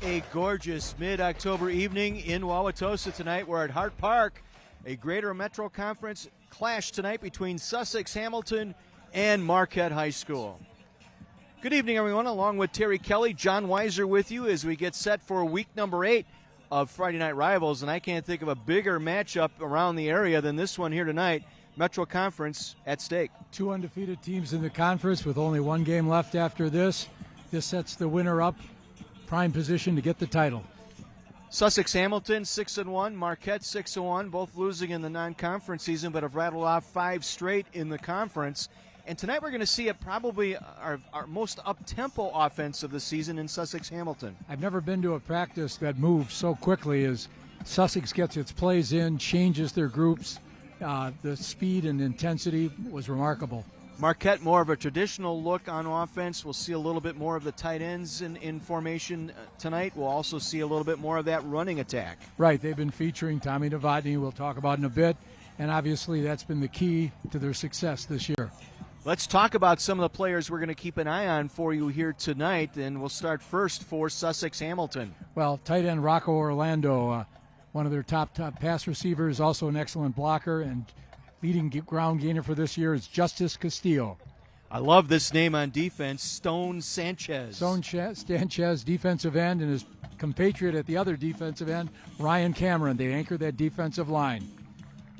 A gorgeous mid-October evening in Wauwatosa tonight. We're at Hart Park. A Greater Metro Conference clash tonight between Sussex Hamilton and Marquette High School. Good evening, everyone. Along with Terry Kelly, John Weiser with you as we get set for week number 8 of Friday Night Rivals. And I can't think of a bigger matchup around the area than this one here tonight. Metro Conference at stake. Two undefeated teams in the conference with only one game left after this. This sets the winner up prime position to get the title. Sussex Hamilton 6-1, Marquette 6-1, both losing in the non-conference season, but have rattled off 5 straight in the conference. And tonight we're going to see probably our most up-tempo offense of the season in Sussex Hamilton. I've never been to a practice that moves so quickly as Sussex gets its plays in, changes their groups. The speed and intensity was remarkable. Marquette, more of a traditional look on offense. We'll see a little bit more of the tight ends in formation tonight. We'll also see a little bit more of that running attack. Right. They've been featuring Tommy Novotny, we'll talk about in a bit, and obviously that's been the key to their success this year. Let's talk about some of the players we're going to keep an eye on for you here tonight, and we'll start first for Sussex Hamilton. Well, tight end Rocco Orlando, one of their top pass receivers, also an excellent blocker, and leading ground gainer for this year is Justice Castillo. I love this name on defense, Stone Sanchez. Sanchez, defensive end, and his compatriot at the other defensive end, Ryan Cameron. They anchor that defensive line.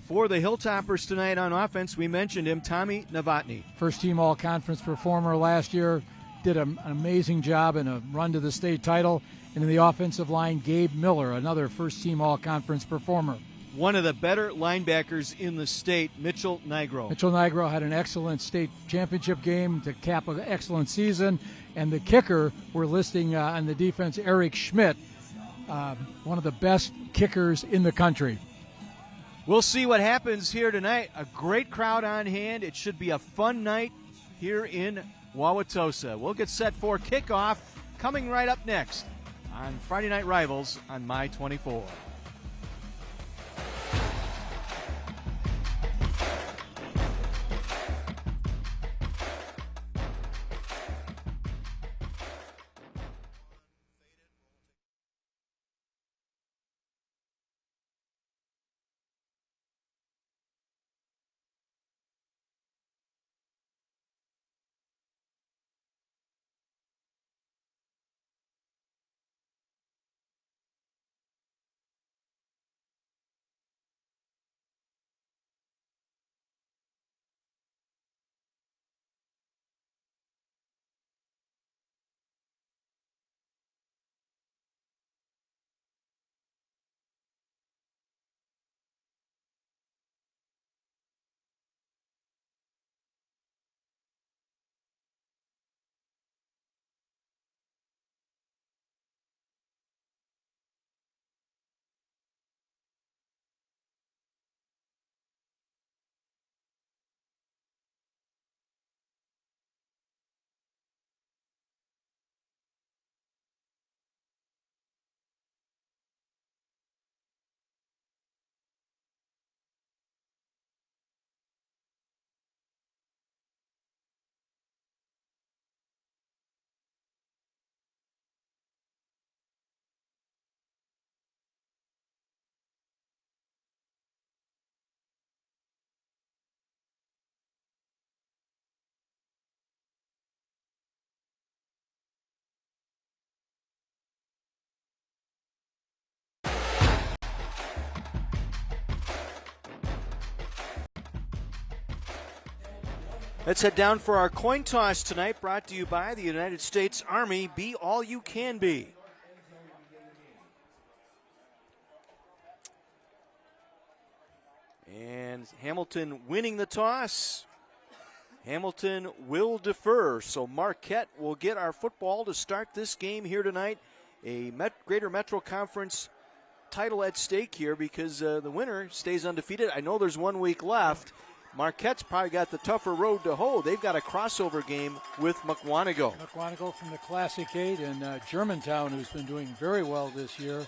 For the Hilltoppers tonight on offense, we mentioned him, Tommy Novotny. First-team all-conference performer last year, did an amazing job in a run to the state title. And in the offensive line, Gabe Miller, another first-team all-conference performer. One of the better linebackers in the state, Mitchell Nigro. Mitchell Nigro had an excellent state championship game to cap an excellent season. And the kicker, we're listing on the defense, Eric Schmidt, one of the best kickers in the country. We'll see what happens here tonight. A great crowd on hand. It should be a fun night here in Wauwatosa. We'll get set for kickoff coming right up next on Friday Night Rivals on My 24. Let's head down for our coin toss tonight, brought to you by the United States Army. Be all you can be. And Hamilton winning the toss. Hamilton will defer, so Marquette will get our football to start this game here tonight. A Greater Metro Conference title at stake here because the winner stays undefeated. I know there's 1 week left. Marquette's probably got the tougher road to hoe. They've got a crossover game with Mukwonago. Mukwonago from the Classic 8 and Germantown, who's been doing very well this year.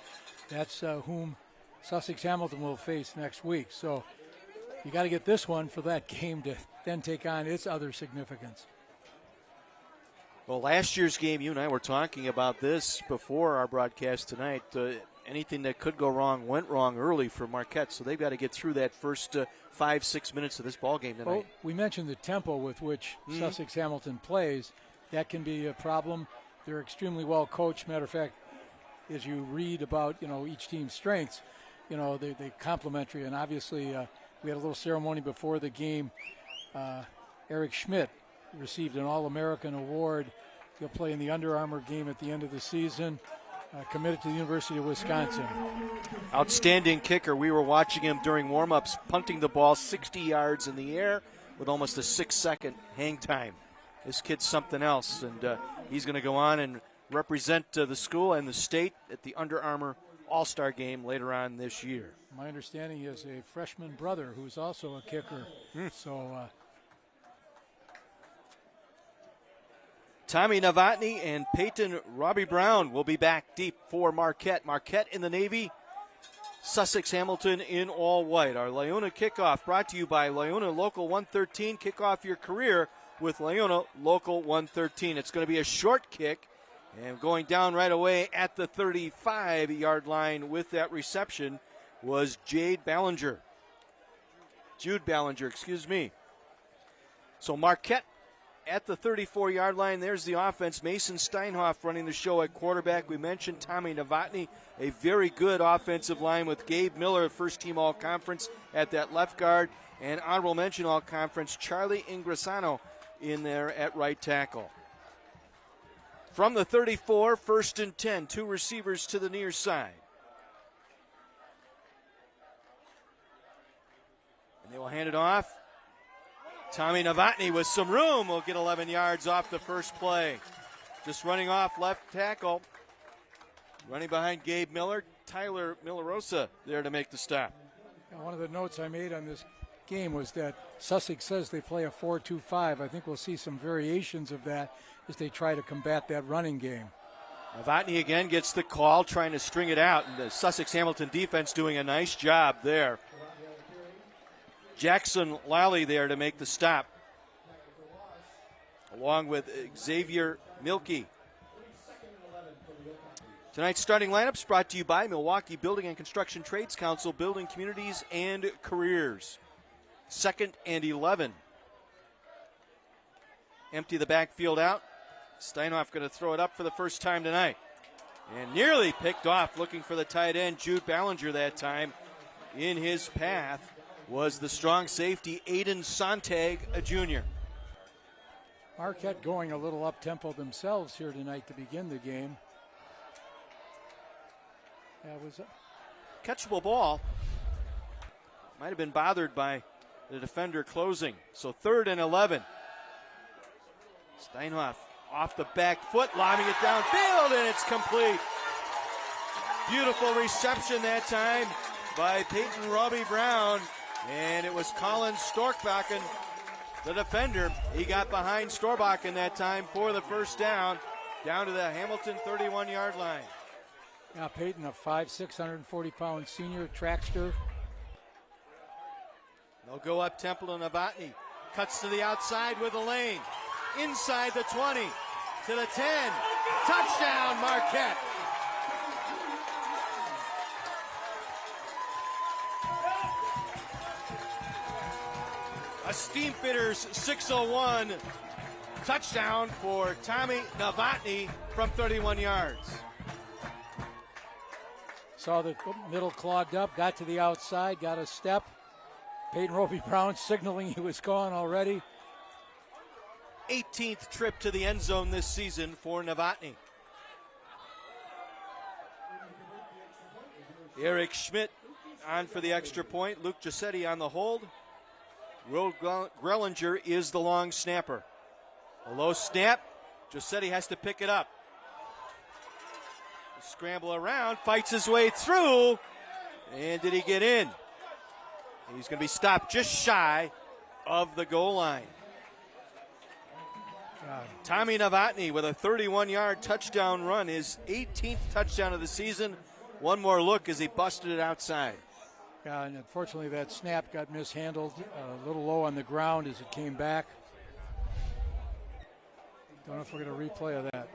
That's whom Sussex Hamilton will face next week. So you got to get this one for that game to then take on its other significance. Well, last year's game, you and I were talking about this before our broadcast tonight. Anything that could go wrong went wrong early for Marquette, so they've got to get through that first 5-6 minutes of this ball game tonight. Well, we mentioned the tempo with which Sussex Hamilton plays. That can be a problem. They're extremely well coached. Matter of fact, as you read about each team's strengths, they complementary. And obviously, we had a little ceremony before the game. Eric Schmidt received an All-American award. He'll play in the Under Armour game at the end of the season. Committed to the University of Wisconsin. Outstanding kicker. We were watching him during warm-ups, punting the ball 60 yards in the air with almost a 6-second hang time. This kid's something else, and he's going to go on and represent the school and the state at the Under Armour All-Star game later on this year. My understanding is a freshman brother who's also a kicker. So Tommy Novotny and Peyton Robbie Brown will be back deep for Marquette. Marquette in the Navy, Sussex Hamilton in all white. Our Leona kickoff brought to you by Leona Local 113. Kick off your career with Leona Local 113. It's going to be a short kick, and going down right away at the 35-yard line with that reception was Jude Ballinger, excuse me. So Marquette at the 34-yard line. There's the offense. Mason Steinhoff running the show at quarterback. We mentioned Tommy Novotny, a very good offensive line with Gabe Miller, first-team all-conference at that left guard, and honorable mention all-conference Charlie Ingressano in there at right tackle. From the 34, 1st and 10, two receivers to the near side. And they will hand it off. Tommy Novotny with some room will get 11 yards off the first play. Just running off left tackle. Running behind Gabe Miller, Tyler Milarosa there to make the stop. One of the notes I made on this game was that Sussex says they play a 4-2-5. I think we'll see some variations of that as they try to combat that running game. Novotny again gets the call, trying to string it out, and the Sussex Hamilton defense doing a nice job there. Jackson Lally there to make the stop, along with Xavier Milkey. Tonight's starting lineups brought to you by Milwaukee Building and Construction Trades Council, building communities and careers. 2nd and 11. Empty the backfield out. Steinhoff going to throw it up for the first time tonight. And nearly picked off, looking for the tight end, Jude Ballinger that time. In his path was the strong safety, Aiden Sontag, a junior. Marquette going a little up-tempo themselves here tonight to begin the game. That was a catchable ball. Might have been bothered by the defender closing. So 3rd and 11. Steinhoff off the back foot, lobbing it downfield, and it's complete. Beautiful reception that time by Peyton Robbie Brown. And it was Colin Storkbakken, the defender. He got behind Storkbakken that time for the first down to the Hamilton 31-yard line. Now Peyton, a 5'6", 140-pound senior trackster. They'll go up tempo to Novotny. Cuts to the outside with a lane. Inside the 20 to the 10. Touchdown, Marquette. A Steamfitters 601 touchdown for Tommy Novotny from 31 yards. Saw the middle clogged up, got to the outside, got a step. Peyton Roby Brown signaling he was gone already. 18th trip to the end zone this season for Novotny. Eric Schmidt on for the extra point. Luke Giuseppe on the hold. Will Grellinger is the long snapper. A low snap. Giuseppe has to pick it up. Scramble around, fights his way through. And did he get in? He's going to be stopped just shy of the goal line. Tommy Novotny with a 31-yard touchdown run, his 18th touchdown of the season. One more look as he busted it outside. Yeah, and unfortunately that snap got mishandled, a little low on the ground as it came back. Don't know if we're going to replay of that.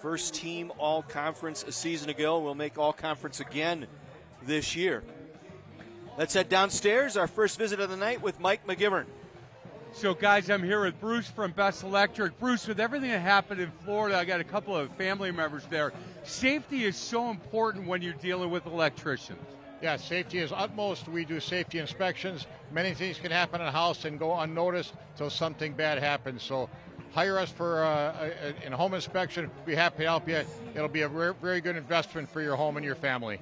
First team all-conference a season ago. We'll make all-conference again this year. Let's head downstairs. Our first visit of the night with Mike McGivern. So, guys, I'm here with Bruce from Best Electric. Bruce, with everything that happened in Florida, I got a couple of family members there. Safety is so important when you're dealing with electricians. Yeah, safety is utmost. We do safety inspections. Many things can happen in a house and go unnoticed until something bad happens. So hire us for a home inspection. We'll be happy to help you. It'll be a very good investment for your home and your family.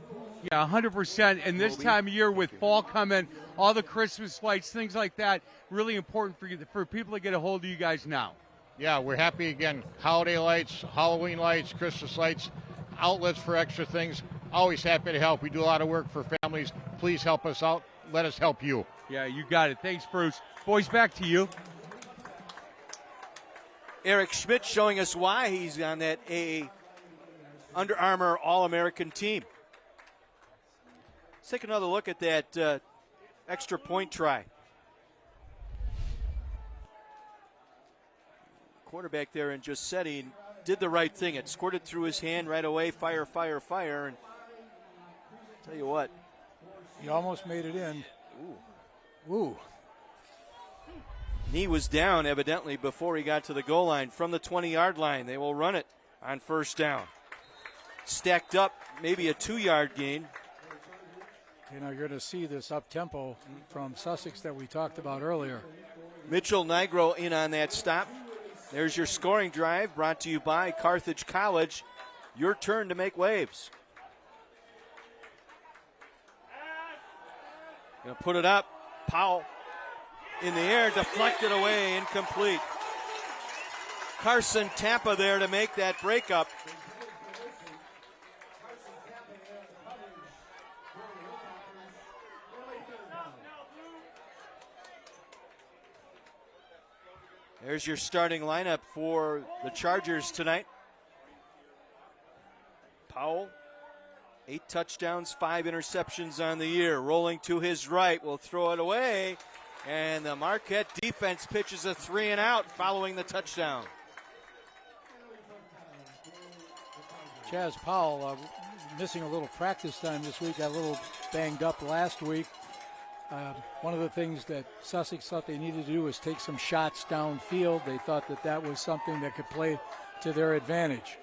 Yeah, 100%. And this time of year with fall coming, all the Christmas lights, things like that, really important for people to get a hold of you guys now. Yeah, we're happy again. Holiday lights, Halloween lights, Christmas lights, outlets for extra things. Always happy to help. We do a lot of work for families. Please help us out. Let us help you. Yeah, you got it. Thanks, Bruce. Boys, back to you. Eric Schmidt showing us why he's on that Under Armour All-American team. Let's take another look at that extra point try. Quarterback there in Giuseppe did the right thing. It squirted through his hand right away. Fire, fire, fire. And tell you what. He almost made it in. Ooh. Knee was down evidently before he got to the goal line. From the 20-yard line, they will run it on first down. Stacked up, maybe a 2-yard gain. You know, you're going to see this up-tempo from Sussex that we talked about earlier. Mitchell Nigro in on that stop. There's your scoring drive brought to you by Carthage College. Your turn to make waves. Gonna put it up. Powell in the air, deflected away, incomplete. Carson Tampa there to make that breakup. There's your starting lineup for the Chargers tonight. Powell, 8 touchdowns, 5 interceptions on the year. Rolling to his right, will throw it away. And the Marquette defense pitches a 3-and-out following the touchdown. Chaz Powell missing a little practice time this week, got a little banged up last week. One of the things that Sussex thought they needed to do was take some shots downfield. They thought that was something that could play to their advantage.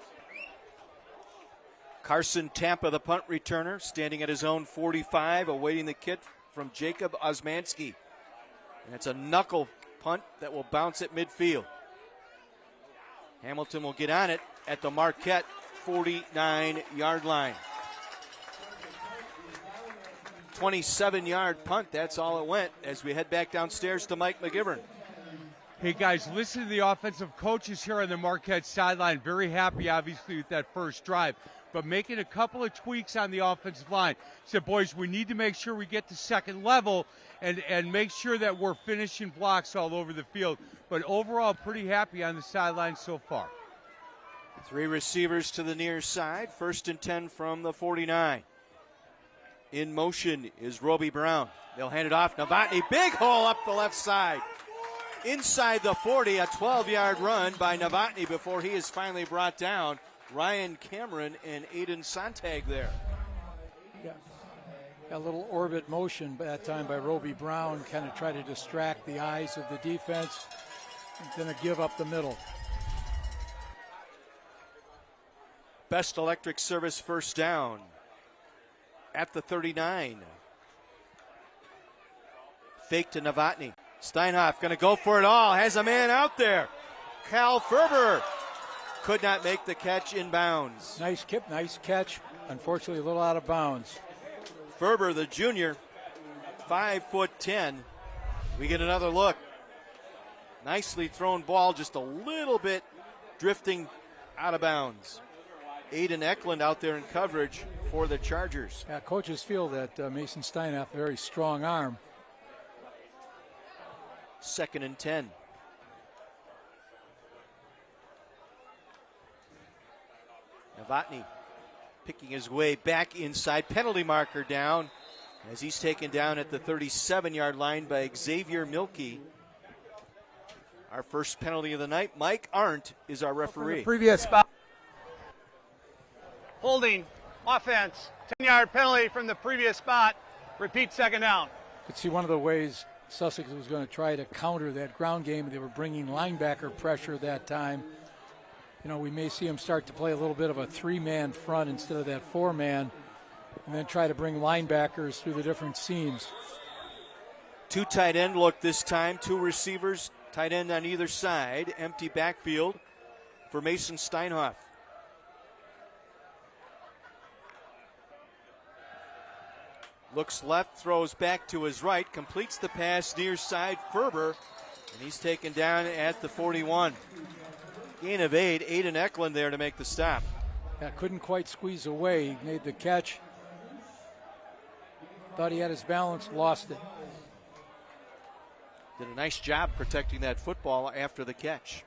Carson Tampa, the punt returner, standing at his own 45, awaiting the kick from Jacob Osmanski. And it's a knuckle punt that will bounce at midfield. Hamilton will get on it at the Marquette 49-yard line. 27-yard punt, that's all it went as we head back downstairs to Mike McGivern. Hey, guys, listen to the offensive coaches here on the Marquette sideline. Very happy, obviously, with that first drive, but making a couple of tweaks on the offensive line. Said, boys, we need to make sure we get to second level and make sure that we're finishing blocks all over the field. But overall, pretty happy on the sideline so far. 3 receivers to the near side. 1st and 10 from the 49. In motion is Roby Brown. They'll hand it off. Novotny, big hole up the left side. Inside the 40, a 12-yard run by Novotny before he is finally brought down. Ryan Cameron and Aiden Sontag there. Yeah. A little orbit motion that time by Roby Brown, kind of try to distract the eyes of the defense, and then a give up the middle. Best Electric Service first down at the 39. Fake to Novotny. Steinhoff going to go for it all. Has a man out there. Cal Ferber could not make the catch in bounds. Nice catch. Unfortunately, a little out of bounds. Ferber, the junior, 5'10". We get another look. Nicely thrown ball, just a little bit drifting out of bounds. Aiden Eklund out there in coverage for the Chargers. Yeah, coaches feel that Mason Steinhoff, very strong arm. 2nd and 10. Novotny picking his way back inside. Penalty marker down as he's taken down at the 37-yard line by Xavier Milkey. Our first penalty of the night. Mike Arndt is our referee. Previous spot. Holding, offense, 10-yard penalty from the previous spot. Repeat second down. Could see one of the ways Sussex was going to try to counter that ground game. They were bringing linebacker pressure that time. You know, we may see them start to play a little bit of a 3-man front instead of that 4-man, and then try to bring linebackers through the different seams. 2 tight end look this time, 2 receivers, tight end on either side, empty backfield for Mason Steinhoff. Looks left, throws back to his right, completes the pass near side, Ferber, and he's taken down at the 41. Gain of 8, Aiden Eklund there to make the stop. Yeah, couldn't quite squeeze away. He made the catch. Thought he had his balance, lost it. Did a nice job protecting that football after the catch.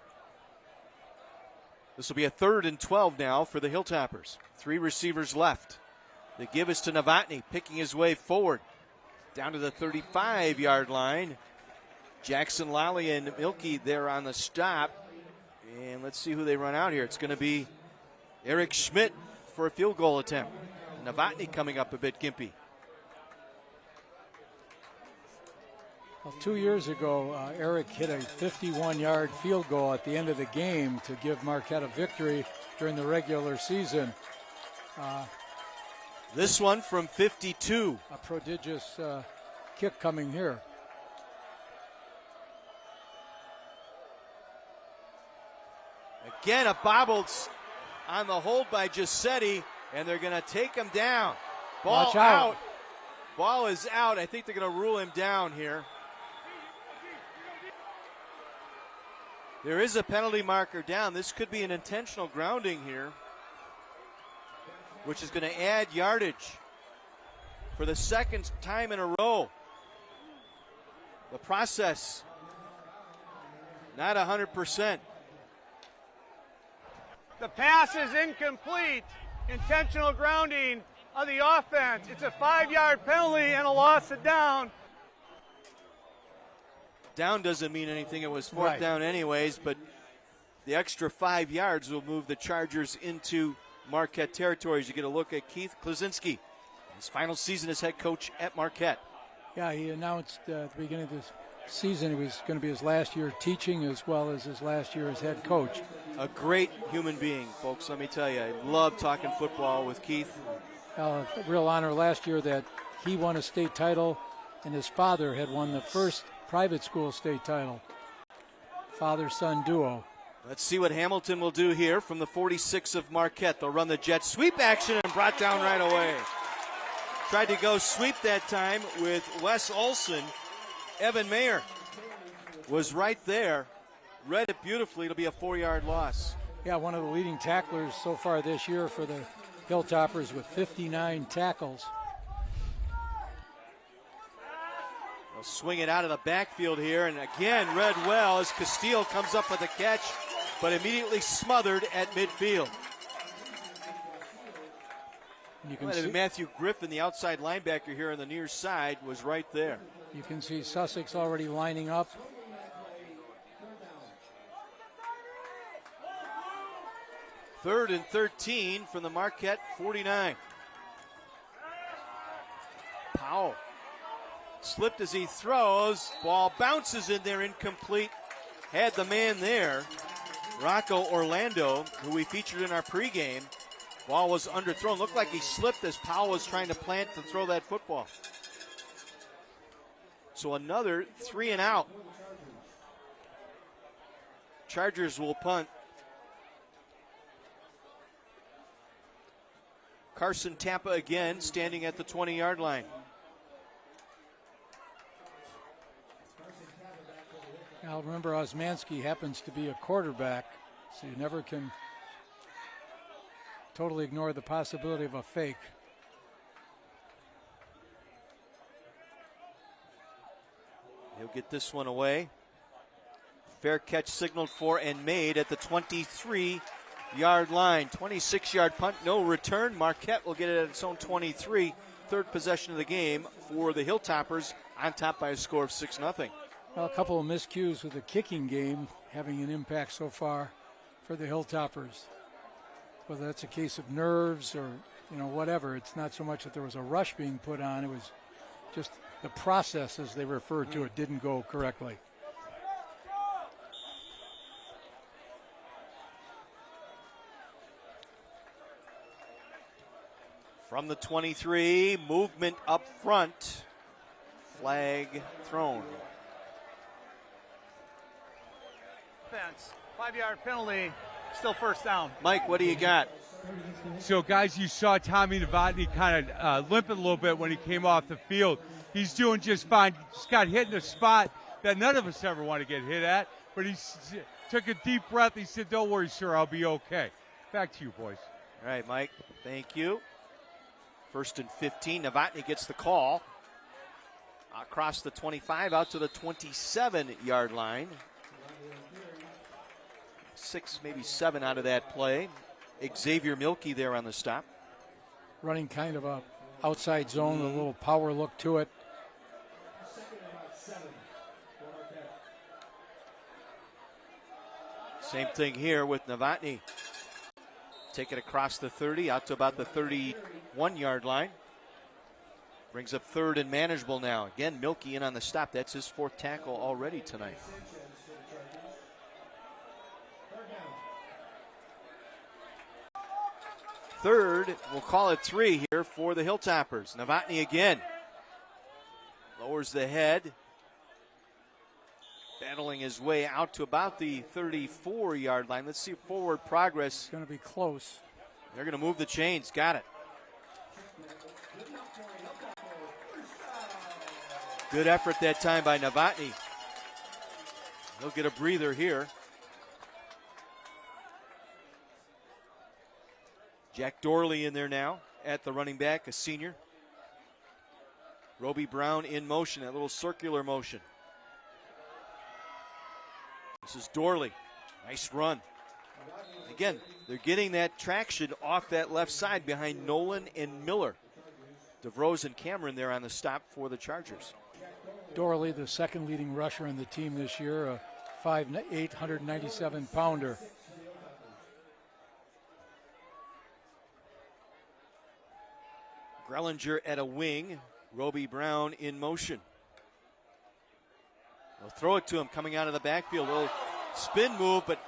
This will be a 3rd and 12 now for the Hilltoppers. 3 receivers left. The give is to Novotny, picking his way forward. Down to the 35-yard line. Jackson Lally and Milky there on the stop. And let's see who they run out here. It's going to be Eric Schmidt for a field goal attempt. Novotny coming up a bit gimpy. Well, 2 years ago, Eric hit a 51-yard field goal at the end of the game to give Marquette a victory during the regular season. This one from 52. A prodigious kick coming here. Again, a bobbled on the hold by Giuseppe, and they're going to take him down. Ball Watch out. Ball is out. I think they're going to rule him down here. There is a penalty marker down. This could be an intentional grounding here, which is going to add yardage for the second time in a row. The process, not 100%. The pass is incomplete. Intentional grounding of the offense. It's a 5-yard penalty and a loss of down. Down doesn't mean anything. It was 4th Right. down anyways, but the extra 5 yards will move the Chargers into Marquette territory. As you get a look at Keith Klaczynski, his final season as head coach at Marquette. Yeah, he announced at the beginning of this season it was going to be his last year teaching as well as his last year as head coach. A great human being, folks, let me tell you. I love talking football with Keith. A real honor last year that he won a state title and his father had won the first private school state title. Father-son duo. Let's see what Hamilton will do here from the 46 of Marquette. They'll run the jet sweep action and brought down right away. Tried to go sweep that time with Wes Olson. Evan Mayer was right there. Read it beautifully. It'll be a 4-yard loss. Yeah, one of the leading tacklers so far this year for the Hilltoppers with 59 tackles. They'll swing it out of the backfield here, and again read well as Castile comes up with a catch, but immediately smothered at midfield. You can see, Matthew Griffin, the outside linebacker here on the near side, was right there. you can see Sussex already lining up. Third and 13 from the Marquette 49. Powell slipped as he throws. Ball bounces in there, incomplete. Had the man there, Rocco Orlando, who we featured in our pregame. Ball was underthrown. Looked like he slipped as Powell was trying to plant to throw that football. So another 3 and out. Chargers will punt. Carson Tappa again, standing at the 20-yard line. Now remember, Osmanski happens to be a quarterback, so you never can totally ignore the possibility of a fake. He'll get this one away. Fair catch signaled for and made at the 23-yard line. 26-yard punt, no return. Marquette will get it at its own 23. Third possession of the game for the Hilltoppers, on top by a score of 6-0. Well, a couple of miscues with the kicking game having an impact so far for the Hilltoppers. Whether that's a case of nerves or, whatever. It's not so much that there was a rush being put on. It was just the process, as they referred to it, didn't go correctly. From the 23, movement up front. Flag thrown. Offense, 5-yard penalty, still first down. Mike, what do you got? So, guys, you saw Tommy Novotny kind of limping a little bit when he came off the field. He's doing just fine. Just got hit in a spot that none of us ever want to get hit at. But he took a deep breath. He said, "Don't worry, sir, I'll be okay." Back to you, boys. All right, Mike, thank you. 1st and 15. Novotny gets the call. Across the 25 out to the 27-yard line. 6, maybe 7 out of that play. Xavier Milwaukee there on the stop. Running kind of a outside zone with a little power look to it. Same thing here with Novotny. Take it across the 30 out to about the 31-yard line. Brings up 3rd and manageable now. Again, Milwaukee in on the stop. That's his 4th tackle already tonight. Third, we'll call it 3 here for the Hilltoppers. Novotny again. Lowers the head. Battling his way out to about the 34-yard line. Let's see forward progress. It's going to be close. They're going to move the chains. Got it. Good effort that time by Novotny. He'll get a breather here. Jack Dorley in there now at the running back, a senior. Roby Brown in motion, that little circular motion. This is Dorley. Nice run. Again, they're getting that traction off that left side behind Nolan and Miller. DeVros and Cameron there on the stop for the Chargers. Dorley, the second leading rusher in the team this year, a 5'8", 197-pounder. Grellinger at a wing. Roby Brown in motion. They'll throw it to him coming out of the backfield. A little spin move, but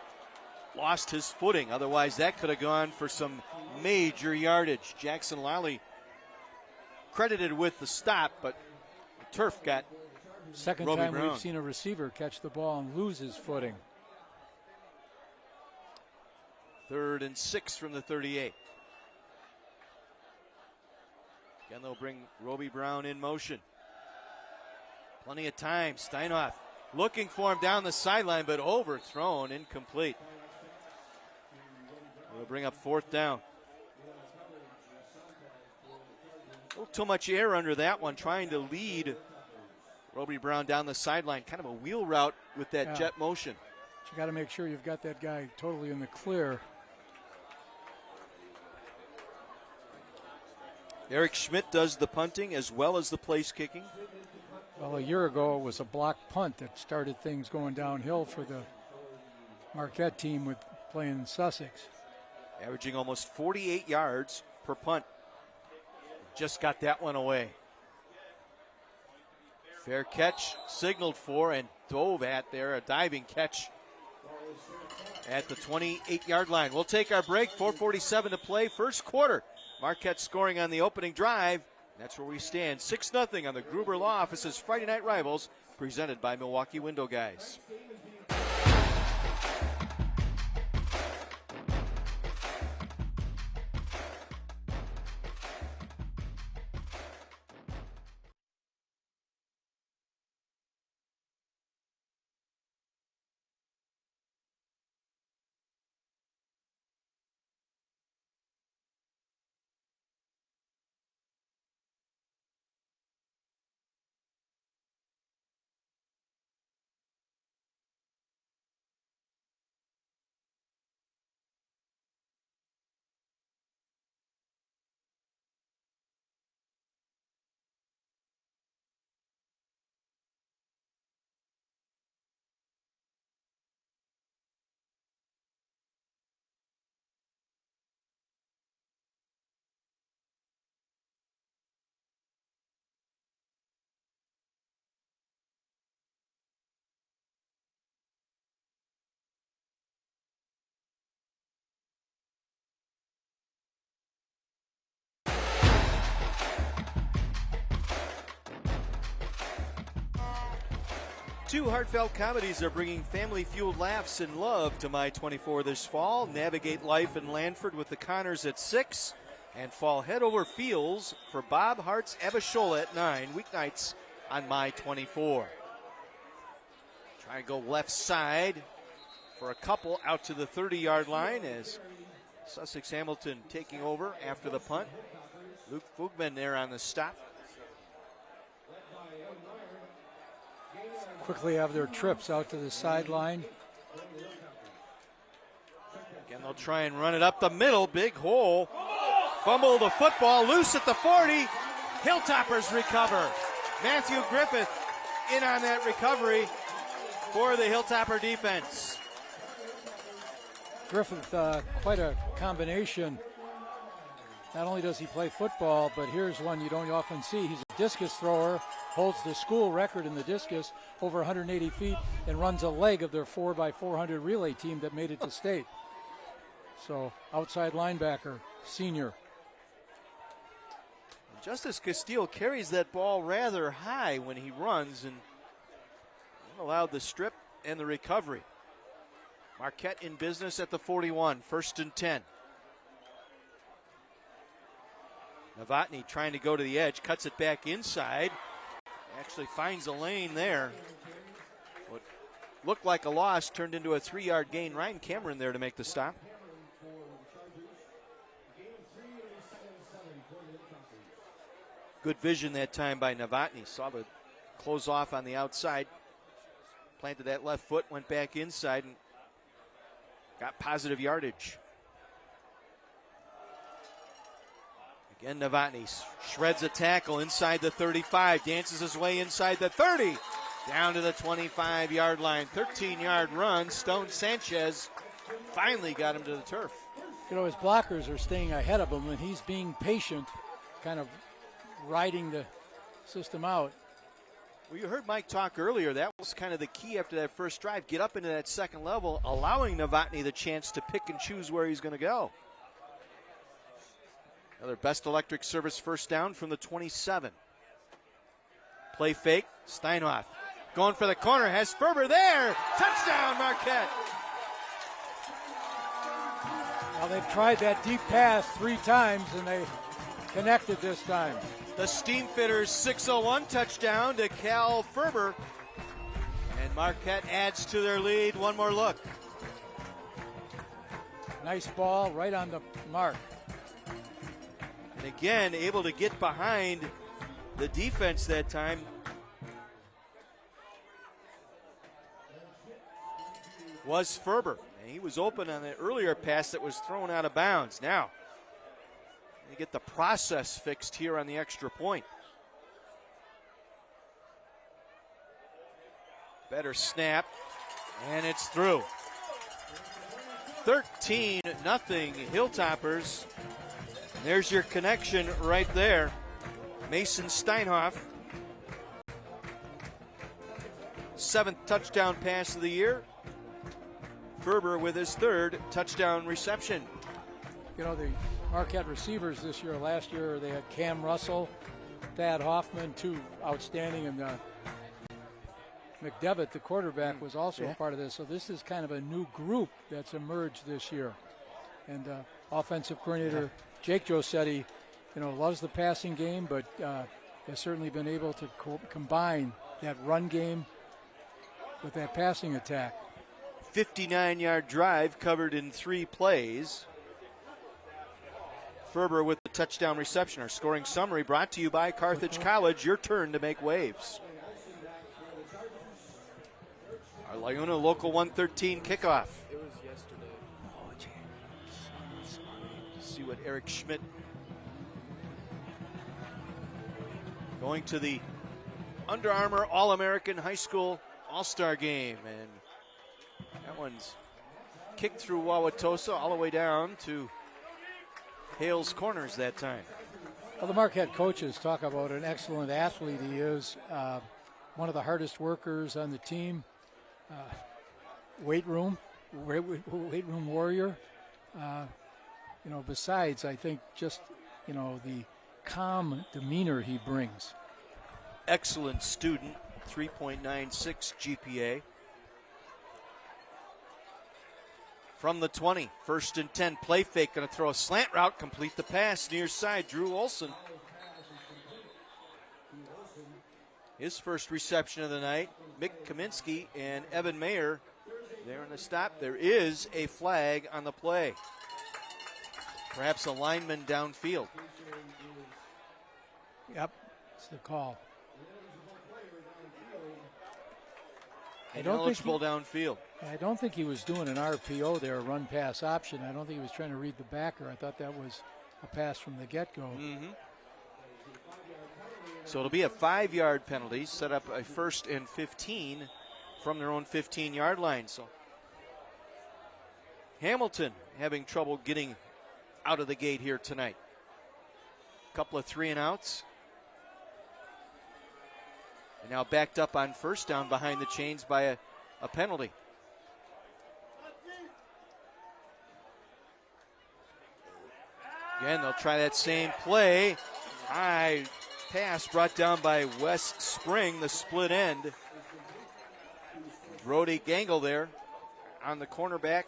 lost his footing. Otherwise, that could have gone for some major yardage. Jackson Lally credited with the stop, but the turf got Second Roby time Brown. We've seen a receiver catch the ball and lose his footing. 3rd and 6 from the 38. Again, they'll bring Roby Brown in motion. Plenty of time. Steinhoff looking for him down the sideline, but overthrown, incomplete. They'll bring up 4th down. A little too much air under that one, trying to lead Roby Brown down the sideline. Kind of a wheel route with that jet motion. But you got to make sure you've got that guy totally in the clear. Eric Schmidt does the punting as well as the place kicking. Well, a year ago it was a block punt that started things going downhill for the Marquette team with playing in Sussex. Averaging almost 48 yards per punt. Just got that one away. Fair catch signaled for and dove at there. A diving catch at the 28-yard line. We'll take our break. 4:47 to play. First quarter. Marquette scoring on the opening drive. That's where we stand. 6-0 on the Gruber Law Office's Friday Night Rivals, presented by Milwaukee Window Guys. Two heartfelt comedies are bringing family-fueled laughs and love to My 24 this fall. Navigate life in Lanford with the Connors at 6, and fall head over feels for Bob Hart's Abishola at 9, weeknights on My 24. Trying to go left side for a couple out to the 30-yard line as Sussex Hamilton taking over after the punt. Luke Fugman there on the stop. Quickly have their trips out to the sideline. Again, they'll try and run it up the middle. Big hole. Fumble the football. Loose at the 40. Hilltoppers recover. Matthew Griffith in on that recovery for the Hilltopper defense. Griffith, quite a combination. Not only does he play football, but here's one you don't often see. He's a discus thrower, holds the school record in the discus over 180 feet, and runs a leg of their 4x400 relay team that made it to state. So, outside linebacker, senior. Justice Castile carries that ball rather high when he runs and allowed the strip and the recovery. Marquette in business at the 41, 1st and 10. Novotny trying to go to the edge, cuts it back inside. Actually finds a lane there. What looked like a loss turned into a 3-yard gain. Ryan Cameron there to make the stop. Good vision that time by Novotny. Saw the close off on the outside. Planted that left foot, went back inside, and got positive yardage. Again, Novotny shreds a tackle inside the 35, dances his way inside the 30, down to the 25-yard line. 13-yard run. Stone Sanchez finally got him to the turf. You know, his blockers are staying ahead of him, and he's being patient, kind of riding the system out. Well, you heard Mike talk earlier. That was kind of the key after that first drive. Get up into that second level, allowing Novotny the chance to pick and choose where he's going to go. Another Best Electric Service first down from the 27. Play fake. Steinhoff going for the corner. Has Ferber there. Touchdown, Marquette. Well, they've tried that deep pass 3 times, and they connected this time. The Steamfitters 601 touchdown to Cal Ferber. And Marquette adds to their lead. One more look. Nice ball right on the mark. And again, able to get behind the defense that time. Was Ferber. And he was open on the earlier pass that was thrown out of bounds. Now, they get the process fixed here on the extra point. Better snap, and it's through. 13-0 Hilltoppers. There's your connection right there. Mason Steinhoff. 7th touchdown pass of the year. Ferber with his 3rd touchdown reception. You know, the Marquette receivers this year, last year they had Cam Russell, Thad Hoffman, 2 outstanding, and McDevitt, the quarterback, was also a part of this. So this is kind of a new group that's emerged this year. And offensive coordinator Jake Josetti, you know, loves the passing game, but has certainly been able to combine that run game with that passing attack. 59-yard drive covered in 3 plays. Ferber with the touchdown reception. Our scoring summary brought to you by Carthage College. Your turn to make waves. Our Lyuna Local 113 kickoff. It was yesterday. Oh, James. See what Eric Schmidt going to the Under Armour All-American High School All-Star Game. And that one's kicked through Wauwatosa all the way down to Hale's Corners that time. Well, the Marquette coaches talk about an excellent athlete he is. One of the hardest workers on the team. Weight room warrior. You know, besides, I think just, you know, the calm demeanor he brings. Excellent student. 3.96 GPA. From the 20, 1st and 10, play fake, going to throw a slant route, complete the pass near side, Drew Olson. His first reception of the night. Mick Kaminsky and Evan Mayer there in the stop. There is a flag on the play. Perhaps a lineman downfield. Yep, it's the call. Ineligible downfield. I don't think he was doing an RPO there, a run-pass option. I don't think he was trying to read the backer. I thought that was a pass from the get-go. Mm-hmm. So it'll be a 5-yard penalty, set up a 1st and 15 from their own 15-yard line. So Hamilton having trouble getting out of the gate here tonight. A couple of 3-and-outs. And now backed up on 1st down behind the chains by a penalty. Again, they'll try that same play. High pass brought down by Wes Spring, the split end. Brody Gangle there on the cornerback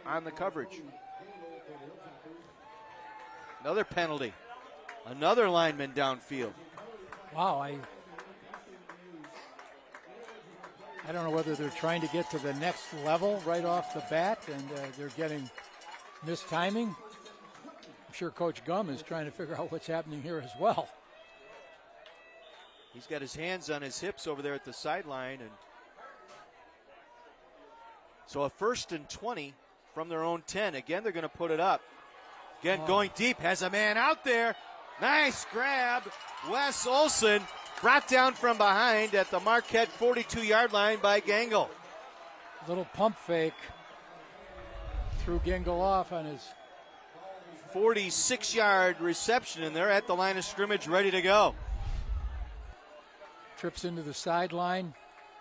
on the coverage. Another penalty. Another lineman downfield. Wow, I don't know whether they're trying to get to the next level right off the bat and they're getting mistiming. I'm sure Coach Gum is trying to figure out what's happening here as well. He's got his hands on his hips over there at the sideline. And so a 1st and 20 from their own 10. Again, they're going to put it up. Again, going deep, has a man out there. Nice grab. Wes Olson brought down from behind at the Marquette 42-yard line by Gangle. Little pump fake. Threw Gangle off on his 46-yard reception, and they're at the line of scrimmage ready to go. Trips into the sideline.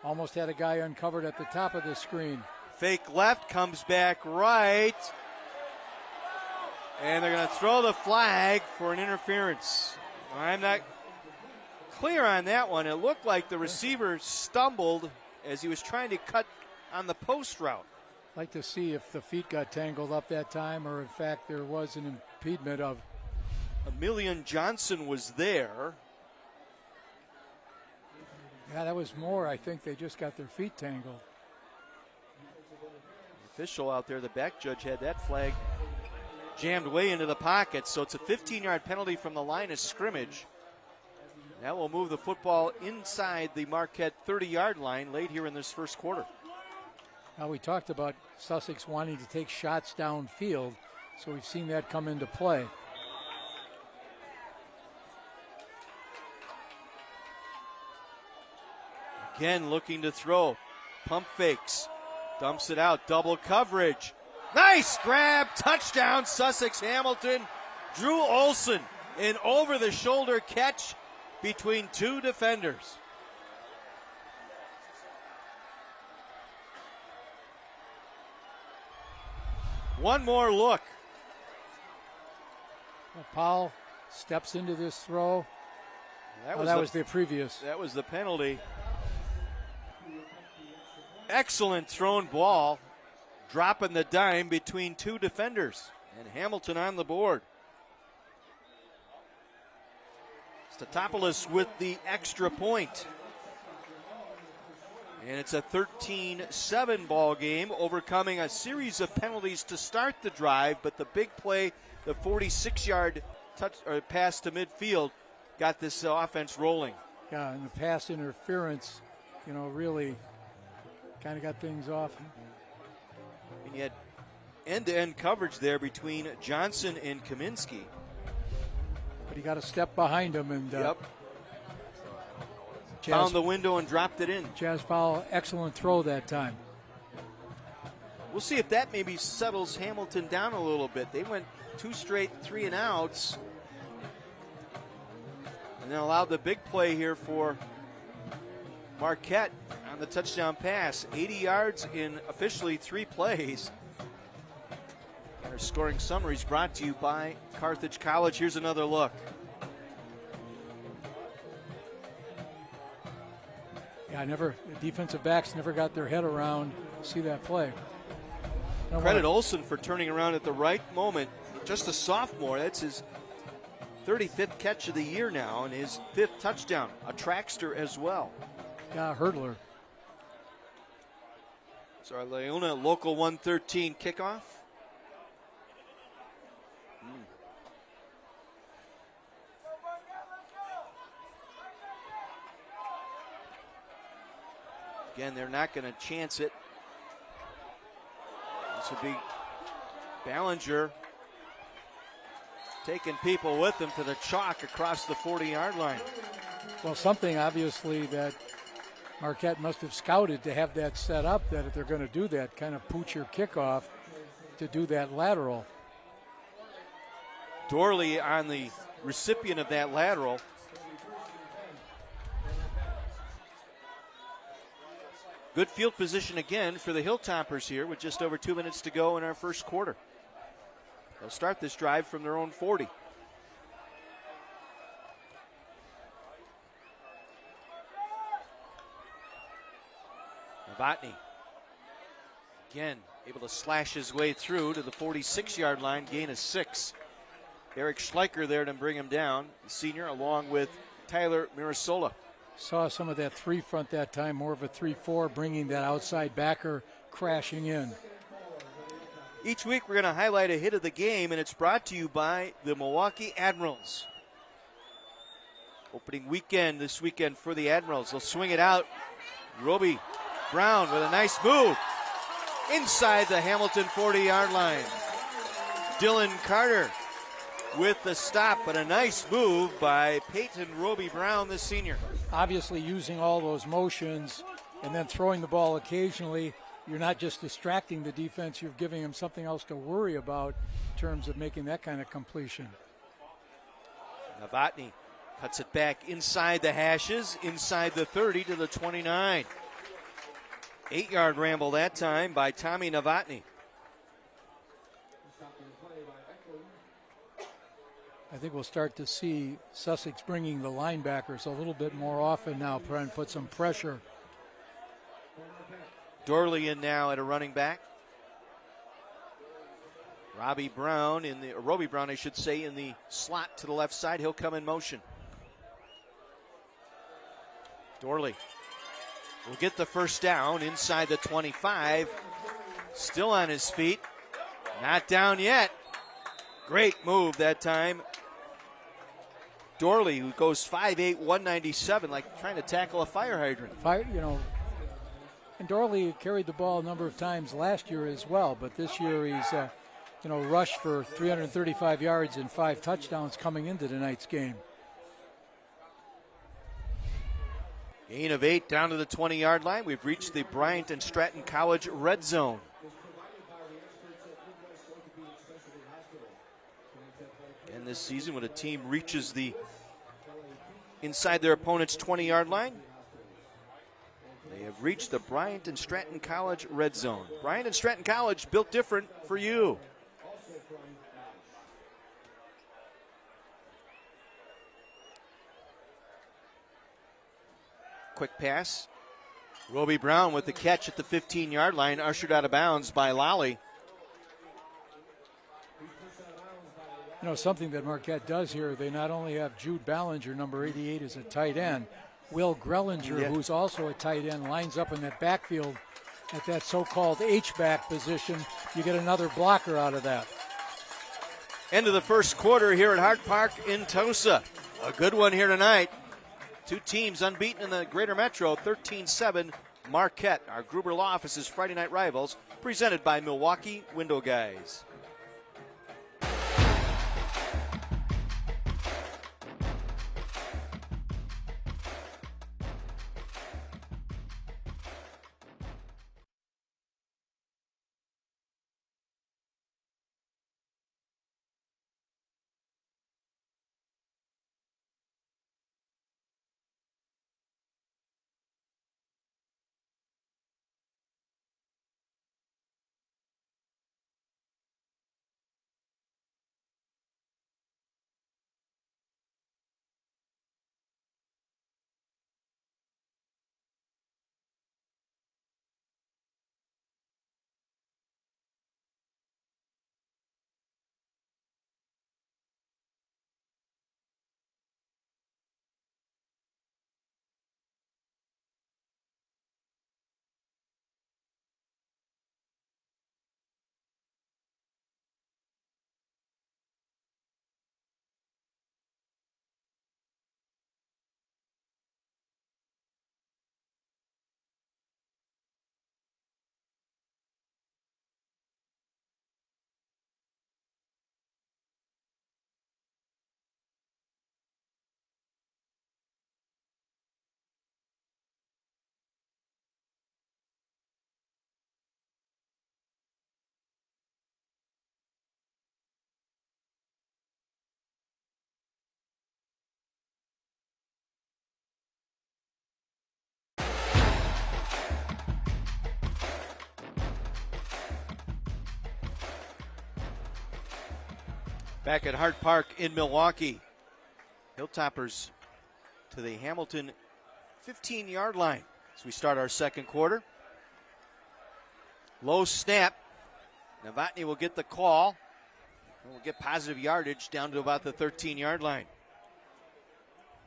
Almost had a guy uncovered at the top of the screen. Fake left, comes back right. And they're going to throw the flag for an interference. I'm not clear on that one. It looked like the receiver stumbled as he was trying to cut on the post route. I'd like to see if the feet got tangled up that time or, in fact, there was an impediment of. Emilian Johnson was there. Yeah, that was more. I think they just got their feet tangled. The official out there, the back judge, had that flag jammed way into the pocket. So it's a 15-yard penalty from the line of scrimmage. That will move the football inside the Marquette 30-yard line late here in this first quarter. Now, we talked about Sussex wanting to take shots downfield, so we've seen that come into play. Again, looking to throw. Pump fakes. Dumps it out. Double coverage. Nice grab. Touchdown, Sussex Hamilton. Drew Olson, an over-the-shoulder catch between two defenders. One more look. Powell steps into this throw. That was the previous. That was the penalty. Excellent thrown ball. Dropping the dime between two defenders. And Hamilton on the board. Statopoulos with the extra point. And it's a 13-7 ball game, overcoming a series of penalties to start the drive, but the big play, the 46-yard pass to midfield, got this offense rolling. Yeah, and the pass interference, really kind of got things off. And you had end-to-end coverage there between Johnson and Kaminsky. But he got a step behind him and found the window and dropped it in. Jazz Powell, excellent throw that time. We'll see if that maybe settles Hamilton down a little bit. They went 2 straight 3-and-outs and then allowed the big play here for Marquette on the touchdown pass. 80 yards in officially 3 plays. Our scoring summary is brought to you by Carthage College. Here's another look. Yeah, the defensive backs never got their head around, see that play. Credit Olsen for turning around at the right moment. Just a sophomore. That's his 35th catch of the year now and his 5th touchdown. A trackster as well. Yeah, hurdler. So our Leona Local 113 kickoff. Again, they're not going to chance it. This would be Ballinger taking people with him to the chalk across the 40-yard line. Well, something obviously that Marquette must have scouted to have that set up, that if they're going to do that, kind of pooch your kickoff to do that lateral. Dorley on the recipient of that lateral. Good field position again for the Hilltoppers here with just over 2 minutes to go in our first quarter. They'll start this drive from their own 40. Novotny again able to slash his way through to the 46-yard line, gain of 6. Eric Schleicher there to bring him down, the senior, along with Tyler Mirasola. Saw some of that 3 front that time, more of a 3-4, bringing that outside backer crashing in. Each week we're going to highlight a hit of the game, and it's brought to you by the Milwaukee Admirals. Opening weekend this weekend for the Admirals. They'll swing it out. Roby Brown with a nice move inside the Hamilton 40-yard line. Dylan Carter with the stop, but a nice move by Peyton Roby Brown, the senior. Obviously using all those motions and then throwing the ball occasionally. You're not just distracting the defense, you're giving them something else to worry about in terms of making that kind of completion. Novotny cuts it back inside the hashes, inside the 30 to the 29. 8-yard ramble that time by Tommy Novotny. I think we'll start to see Sussex bringing the linebackers a little bit more often now, trying to put some pressure. Dorley in now at a running back. Roby Brown, in the slot to the left side. He'll come in motion. Dorley will get the first down inside the 25. Still on his feet. Not down yet. Great move that time. Dorley, who goes 5'8", 197, like trying to tackle a fire hydrant. And Dorley carried the ball a number of times last year as well, but this year he's, rushed for 335 yards and 5 touchdowns coming into tonight's game. Gain of 8 down to the 20-yard line. We've reached the Bryant and Stratton College red zone. And this season, when a team reaches the inside their opponent's 20-yard line, they have reached the Bryant and Stratton College red zone. Bryant and Stratton College, built different for you. Quick pass. Roby Brown with the catch at the 15-yard line, ushered out of bounds by Lally. Something that Marquette does here, they not only have Jude Ballinger, number 88, as a tight end. Will Grellinger, who's also a tight end, lines up in that backfield at that so-called H-back position. You get another blocker out of that. End of the first quarter here at Hart Park in Tosa. A good one here tonight. Two teams unbeaten in the Greater Metro, 13-7 Marquette. Our Gruber Law Office's Friday Night Rivals, presented by Milwaukee Window Guys. Back at Hart Park in Milwaukee. Hilltoppers to the Hamilton 15-yard line as we start our second quarter. Low snap. Novotny will get the call. We'll get positive yardage down to about the 13-yard line.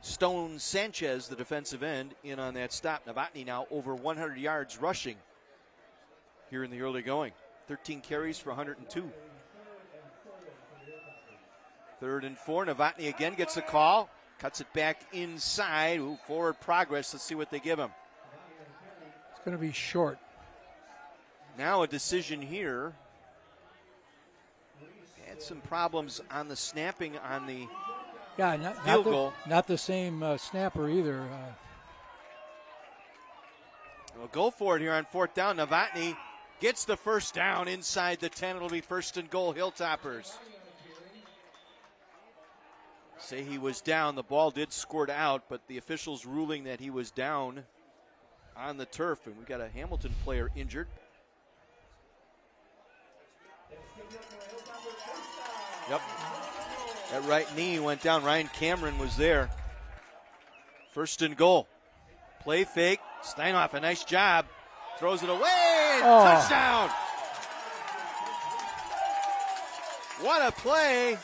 Stone Sanchez, the defensive end, in on that stop. Novotny now over 100 yards rushing here in the early going. 13 carries for 102. 3rd and 4. Novotny again gets the call. Cuts it back inside. Ooh, forward progress. Let's see what they give him. It's going to be short. Now a decision here. Had some problems on the snapping on the field goal. Not the same snapper either. We'll go for it here on 4th down. Novotny gets the first down inside the 10. It'll be 1st and goal, Hilltoppers. Say he was down. The ball did squirt out, but the officials ruling that he was down on the turf, and we got a Hamilton player injured. Yep. That right knee went down. Ryan Cameron was there. 1st and goal. Play fake. Steinoff, a nice job. Throws it away. Touchdown. What a play.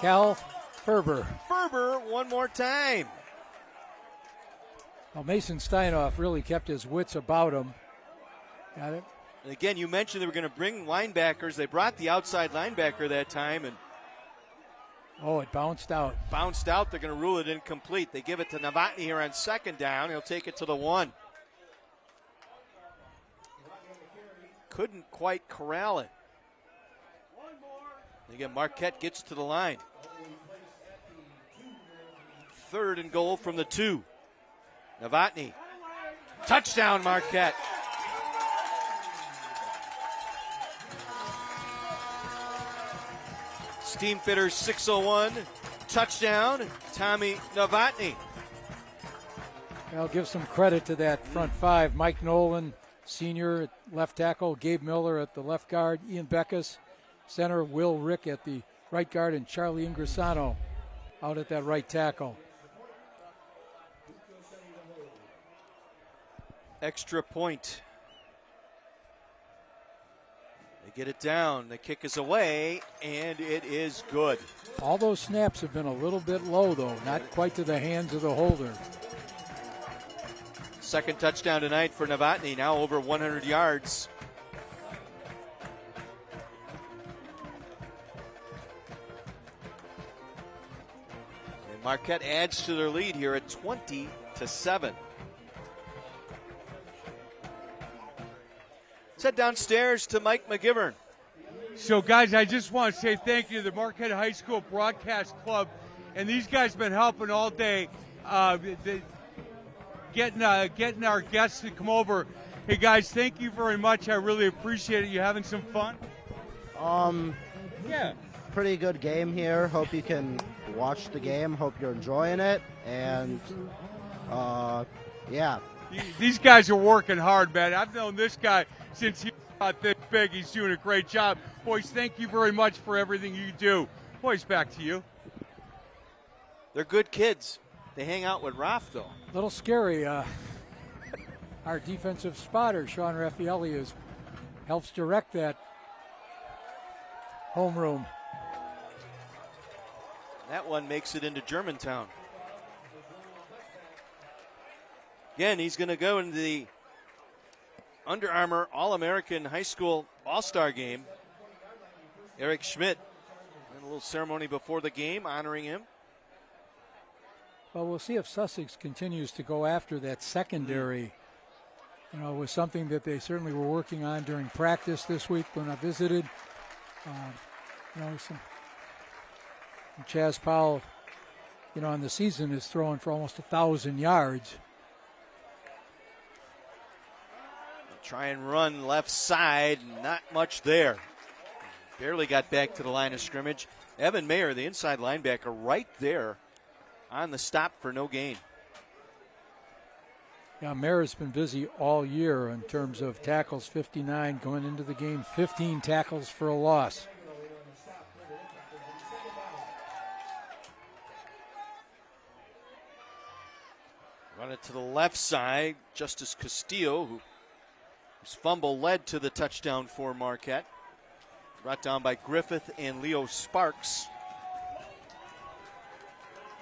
Cal Ferber. Ferber one more time. Well, Mason Steinoff really kept his wits about him. Got it? And again, you mentioned they were going to bring linebackers. They brought the outside linebacker that time, and it bounced out. They're going to rule it incomplete. They give it to Novotny here on 2nd down. He'll take it to the 1. Couldn't quite corral it. Again, Marquette gets to the line. 3rd and goal from the 2. Novotny. Touchdown, Marquette. Steamfitters 601. Touchdown, Tommy Novotny. I'll give some credit to that front 5. Mike Nolan, senior at left tackle. Gabe Miller at the left guard. Ian Beckus, center. Will Rick at the right guard. And Charlie Ingressano out at that right tackle. Extra point. They get it down. The kick is away, and it is good. All those snaps have been a little bit low, though. Not quite to the hands of the holder. 2nd touchdown tonight for Novotny. Now over 100 yards. And Marquette adds to their lead here at 20-7. Let's head downstairs to Mike McGivern. So, guys, I just want to say thank you to the Marquette High School Broadcast Club. And these guys have been helping all day, getting our guests to come over. Hey, guys, thank you very much. I really appreciate it. You having some fun? Yeah. Pretty good game here. Hope you can watch the game. Hope you're enjoying it. And, yeah. These guys are working hard, man. I've known this guy since he's about this big. He's doing a great job. Boys, thank you very much for everything you do. Boys, back to you. They're good kids. They hang out with Roth, though. A little scary. Our defensive spotter, Sean Raffaelli, helps direct that homeroom. That one makes it into Germantown. Again, he's going to go into the Under Armour All-American High School All-Star Game. Eric Schmidt, and a little ceremony before the game honoring him. Well, we'll see if Sussex continues to go after that secondary. You know, it was something that they certainly were working on during practice this week when I visited. Chaz Powell, on the season is throwing for almost 1,000 yards. Try and run left side, not much there. Barely got back to the line of scrimmage. Evan Mayer, the inside linebacker, right there on the stop for no gain. Yeah, Mara's been busy all year in terms of tackles, 59 going into the game, 15 tackles for a loss. Run it to the left side. Justice Castillo, whose fumble led to the touchdown for Marquette. Brought down by Griffith and Leo Sparks.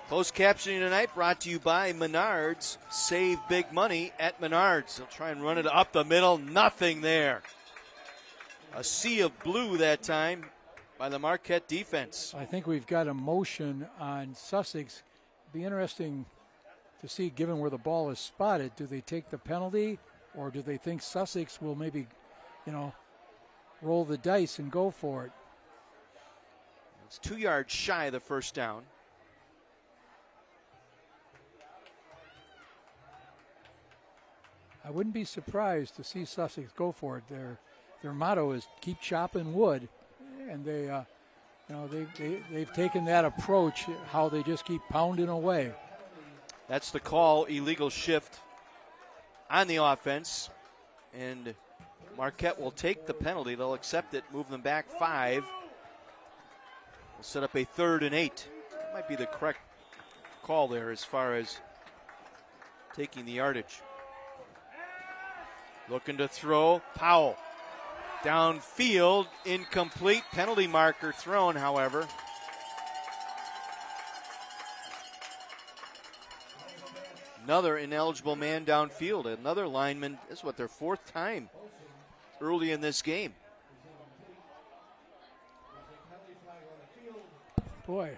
Closed captioning tonight brought to you by Menards. Save big money at Menards. They'll try and run it up the middle. Nothing there. A sea of blue that time by the Marquette defense. I think we've got a motion on Sussex. It'd be interesting to see, given where the ball is spotted, do they take the penalty or do they think Sussex will maybe, roll the dice and go for it? It's 2 yards shy of the first down. I wouldn't be surprised to see Sussex go for it. Their motto is keep chopping wood, and they've taken that approach, how they just keep pounding away. That's the call, illegal shift on the offense, and Marquette will take the penalty. They'll accept it, move them back 5. We'll set up a 3rd and 8. That might be the correct call there as far as taking the yardage. Looking to throw, Powell. Downfield, incomplete. Penalty marker thrown, however. Another ineligible man downfield. Another lineman. This is what, their 4th time early in this game. Boy.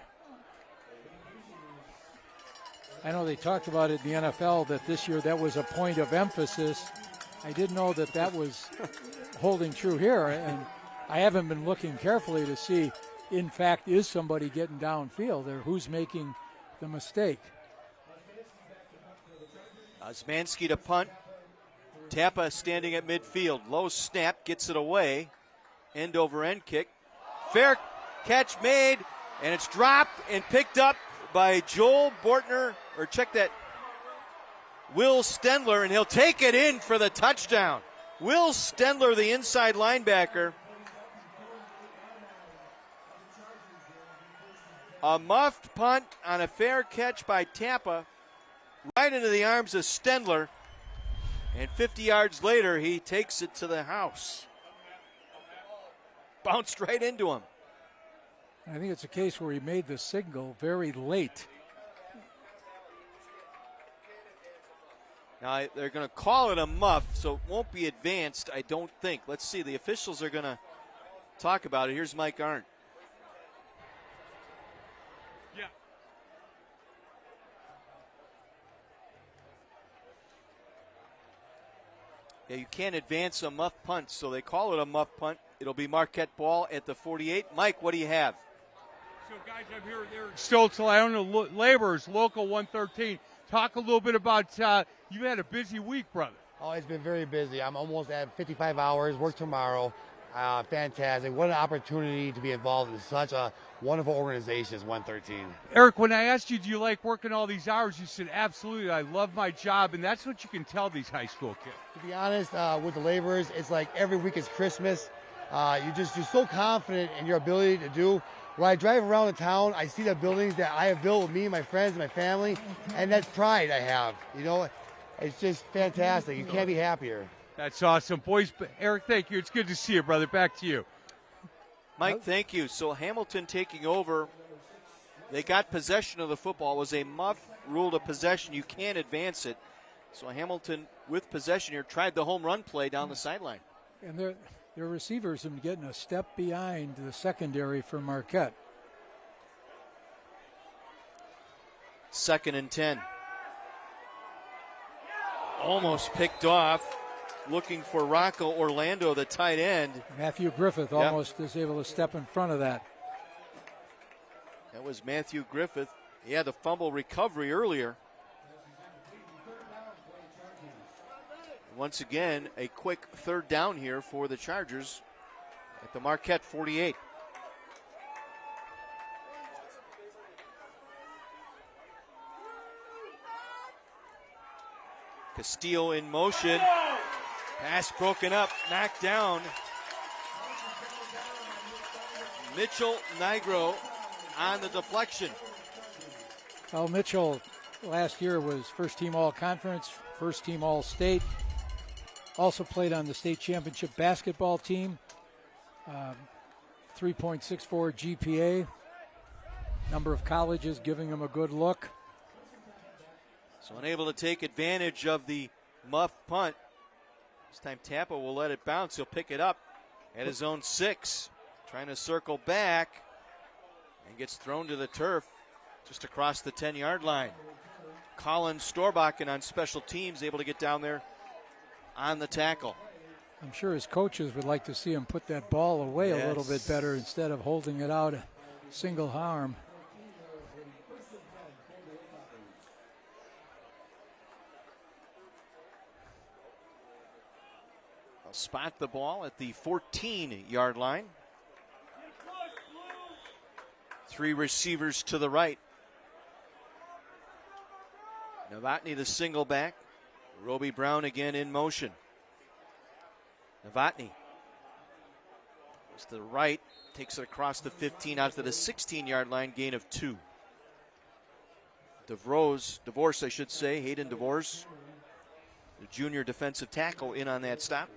I know they talked about it in the NFL that this year that was a point of emphasis. I didn't know that was holding true here, and I haven't been looking carefully to see, in fact, is somebody getting downfield or who's making the mistake. Osmanski to punt. Tappa standing at midfield. Low snap, gets it away. End over end kick. Fair catch made, and it's dropped and picked up by Joel Bortner, or check that, Will Stendler, and he'll take it in for the touchdown. Will Stendler, the inside linebacker. A muffed punt on a fair catch by Tappa, right into the arms of Stendler, and 50 yards later, he takes it to the house. Bounced right into him. I think it's a case where he made the signal very late. Now, they're going to call it a muff, so it won't be advanced, I don't think. Let's see. The officials are going to talk about it. Here's Mike Arndt. Yeah. Yeah, you can't advance a muff punt, so they call it a muff punt. It'll be Marquette ball at the 48. Mike, what do you have? So, guys, I'm here with Eric Stoltz, Iona Laborers, Local 113. Talk a little bit about, you've had a busy week, brother. Oh, it's been very busy. I'm almost at 55 hours, work tomorrow. Fantastic. What an opportunity to be involved in such a wonderful organization as 113. Eric, when I asked you, do you like working all these hours, you said, absolutely, I love my job, and that's what you can tell these high school kids. To be honest, with the laborers, it's like every week is Christmas. You're so confident in your ability to do. When I drive around the town, I see the buildings that I have built with me, my friends, and my family, and that's pride I have. It's just fantastic. You can't be happier. That's awesome. Boys, Eric, thank you. It's good to see you, brother. Back to you. Mike, thank you. So Hamilton taking over. They got possession of the football. It was a muff, ruled a possession. You can't advance it. So Hamilton, with possession here, tried the home run play down the sideline. And their receivers have been getting a step behind the secondary for Marquette. 2nd and 10. Almost picked off. Looking for Rocco Orlando, the tight end. Matthew Griffith almost is able to step in front of that. That was Matthew Griffith. He had the fumble recovery earlier. Once again, a quick 3rd down here for the Chargers at the Marquette 48. Castillo in motion. Pass broken up, knocked down. Mitchell Nigro on the deflection. Well, Mitchell last year was first team all-conference, first team all-state. Also played on the state championship basketball team. 3.64 GPA. Number of colleges giving him a good look. So unable to take advantage of the muff punt. This time Tampa will let it bounce. He'll pick it up at his own 6. Trying to circle back and gets thrown to the turf just across the 10-yard line. Colin Storbakken on special teams able to get down there on the tackle. I'm sure his coaches would like to see him put that ball away a little bit better instead of holding it out a single arm. They'll spot the ball at the 14-yard line. 3 receivers to the right. Novotny the single back. Roby Brown again in motion. Novotny goes to the right, takes it across the 15 out to the 16-yard line, gain of 2. DeVorce, I should say, Hayden DeVorce, the junior defensive tackle, in on that stop.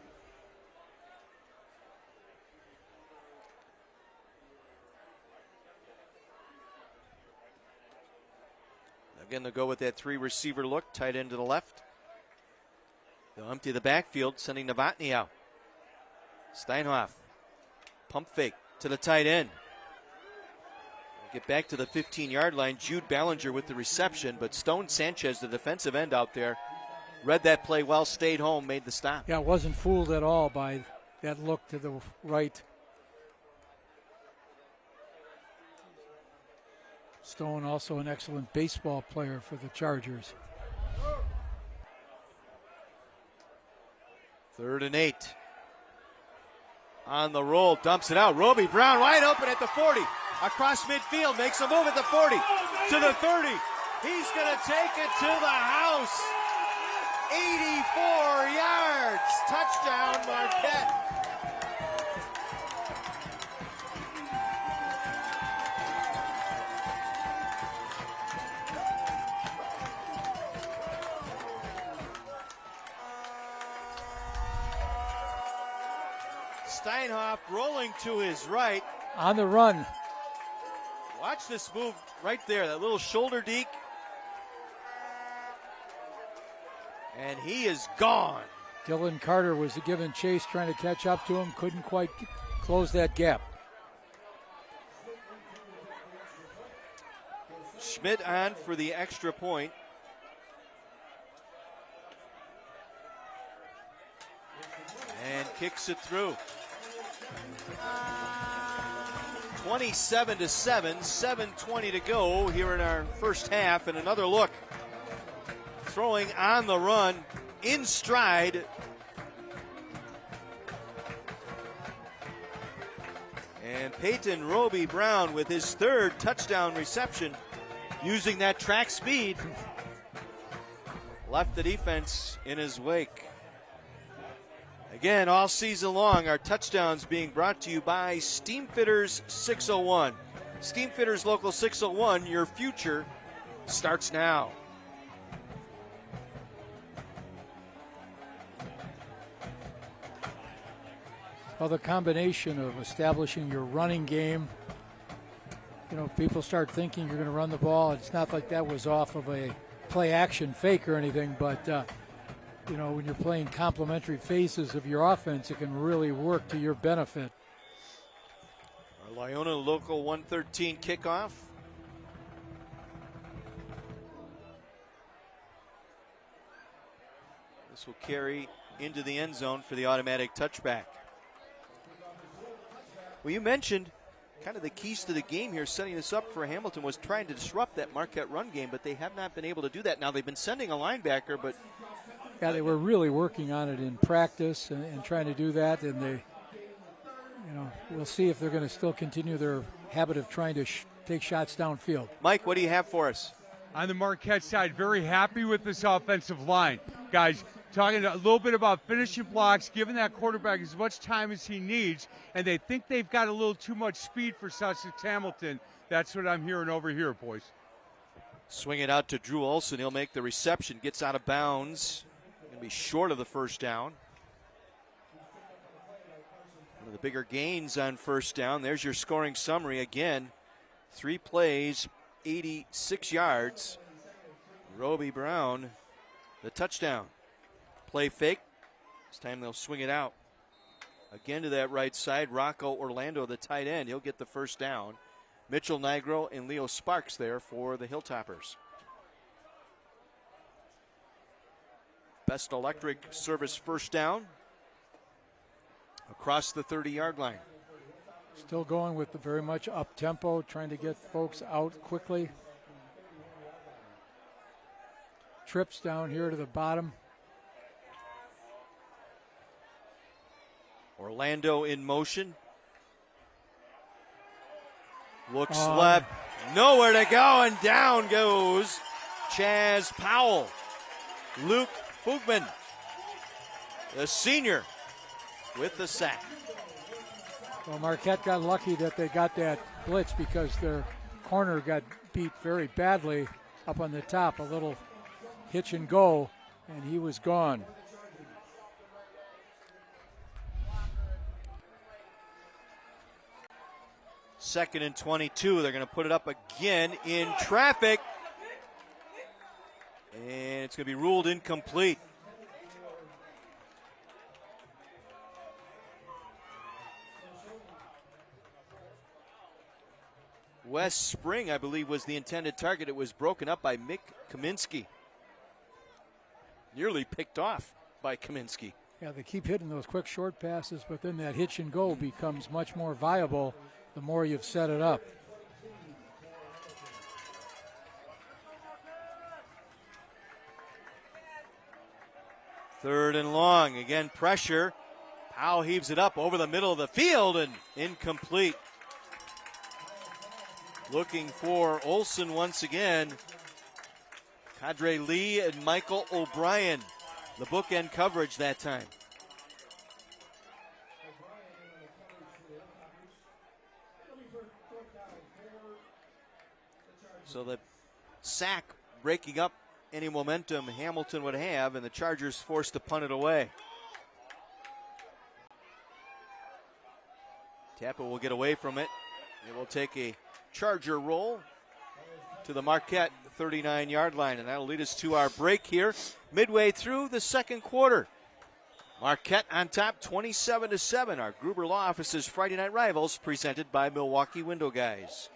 Again, they'll go with that 3 receiver look, tight end to the left. They'll empty the backfield, sending Novotny out. Steinhoff, pump fake to the tight end. Get back to the 15-yard line. Jude Ballinger with the reception, but Stone Sanchez, the defensive end out there, read that play well, stayed home, made the stop. Yeah, wasn't fooled at all by that look to the right. Stone also an excellent baseball player for the Chargers. 3rd and 8. On the roll, dumps it out. Roby Brown wide open at the 40. Across midfield, makes a move at the 40. To the 30. He's going to take it to the house. 84 yards. Touchdown, Marquette. Steinhoff rolling to his right. On the run. Watch this move right there, that little shoulder deke. And he is gone. Dylan Carter was given chase trying to catch up to him. Couldn't quite close that gap. Schmidt on for the extra point. And kicks it through. 27-7, 7:20 to go here in our first half, and another look. Throwing on the run, in stride. And Peyton Roby Brown with his 3rd touchdown reception, using that track speed. Left the defense in his wake. Again, all season long, our touchdowns being brought to you by Steamfitters 601. Steamfitters Local 601, your future starts now. Well, the combination of establishing your running game, people start thinking you're going to run the ball. It's not like that was off of a play-action fake or anything, but when you're playing complementary phases of your offense, it can really work to your benefit. Our Lyona Local 113 kickoff. This will carry into the end zone for the automatic touchback. Well, you mentioned kind of the keys to the game here, setting this up for Hamilton, was trying to disrupt that Marquette run game, but they have not been able to do that. Now, they've been sending a linebacker, but yeah, they were really working on it in practice and trying to do that, and we'll see if they're going to still continue their habit of trying to take shots downfield. Mike, what do you have for us? on the Marquette side, very happy with this offensive line. Guys, talking a little bit about finishing blocks, giving that quarterback as much time as he needs, and they think they've got a little too much speed for Sussex Hamilton. That's what I'm hearing over here, boys. Swing it out to Drew Olson. He'll make the reception, gets out of bounds. Going to be short of the first down. One of the bigger gains on first down. There's your scoring summary again. 3 plays, 86 yards. Roby Brown, the touchdown. Play fake. This time they'll swing it out. Again to that right side. Rocco Orlando, the tight end. He'll get the first down. Mitchell Nigro and Leo Sparks there for the Hilltoppers. Best Electric Service first down across the 30-yard line. Still going with the very much up tempo, trying to get folks out quickly. Trips down here to the bottom. Orlando in motion. Looks left, nowhere to go, and down goes Chaz Powell. Luke Fugman, the senior, with the sack. Well, Marquette got lucky that they got that blitz because their corner got beat very badly up on the top. A little hitch and go, and he was gone. Second and 22. They're going to put it up again in traffic. And it's going to be ruled incomplete. Wes Spring, I believe, was the intended target. It was broken up by Mick Kaminsky. Nearly picked off by Kaminsky. Yeah, they keep hitting those quick short passes, but then that hitch and go becomes much more viable the more you've set it up. Third and long. Again, pressure. Powell heaves it up over the middle of the field and incomplete. Looking for Olson once again. Cadre Lee and Michael O'Brien. The bookend coverage that time. So the sack breaking up any momentum Hamilton would have, and the Chargers forced to punt it away. Tampa will get away from it. It will take a Charger roll to the Marquette 39-yard line, and that'll lead us to our break here midway through the second quarter. Marquette on top 27-7. Our Gruber Law Office's Friday Night Rivals presented by Milwaukee Window Guys.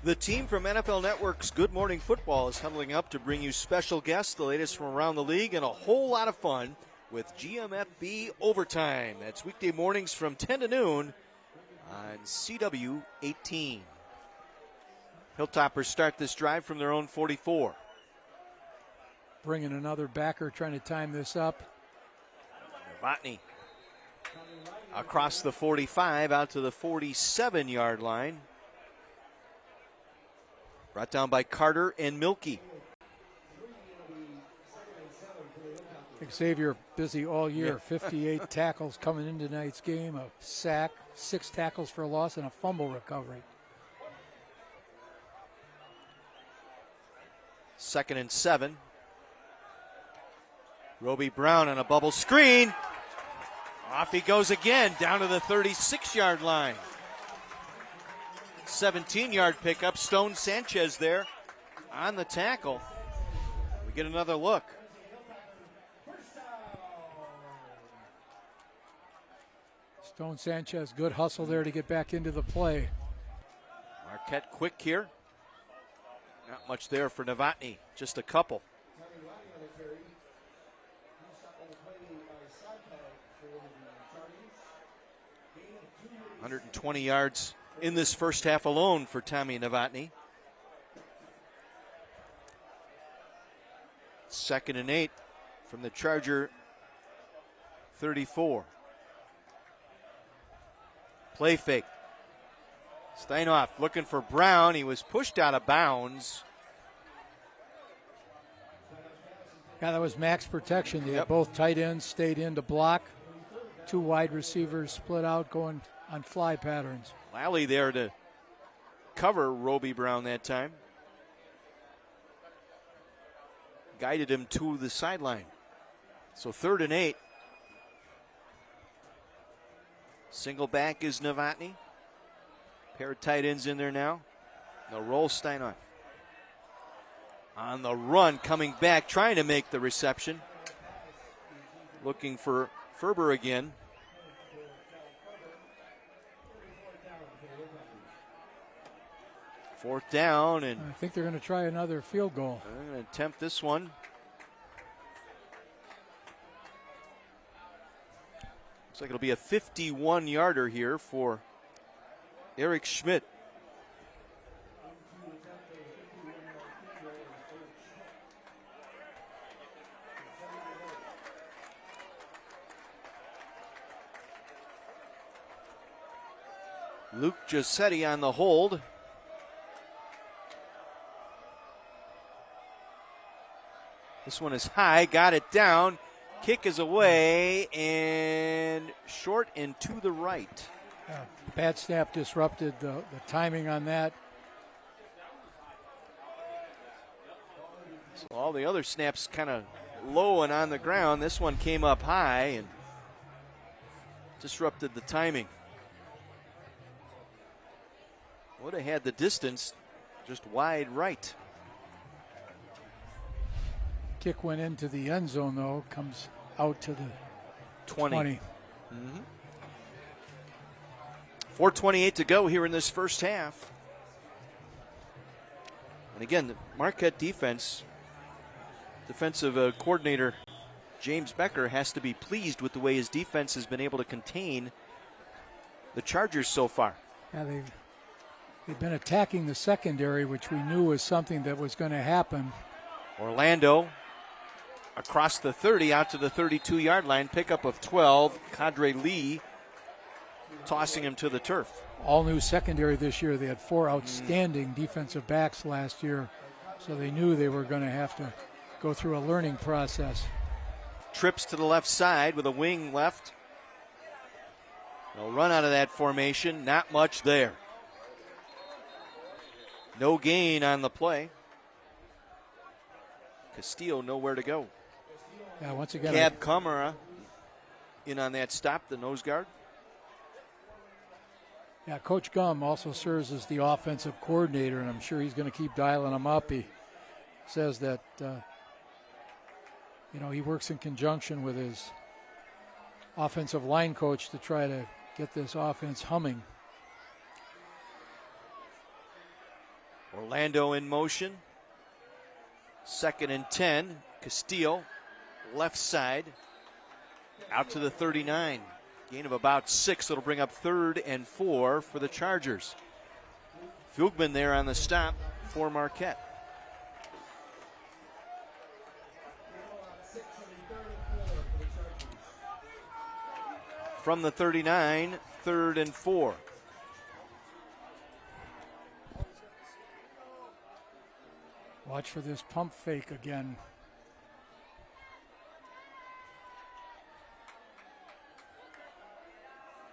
The team from NFL Network's Good Morning Football is huddling up to bring you special guests, the latest from around the league, and a whole lot of fun with GMFB Overtime. That's weekday mornings from 10 to noon on CW 18. Hilltoppers start this drive from their own 44. Bringing another backer, trying to time this up. Novotny across the 45 out to the 47-yard line. Brought down by Carter and Milkey. Xavier busy all year. 58 tackles coming into tonight's game, a sack, 6 tackles for a loss, and a fumble recovery. 2nd and 7. Roby Brown on a bubble screen. Off he goes again, down to the 36-yard line. 17-yard pickup. Stone Sanchez there on the tackle. We get another look. Stone Sanchez, good hustle there to get back into the play. Marquette quick here. Not much there for Novotny, just a couple. ...120 yards in this first half alone for Tommy Novotny. 2nd and 8 from the Charger 34. Play fake. Steinoff looking for Brown. He was pushed out of bounds. Yeah, that was max protection. Both tight ends stayed in to block. 2 wide receivers split out going on fly patterns. Lally there to cover Roby Brown that time. Guided him to the sideline. So 3rd and 8. Single back is Novotny. Pair of tight ends in there now. They'll roll Steinoff. On the run, coming back, trying to make the reception. Looking for Ferber again. Fourth down, and I think they're going to try another field goal. They're going to attempt this one. Looks like it'll be a 51-yarder here for Eric Schmidt. Luke Giuseppe on the hold. This one is high, got it down. Kick is away and short and to the right. Bad snap disrupted the timing on that. So all the other snaps kind of low and on the ground. This one came up high and disrupted the timing. Would have had the distance, just wide right. Kick went into the end zone, though. Comes out to the 20. Mm-hmm. 4:28 to go here in this first half. And again, the Marquette defense, defensive coordinator James Becker has to be pleased with the way his defense has been able to contain the Chargers so far. Yeah, they've been attacking the secondary, which we knew was something that was going to happen. Orlando across the 30 out to the 32-yard line. Pickup of 12. Cadre Lee tossing him to the turf. All new secondary this year. They had 4 outstanding defensive backs last year, so they knew they were going to have to go through a learning process. Trips to the left side with a wing left. They'll run out of that formation. Not much there. No gain on the play. Castillo nowhere to go. Yeah, once again, Cab Kamara in on that stop, the nose guard. Yeah, Coach Gum also serves as the offensive coordinator, and I'm sure he's going to keep dialing them up. He says that, he works in conjunction with his offensive line coach to try to get this offense humming. Orlando in motion. 2nd and 10. Castillo, left side, out to the 39. Gain of about 6. It'll bring up 3rd and 4 for the Chargers. Fugman there on the stop for Marquette. From the 39, 3rd and 4. Watch for this pump fake again.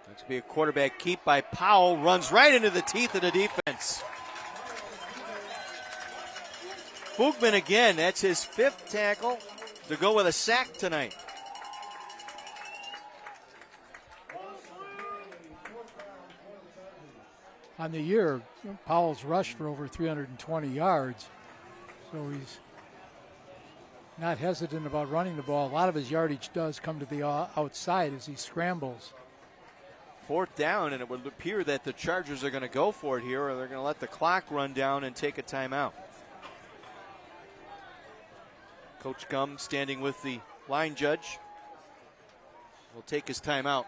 That's going to be a quarterback keep by Powell. Runs right into the teeth of the defense. Fugman again. That's his 5th tackle to go with a sack tonight. On the year, Powell's rushed for over 320 yards, so he's not hesitant about running the ball. A lot of his yardage does come to the outside as he scrambles. 4th down, and it would appear that the Chargers are going to go for it here, or they're going to let the clock run down and take a timeout. Coach Gum standing with the line judge will take his timeout.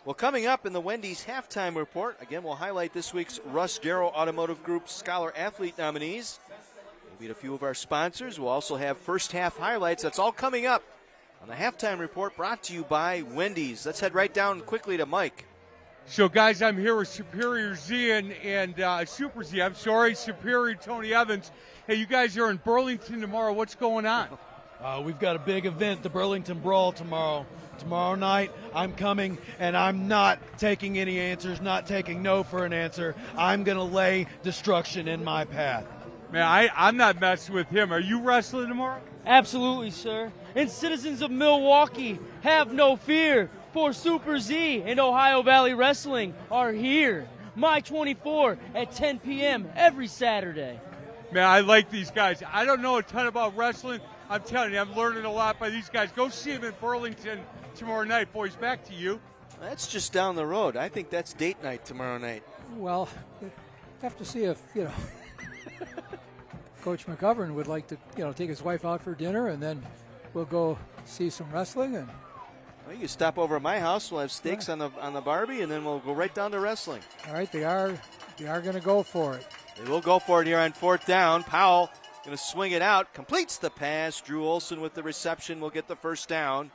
Well, coming up in the Wendy's halftime report, again, we'll highlight this week's Russ Darrow Automotive Group Scholar Athlete nominees. We'll meet a few of our sponsors. We'll also have first half highlights. That's all coming up on the halftime report brought to you by Wendy's. Let's head right down quickly to Mike. So, guys, I'm here with Superior Z and Super Z. I'm sorry, Superior Tony Evans. Hey, you guys are in Burlington tomorrow. What's going on? We've got a big event, the Burlington Brawl tomorrow. Tomorrow night, I'm coming, and I'm not taking any answers, not taking no for an answer. I'm going to lay destruction in my path. Man, I'm not messing with him. Are you wrestling tomorrow? Absolutely, sir. And citizens of Milwaukee, have no fear, for Super Z and Ohio Valley Wrestling are here. My 24 at 10 p.m. every Saturday. Man, I like these guys. I don't know a ton about wrestling. I'm telling you, I'm learning a lot by these guys. Go see them in Burlington tomorrow night. Boys, back to you. That's just down the road. I think that's date night tomorrow night. Well, have to see if, Coach McGovern would like to, take his wife out for dinner, and then we'll go see some wrestling. And well, you can stop over at my house. We'll have steaks on the Barbie, and then we'll go right down to wrestling. All right, they are going to go for it. They will go for it here on 4th down. Powell going to swing it out, completes the pass. Drew Olson with the reception will get the first down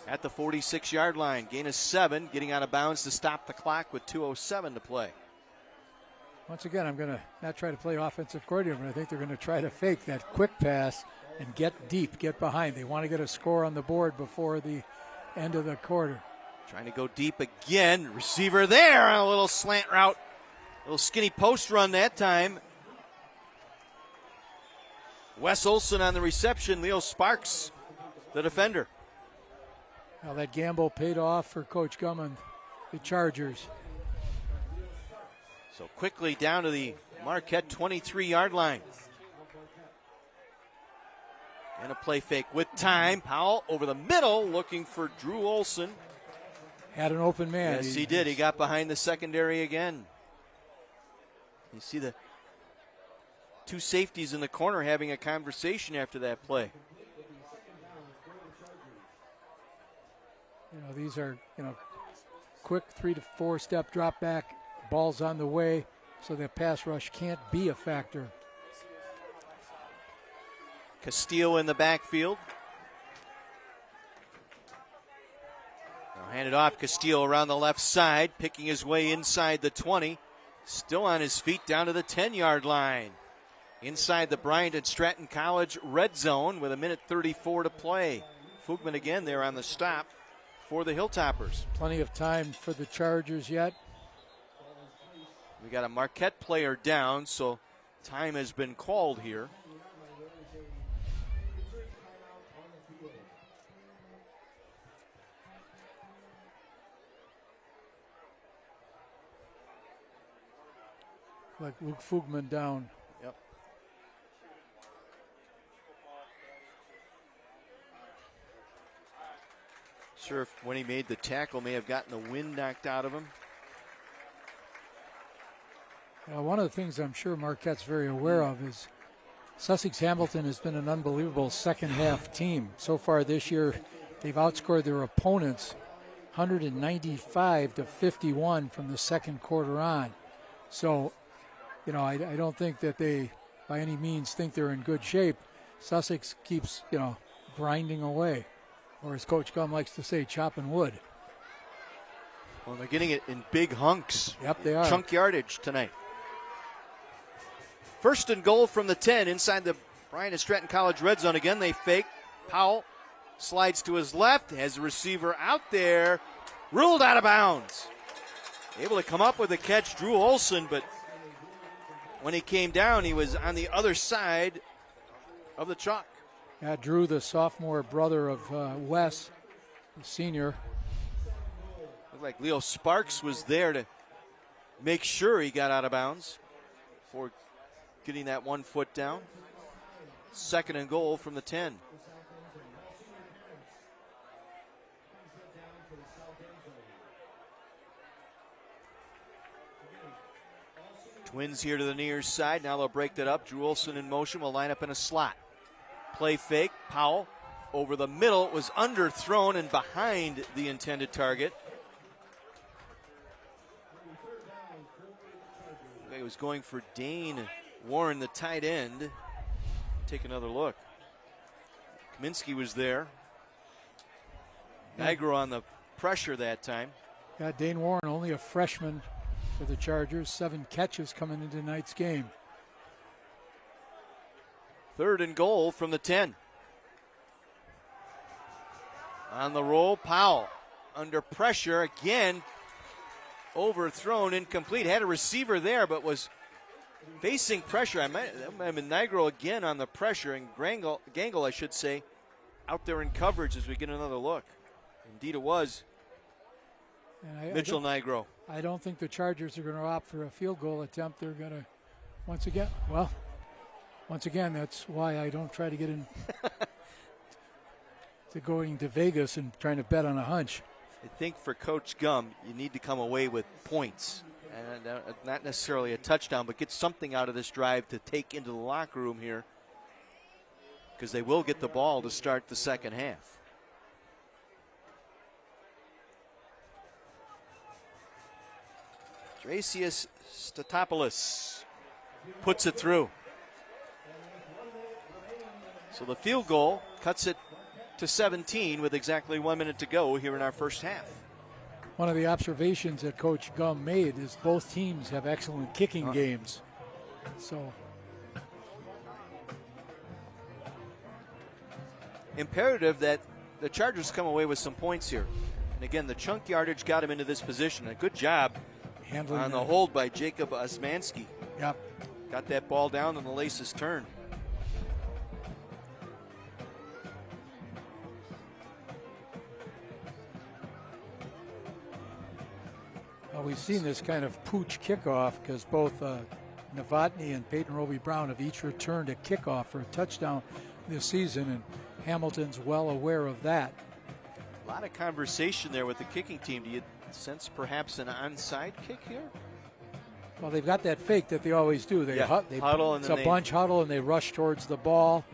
at the 46-yard line. Gain of 7, getting out of bounds to stop the clock with 2:07 to play. Once again, I'm going to not try to play offensive coordinator, but I think they're going to try to fake that quick pass and get deep, get behind. They want to get a score on the board before the end of the quarter. Trying to go deep again. Receiver there on a little slant route. Little skinny post run that time. Wes Olson on the reception. Leo Sparks, the defender. Now that gamble paid off for Coach Gum and the Chargers. So quickly down to the Marquette 23-yard line. And a play fake with time. Powell over the middle looking for Drew Olson. Had an open man. Yes, he did. He got behind the secondary again. You see the two safeties in the corner having a conversation after that play. These are, quick 3 to 4 step drop back. Ball's on the way, so the pass rush can't be a factor. Castillo in the backfield. Now hand it off. Castillo around the left side, picking his way inside the 20. Still on his feet down to the 10-yard line. Inside the Bryant and Stratton College red zone with 1:34 to play. Fugman again there on the stop for the Hilltoppers. Plenty of time for the Chargers yet. We got a Marquette player down, so time has been called here. Like Luke Fugman down. Yep. Sure, if when he made the tackle, may have gotten the wind knocked out of him. One of the things I'm sure Marquette's very aware of is Sussex Hamilton has been an unbelievable second half team. So far this year, they've outscored their opponents 195 to 51 from the second quarter on. So, I don't think that they, by any means, think they're in good shape. Sussex keeps, grinding away, or as Coach Gum likes to say, chopping wood. Well, they're getting it in big hunks. Yep, they are. Chunk yardage tonight. First and goal from the 10 inside the Bryant and Stratton College red zone. Again, they fake. Powell slides to his left, has the receiver out there. Ruled out of bounds. Able to come up with a catch, Drew Olson, but when he came down, he was on the other side of the chalk. Yeah, Drew, the sophomore brother of Wes, the senior. Looked like Leo Sparks was there to make sure he got out of bounds before getting that 1 foot down. 2nd and goal from the 10. Twins here to the near side. Now they'll break that up. Drew Olson in motion will line up in a slot. Play fake. Powell over the middle. Was underthrown and behind the intended target. He was going for Dane Warren, the tight end. Take another look. Kaminsky was there. Nigro on the pressure that time. Yeah, Dane Warren, only a freshman for the Chargers. 7 catches coming into tonight's game. 3rd and goal from the 10. On the roll, Powell under pressure again. Overthrown, incomplete. Had a receiver there, but was facing pressure. That might have been Nigro again on the pressure, and Gangle, I should say, out there in coverage as we get another look. Indeed it was Mitchell Nigro. I don't think the Chargers are going to opt for a field goal attempt. They're going to, once again, that's why I don't try to get in to going to Vegas and trying to bet on a hunch. I think for Coach Gum, you need to come away with points. And not necessarily a touchdown, but get something out of this drive to take into the locker room here, because they will get the ball to start the second half. Dracius Statopoulos puts it through. So the field goal cuts it to 17 with exactly 1 minute to go here in our first half. One of the observations that Coach Gum made is both teams have excellent kicking games. So imperative that the Chargers come away with some points here. And again, the chunk yardage got him into this position. A good job handling on the hold by Jacob Osmanski. Yep. Got that ball down and the laces turned. Well, we've seen this kind of pooch kickoff because both Novotny and Peyton Roby-Brown have each returned a kickoff for a touchdown this season, and Hamilton's well aware of that. A lot of conversation there with the kicking team. Do you sense perhaps an onside kick here? Well, they've got that fake that they always do. They huddle, and it's a bunch huddle, and they rush towards the ball.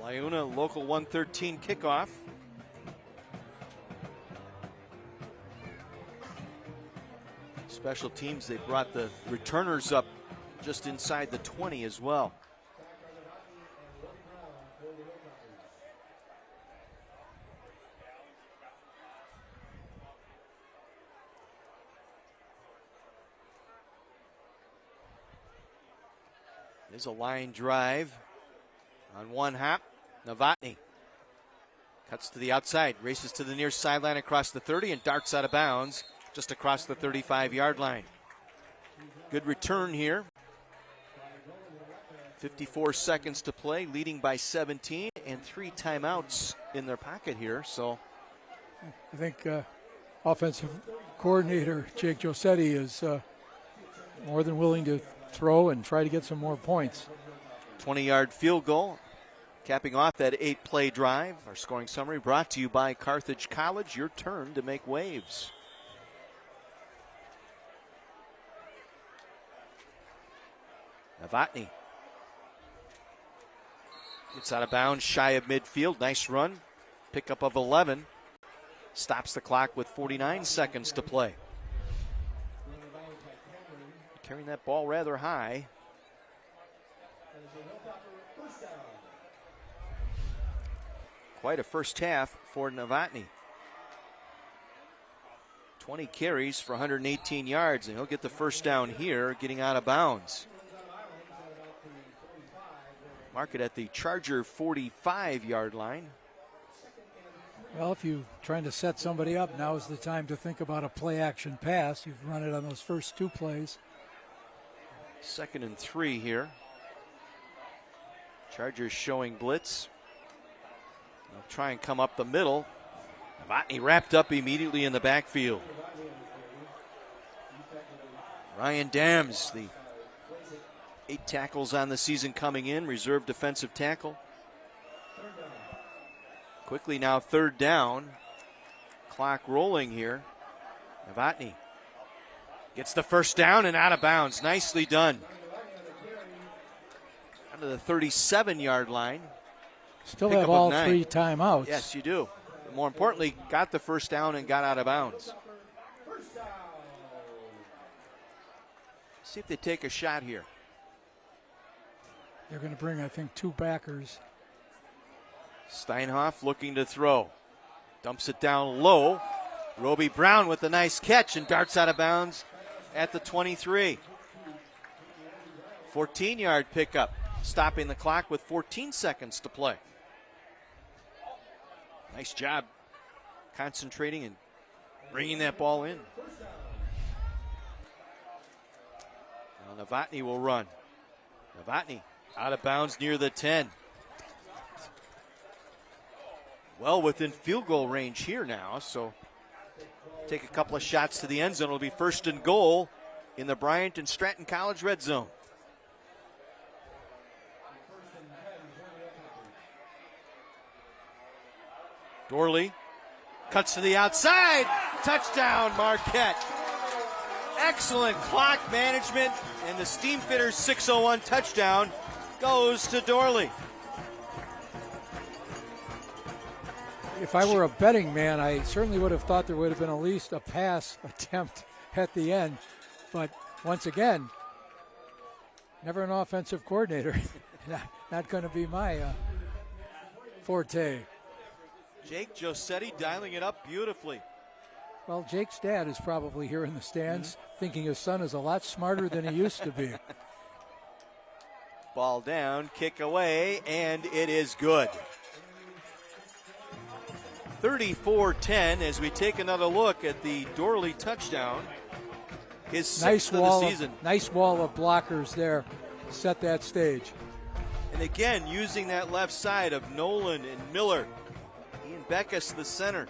Our Lyuna Local 113 kickoff. Special teams, they brought the returners up just inside the 20 as well. There's a line drive on one hop. Novotny cuts to the outside, races to the near sideline across the 30 and darts out of bounds just across the 35-yard line. Good return here. 54 seconds to play, leading by 17, and 3 timeouts in their pocket here. So I think offensive coordinator Jake Josetti is more than willing to throw and try to get some more points. 20-yard field goal, capping off that 8-play drive. Our scoring summary brought to you by Carthage College. Your turn to make waves. Novotny gets out of bounds, shy of midfield. Nice run. Pickup of 11. Stops the clock with 49 seconds to play. Carrying that ball rather high. Quite a first half for Novotny. 20 carries for 118 yards, and he'll get the first down here, getting out of bounds. Marquette at the Charger 45-yard line. Well, if you're trying to set somebody up, now is the time to think about a play-action pass. You've run it on those first 2 plays. 2nd and 3 here. Chargers showing blitz. They'll try and come up the middle. Novotny wrapped up immediately in the backfield. Ryan Dams, the 8 tackles on the season coming in, reserve defensive tackle. Quickly now 3rd down. Clock rolling here. Novotny gets the first down and out of bounds. Nicely done. Out of the 37-yard line. Still have all 3 timeouts. Yes, you do. But more importantly, got the first down and got out of bounds. See if they take a shot here. They're going to bring, I think, 2 backers. Steinhoff looking to throw. Dumps it down low. Roby Brown with a nice catch and darts out of bounds at the 23. 14-yard pickup, stopping the clock with 14 seconds to play. Nice job concentrating and bringing that ball in. Now Novotny will run. Novotny out of bounds near the 10. Well within field goal range here now, so take a couple of shots to the end zone. It'll be 1st and goal in the Bryant and Stratton College red zone. Dorley cuts to the outside. Touchdown, Marquette. Excellent clock management, and the Steamfitters 601 touchdown goes to Dorley. If I were a betting man, I certainly would have thought there would have been at least a pass attempt at the end. But once again, never an offensive coordinator. Not going to be my forte. Jake Josetti dialing it up beautifully. Well, Jake's dad is probably here in the stands thinking his son is a lot smarter than he used to be. Ball down, kick away, and it is good. 34-10 as we take another look at the Dorley touchdown. His 6th of the season. Nice wall of blockers there. Set that stage. And again, using that left side of Nolan and Miller. Ian Beckus, the center.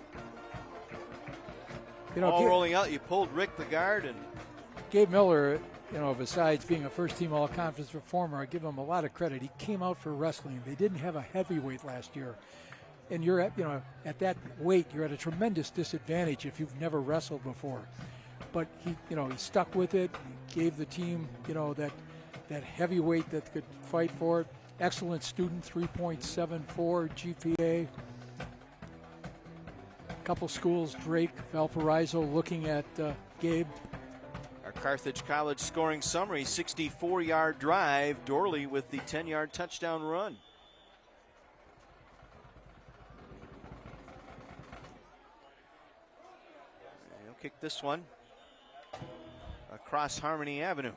All rolling out. You pulled Rick, the guard. And Gabe Miller, besides being a first-team all-conference performer, I give him a lot of credit. He came out for wrestling. They didn't have a heavyweight last year. And you're at that weight, you're at a tremendous disadvantage if you've never wrestled before. But he stuck with it. He gave the team, that heavyweight that could fight for it. Excellent student, 3.74 GPA. A couple schools, Drake, Valparaiso, looking at Gabe. Our Carthage College scoring summary: 64-yard drive. Dorley with the 10-yard touchdown run. Kick this one across Harmony Avenue.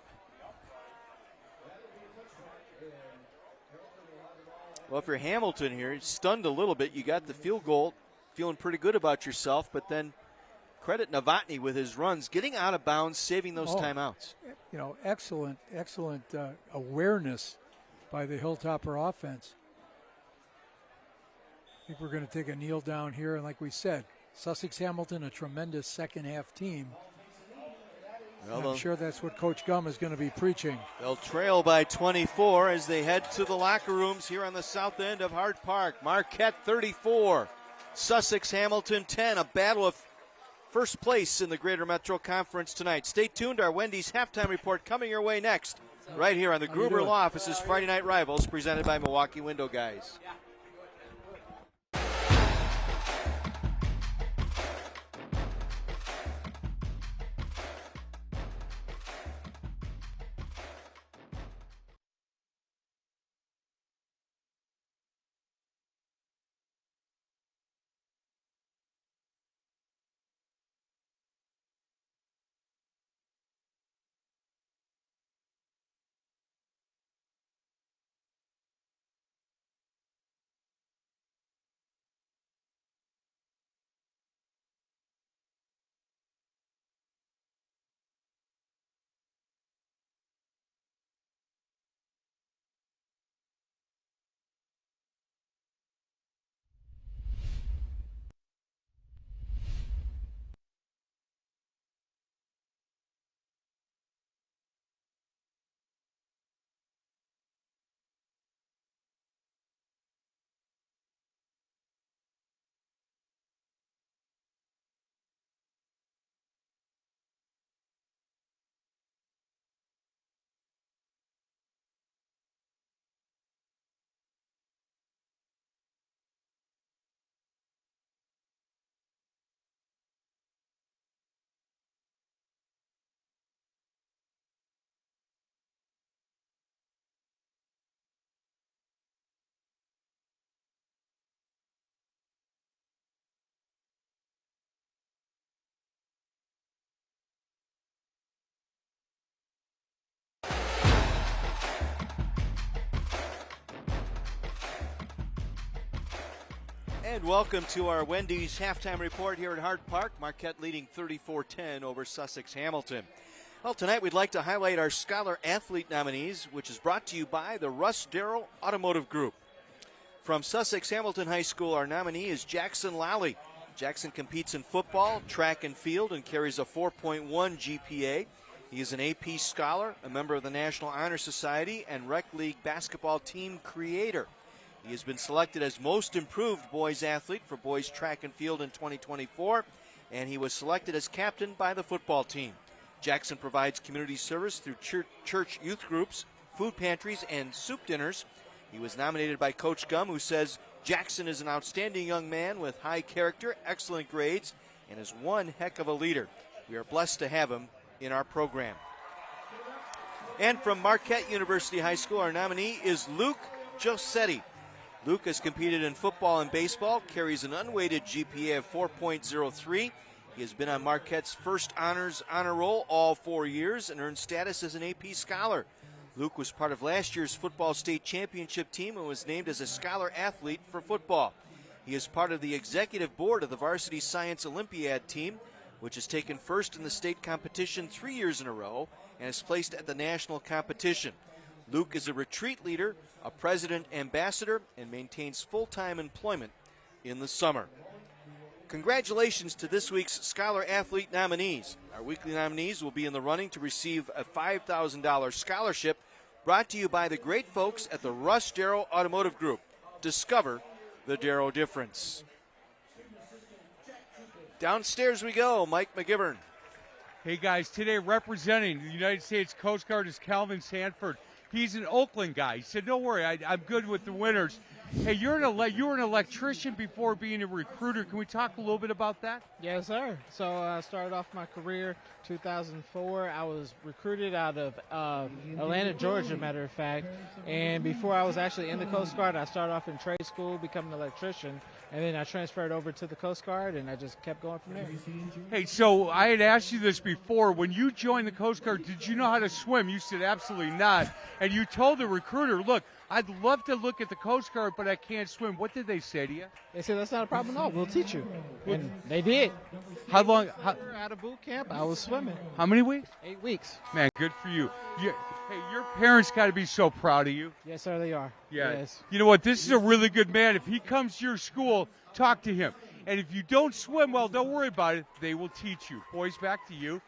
Well, if you're Hamilton here, stunned a little bit. You got the field goal, feeling pretty good about yourself, but then credit Novotny with his runs, getting out of bounds, saving those timeouts. Excellent awareness by the Hilltopper offense. I think we're going to take a kneel down here, and like we said, Sussex Hamilton, a tremendous second-half team. Well, I'm sure that's what Coach Gum is going to be preaching. They'll trail by 24 as they head to the locker rooms here on the south end of Hart Park. Marquette 34, Sussex Hamilton 10. A battle of first place in the Greater Metro Conference tonight. Stay tuned. Our Wendy's halftime report coming your way next, right here on the Gruber Law Office's Friday Night Rivals, presented by Milwaukee Window Guys. And welcome to our Wendy's halftime report here at Hart Park. Marquette leading 34-10 over Sussex Hamilton. Well, tonight we'd like to highlight our Scholar Athlete nominees, which is brought to you by the Russ Darrow Automotive Group. From Sussex Hamilton High School, our nominee is Jackson Lally. Jackson competes in football, track and field, and carries a 4.1 GPA. He is an AP Scholar, a member of the National Honor Society, and Rec League basketball team creator. He has been selected as Most Improved Boys Athlete for boys track and field in 2024, and he was selected as captain by the football team. Jackson provides community service through church youth groups, food pantries, and soup dinners. He was nominated by Coach Gum, who says Jackson is an outstanding young man with high character, excellent grades, and is one heck of a leader. We are blessed to have him in our program. And from Marquette University High School, our nominee is Luke Josetti. Luke has competed in football and baseball, carries an unweighted GPA of 4.03. He has been on Marquette's first honors honor roll all 4 years and earned status as an AP Scholar. Luke was part of last year's football state championship team and was named as a Scholar Athlete for football. He is part of the executive board of the Varsity Science Olympiad team, which has taken first in the state competition 3 years in a row and is placed at the national competition. Luke is a retreat leader, a president ambassador, and maintains full-time employment in the summer. Congratulations to this week's Scholar Athlete nominees. Our weekly nominees will be in the running to receive a $5,000 scholarship brought to you by the great folks at the Russ Darrow Automotive Group. Discover the Darrow difference. Downstairs we go, Mike McGivern. Hey guys, today representing the United States Coast Guard is Calvin Sanford. He's an Oakland guy. He said, "Don't worry, I'm good with the winners." Hey, you were an electrician before being a recruiter. Can we talk a little bit about that? Yes, sir. So I started off my career 2004. I was recruited out of Atlanta, Georgia, matter of fact. And before I was actually in the Coast Guard, I started off in trade school, becoming an electrician. And then I transferred over to the Coast Guard, and I just kept going from there. Hey, so I had asked you this before. When you joined the Coast Guard, did you know how to swim? You said absolutely not. And you told the recruiter, look, I'd love to look at the Coast Guard, but I can't swim. What did they say to you? They said, that's not a problem at all. We'll teach you. And they did. How long? Out of boot camp, I was swimming. How many weeks? 8 weeks. Man, good for you. Hey, your parents got to be so proud of you. Yes, sir, they are. Yeah. Yes. You know what? This is a really good man. If he comes to your school, talk to him. And if you don't swim well, don't worry about it. They will teach you. Boys, back to you.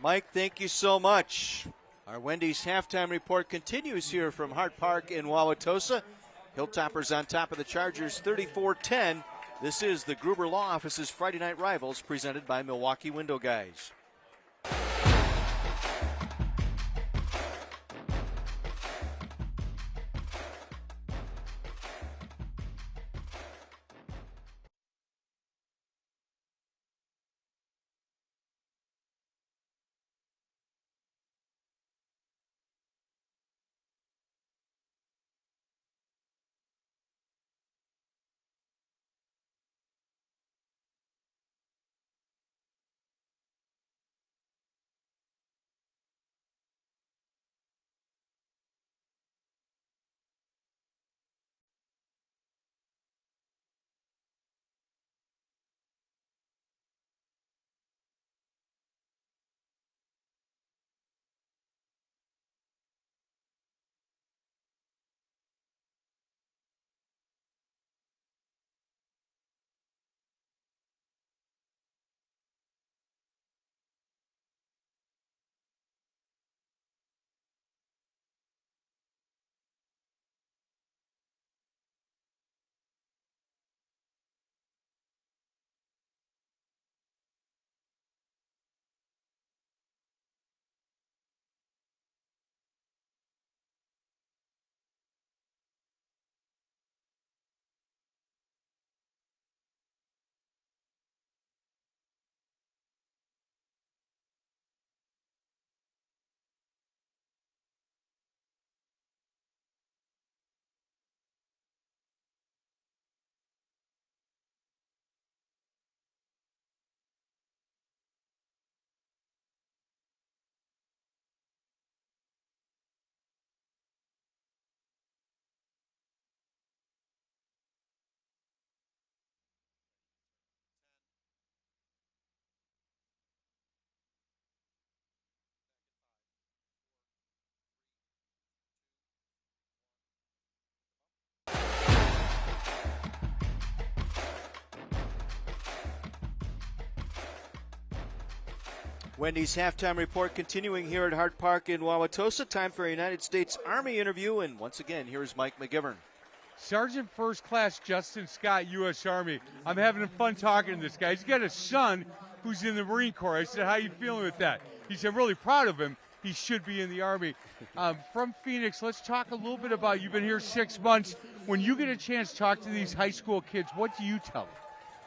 Mike, thank you so much. Our Wendy's halftime report continues here from Hart Park in Wauwatosa. Hilltoppers on top of the Chargers 34-10. This is the Gruber Law Office's Friday Night Rivals presented by Milwaukee Window Guys. Wendy's halftime report continuing here at Hart Park in Wauwatosa. Time for a United States Army interview, and once again, here's Mike McGivern. Sergeant First Class Justin Scott, U.S. Army. I'm having fun talking to this guy. He's got a son who's in the Marine Corps. I said, how you feeling with that? He said, really proud of him. He should be in the Army. From Phoenix, let's talk a little bit about, you've been here 6 months. When you get a chance to talk to these high school kids, what do you tell them?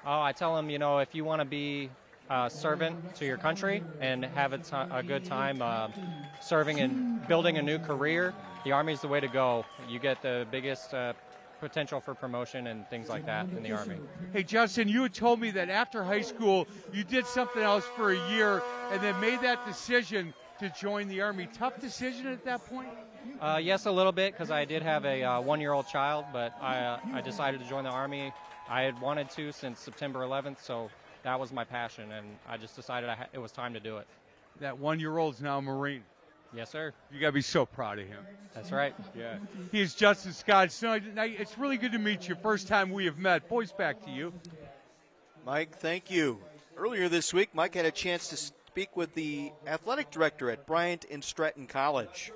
Oh, I tell them, if you want to be servant to your country and have a good time serving and building a new career, the Army is the way to go. You get the biggest potential for promotion and things like that in the Army. Hey, Justin, you had told me that after high school, you did something else for a year and then made that decision to join the Army. Tough decision at that point? Yes, a little bit, because I did have a one-year-old child, but I decided to join the Army. I had wanted to since September 11th, so that was my passion, and I just decided it was time to do it. That one-year-old's now a Marine. Yes, sir. You got to be so proud of him. That's right. Yeah. He is Justin Scott. So, it's really good to meet you. First time we have met. Boys, back to you. Mike, thank you. Earlier this week, Mike had a chance to speak with the athletic director at Bryant and Stratton College.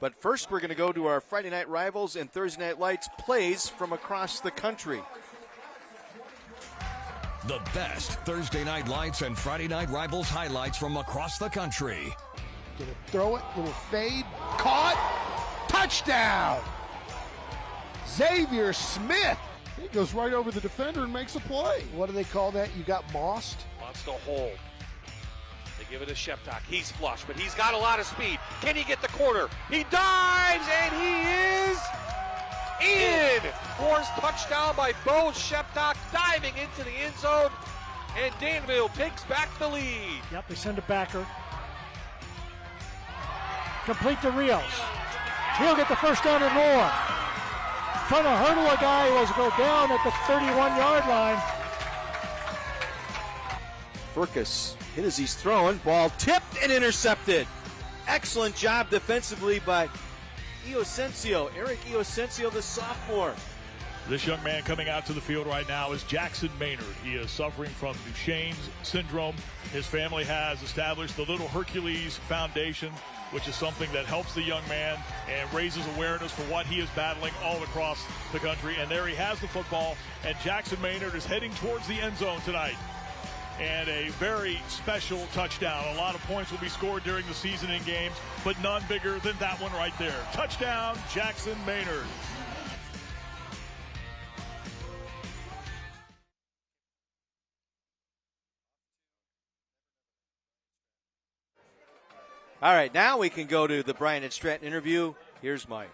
But first, we're going to go to our Friday Night Rivals and Thursday Night Lights plays from across the country. The best Thursday Night Lights and Friday Night Rivals highlights from across the country. Gonna throw it, little fade, caught, touchdown! Xavier Smith. He goes right over the defender and makes a play. What do they call that? You got mossed? Wants to hold. They give it to Sheptock. He's flush, but he's got a lot of speed. Can he get the corner? He dives, and he is in! Forced touchdown by Bo Sheptock, diving into the end zone, and Danville takes back the lead. Yep, they send it backer. Complete to Rios. He'll get the first down and more. Trying to hurdle a guy who was go down at the 31-yard line. Furcus hit as he's throwing. Ball tipped and intercepted. Excellent job defensively by Eric Iosencio, the sophomore. This young man coming out to the field right now is Jackson Maynard. He is suffering from Duchenne's syndrome. His family has established the Little Hercules Foundation, which is something that helps the young man and raises awareness for what he is battling all across the country. And there he has the football, and Jackson Maynard is heading towards the end zone tonight. And a very special touchdown. A lot of points will be scored during the season in games, but none bigger than that one right there. Touchdown, Jackson Maynard. All right, now we can go to the Bryant and Stratton interview. Here's Mike.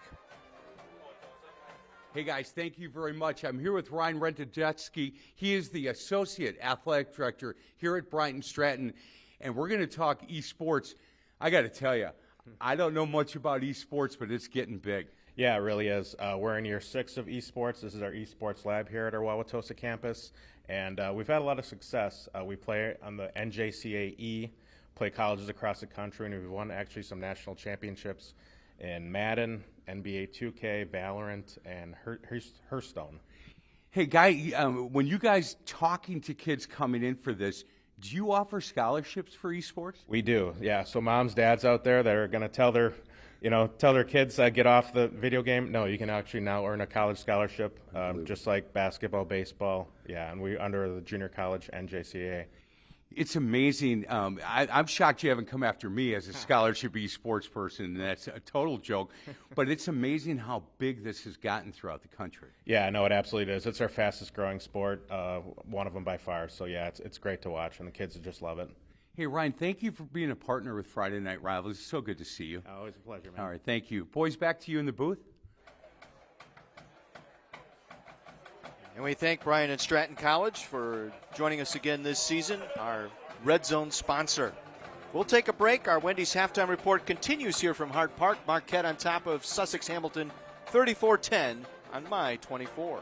Hey, guys, thank you very much. I'm here with Ryan Rentadetsky. He is the Associate Athletic Director here at Bryant and Stratton, and we're going to talk esports. I got to tell you, I don't know much about esports, but it's getting big. Yeah, it really is. We're in year 6 of esports. This is our esports lab here at our Wauwatosa campus, and we've had a lot of success. We play on the NJCAE, play colleges across the country, and we've won actually some national championships in Madden, NBA 2K, Valorant, and Hearthstone. Hey, Guy, when you guys talking to kids coming in for this, do you offer scholarships for esports? We do, yeah. So moms, dads out there that are going to tell their kids get off the video game. No, you can actually now earn a college scholarship, just like basketball, baseball. Yeah, and we under the junior college NJCAA. It's amazing. I'm shocked you haven't come after me as a scholarship esports person. That's a total joke. But it's amazing how big this has gotten throughout the country. Yeah, no, it absolutely is. It's our fastest growing sport, one of them by far. So, yeah, it's great to watch, and the kids just love it. Hey, Ryan, thank you for being a partner with Friday Night Rivals. It's so good to see you. Always a pleasure, man. All right, thank you. Boys, back to you in the booth. And we thank Bryant and Stratton College for joining us again this season, our Red Zone sponsor. We'll take a break. Our Wendy's halftime report continues here from Hart Park. Marquette on top of Sussex Hamilton, 34-10 on My 24.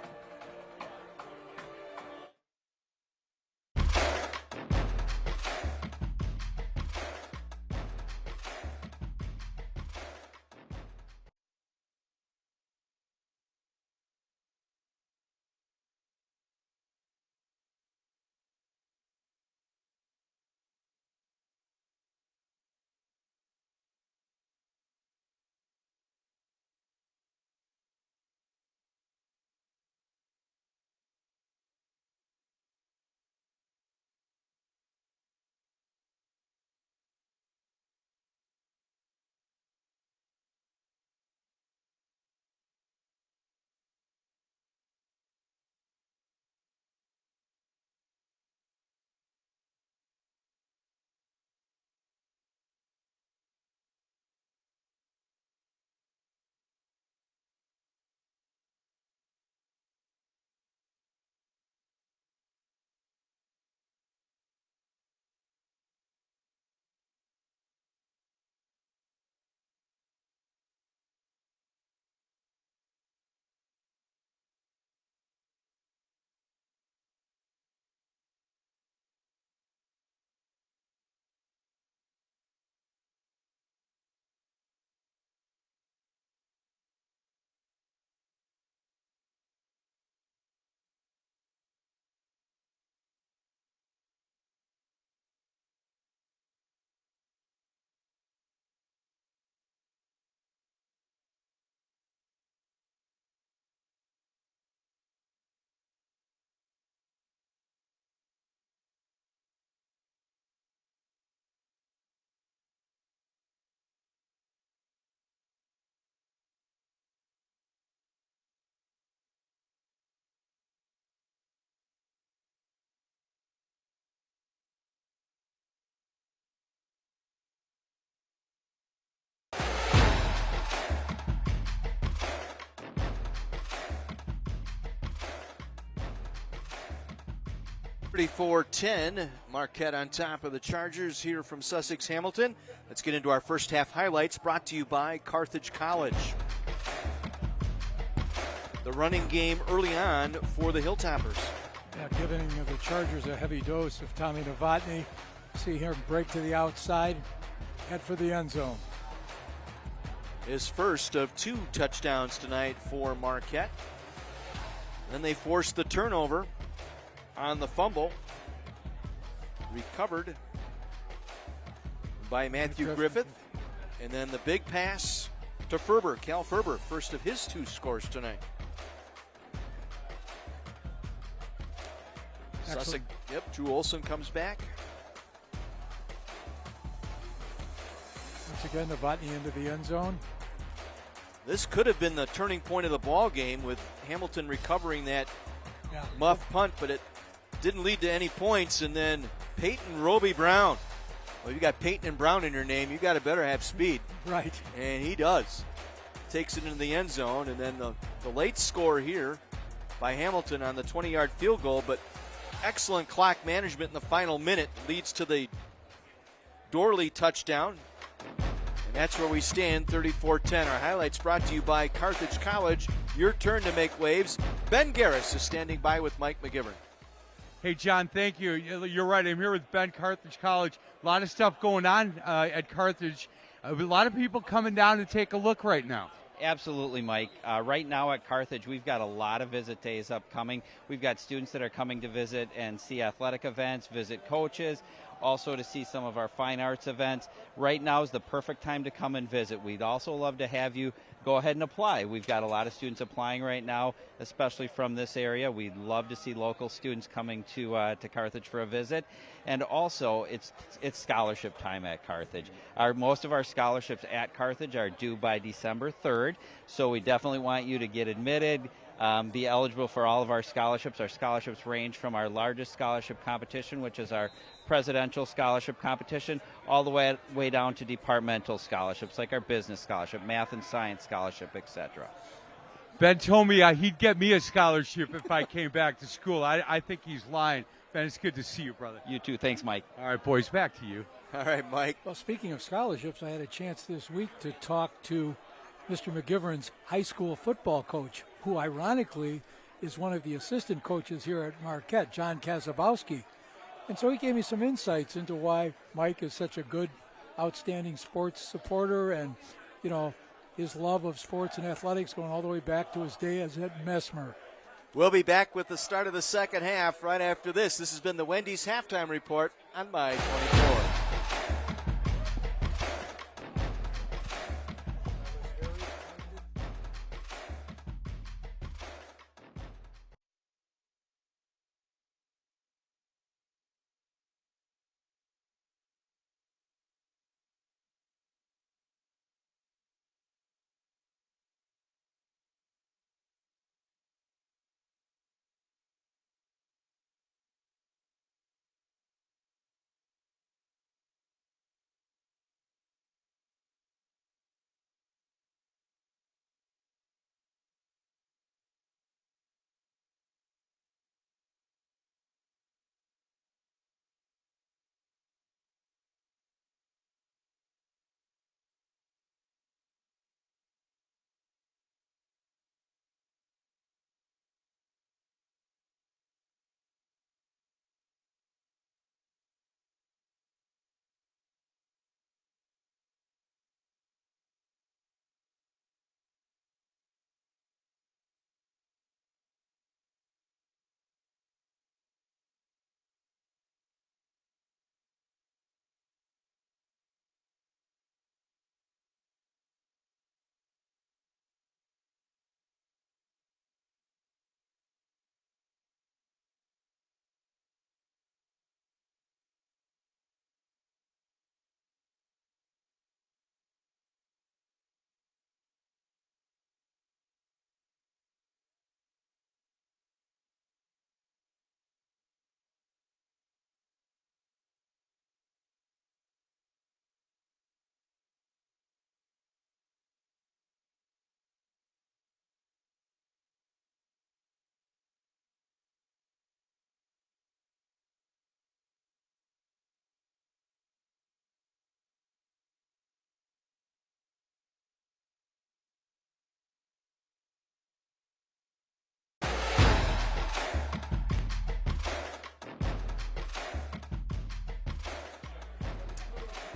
34-10, Marquette on top of the Chargers here from Sussex Hamilton. Let's get into our first half highlights, brought to you by Carthage College. The running game early on for the Hilltoppers. Yeah, giving the Chargers a heavy dose of Tommy Novotny. See him break to the outside, head for the end zone. His first of 2 touchdowns tonight for Marquette. Then they forced the turnover on the fumble. Recovered by Matthew Griffith. And then the big pass to Ferber, Cal Ferber, first of his 2 scores tonight. Sussex, Drew Olson comes back. Once again, Novotny into the end zone. This could have been the turning point of the ball game with Hamilton recovering that muff punt, but it didn't lead to any points. And then Peyton Roby Brown. Well, you got Peyton and Brown in your name, you got to better have speed. Right. And he does. Takes it into the end zone, and then the late score here by Hamilton on the 20-yard field goal, but excellent clock management in the final minute leads to the Dorley touchdown. And that's where we stand, 34-10. Our highlights brought to you by Carthage College. Your turn to make waves. Ben Garris is standing by with Mike McGivern. Hey, John, thank you. You're right. I'm here with Ben, Carthage College. A lot of stuff going on at Carthage. A lot of people coming down to take a look right now. Absolutely, Mike. Right now at Carthage, we've got a lot of visit days upcoming. We've got students that are coming to visit and see athletic events, visit coaches, also to see some of our fine arts events. Right now is the perfect time to come and visit. We'd also love to have you go ahead and apply. We've got a lot of students applying right now, especially from this area. We'd love to see local students coming to Carthage for a visit. And also, it's scholarship time at Carthage. Most of our scholarships at Carthage are due by December 3rd, so we definitely want you to get admitted, be eligible for all of our scholarships. Our scholarships range from our largest scholarship competition, which is our presidential scholarship competition, all the way down to departmental scholarships like our business scholarship, math and science scholarship, etc. Ben told me he'd get me a scholarship if I came back to school. I think he's lying. Ben, it's good to see you, brother. You too. Thanks, Mike. All right, boys, back to you. All right, Mike. Well, speaking of scholarships, I had a chance this week to talk to Mr. McGivern's high school football coach, who ironically is one of the assistant coaches here at Marquette, John Kazabowski. And so he gave me some insights into why Mike is such a good, outstanding sports supporter, and, you know, his love of sports and athletics going all the way back to his day as at Messmer. We'll be back with the start of the second half right after this. This has been the Wendy's Halftime Report on My 24.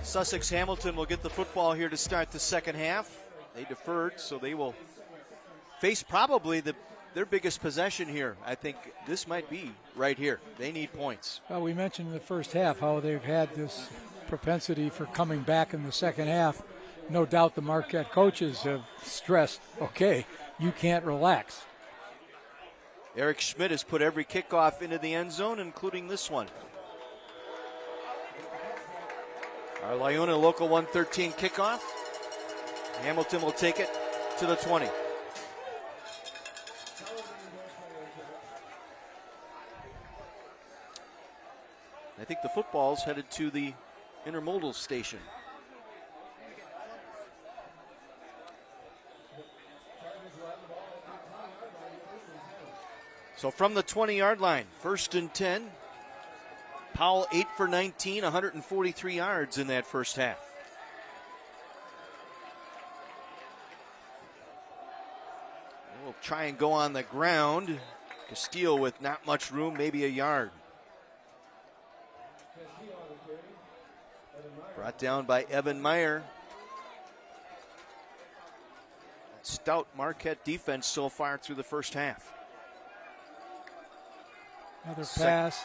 Sussex Hamilton will get the football here to start the second half. They deferred, so they will face probably their biggest possession here. I think this might be right here. They need points. Well, we mentioned in the first half how they've had this propensity for coming back in the second half. No doubt the Marquette coaches have stressed, okay, you can't relax. Eric Schmidt has put every kickoff into the end zone, including this one. Our Lyuna Local 113 kickoff. Hamilton will take it to the 20. I think the football's headed to the intermodal station. So from the 20-yard line, 1st and 10. Powell 8 for 19, 143 yards in that first half. We'll try and go on the ground. Castillo with not much room, maybe a yard. Brought down by Evan Meyer. Stout Marquette defense so far through the first half. Another pass.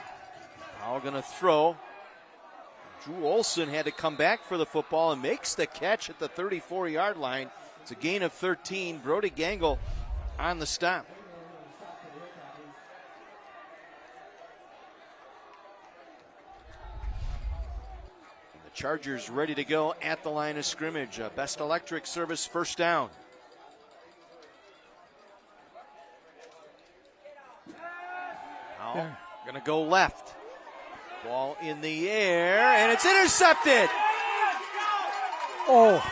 Powell going to throw. Drew Olson had to come back for the football and makes the catch at the 34-yard line. It's a gain of 13. Brody Gangle on the stop. And the Chargers ready to go at the line of scrimmage. Best Electric Service first down. Powell going to go left. Ball in the air, and it's intercepted. Oh.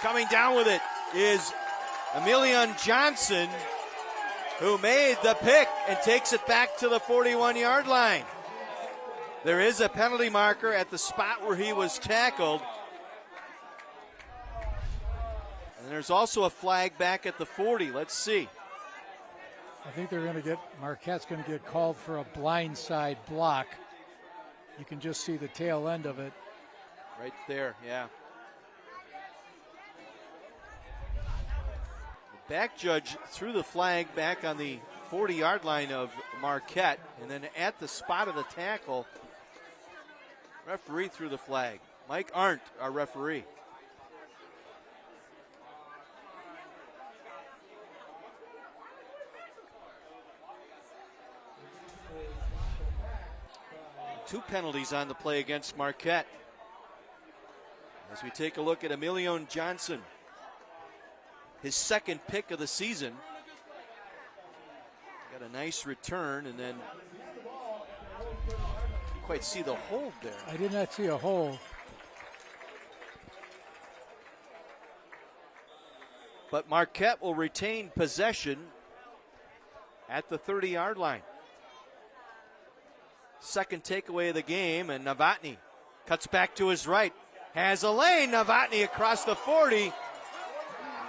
Coming down with it is Emilion Johnson, who made the pick and takes it back to the 41-yard line. There is a penalty marker at the spot where he was tackled. And there's also a flag back at the 40. Let's see. I think Marquette's going to get called for a blindside block. You can just see the tail end of it. Right there, yeah. The back judge threw the flag back on the 40-yard line of Marquette, and then at the spot of the tackle, referee threw the flag. Mike Arndt, our referee. Two penalties on the play against Marquette. As we take a look at Emilion Johnson, his second pick of the season. Got a nice return, and then didn't quite see the hold there. I did not see a hold. But Marquette will retain possession at the 30-yard line. Second takeaway of the game, and Novotny cuts back to his right. Has a lane. Novotny across the 40.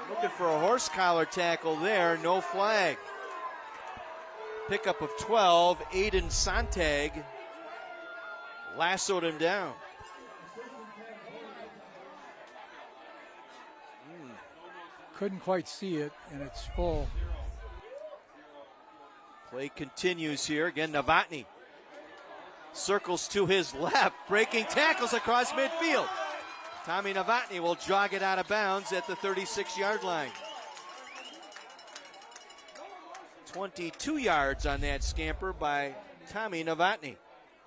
Looking for a horse collar tackle there. No flag. Pickup of 12. Aiden Sontag lassoed him down. Couldn't quite see it, and it's full. Play continues here. Again, Novotny circles to his left, breaking tackles across midfield. Tommy Novotny will jog it out of bounds at the 36-yard line. 22 yards on that scamper by Tommy Novotny.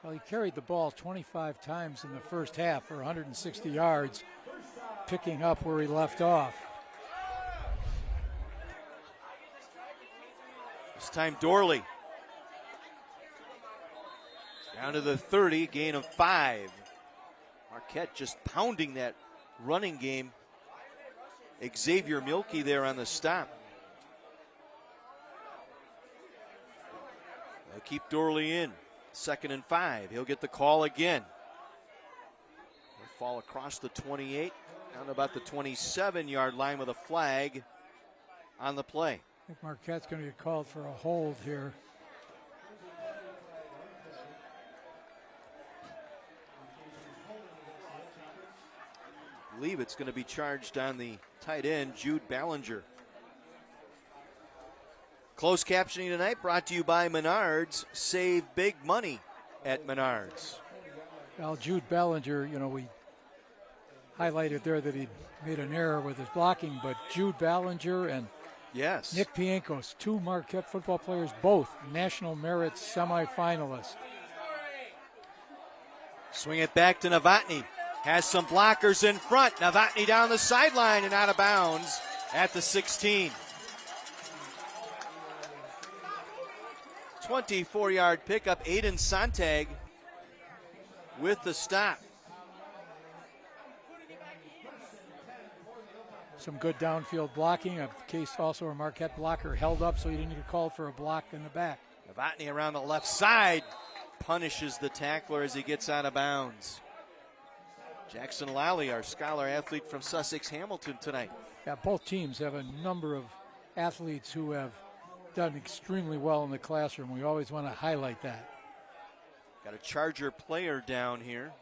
Well, he carried the ball 25 times in the first half for 160 yards, picking up where he left off. This time Dorley. Down to the 30, gain of 5. Marquette just pounding that running game. Xavier Milkey there on the stop. They'll keep Dorley in. 2nd and 5. He'll get the call again. He'll fall across the 28, down to about the 27-yard line with a flag on the play. I think Marquette's going to get called for a hold here. believe it's going to be charged on the tight end, Jude Ballinger. Closed captioning tonight brought to you by Menards. Save big money at Menards. Well, Jude Ballinger, we highlighted there that he made an error with his blocking, but Jude Ballinger and yes, Nick Piankos, 2 Marquette football players, both National Merit semifinalists. Swing it back to Novotny. Has some blockers in front. Novotny down the sideline and out of bounds at the 16. 24-yard pickup. Aiden Sontag with the stop. Some good downfield blocking. A case also a Marquette blocker held up so he didn't get called for a block in the back. Novotny around the left side punishes the tackler as he gets out of bounds. Jackson Lally, our scholar athlete from Sussex Hamilton tonight. Yeah, both teams have a number of athletes who have done extremely well in the classroom. We always want to highlight that. Got a Charger player down here.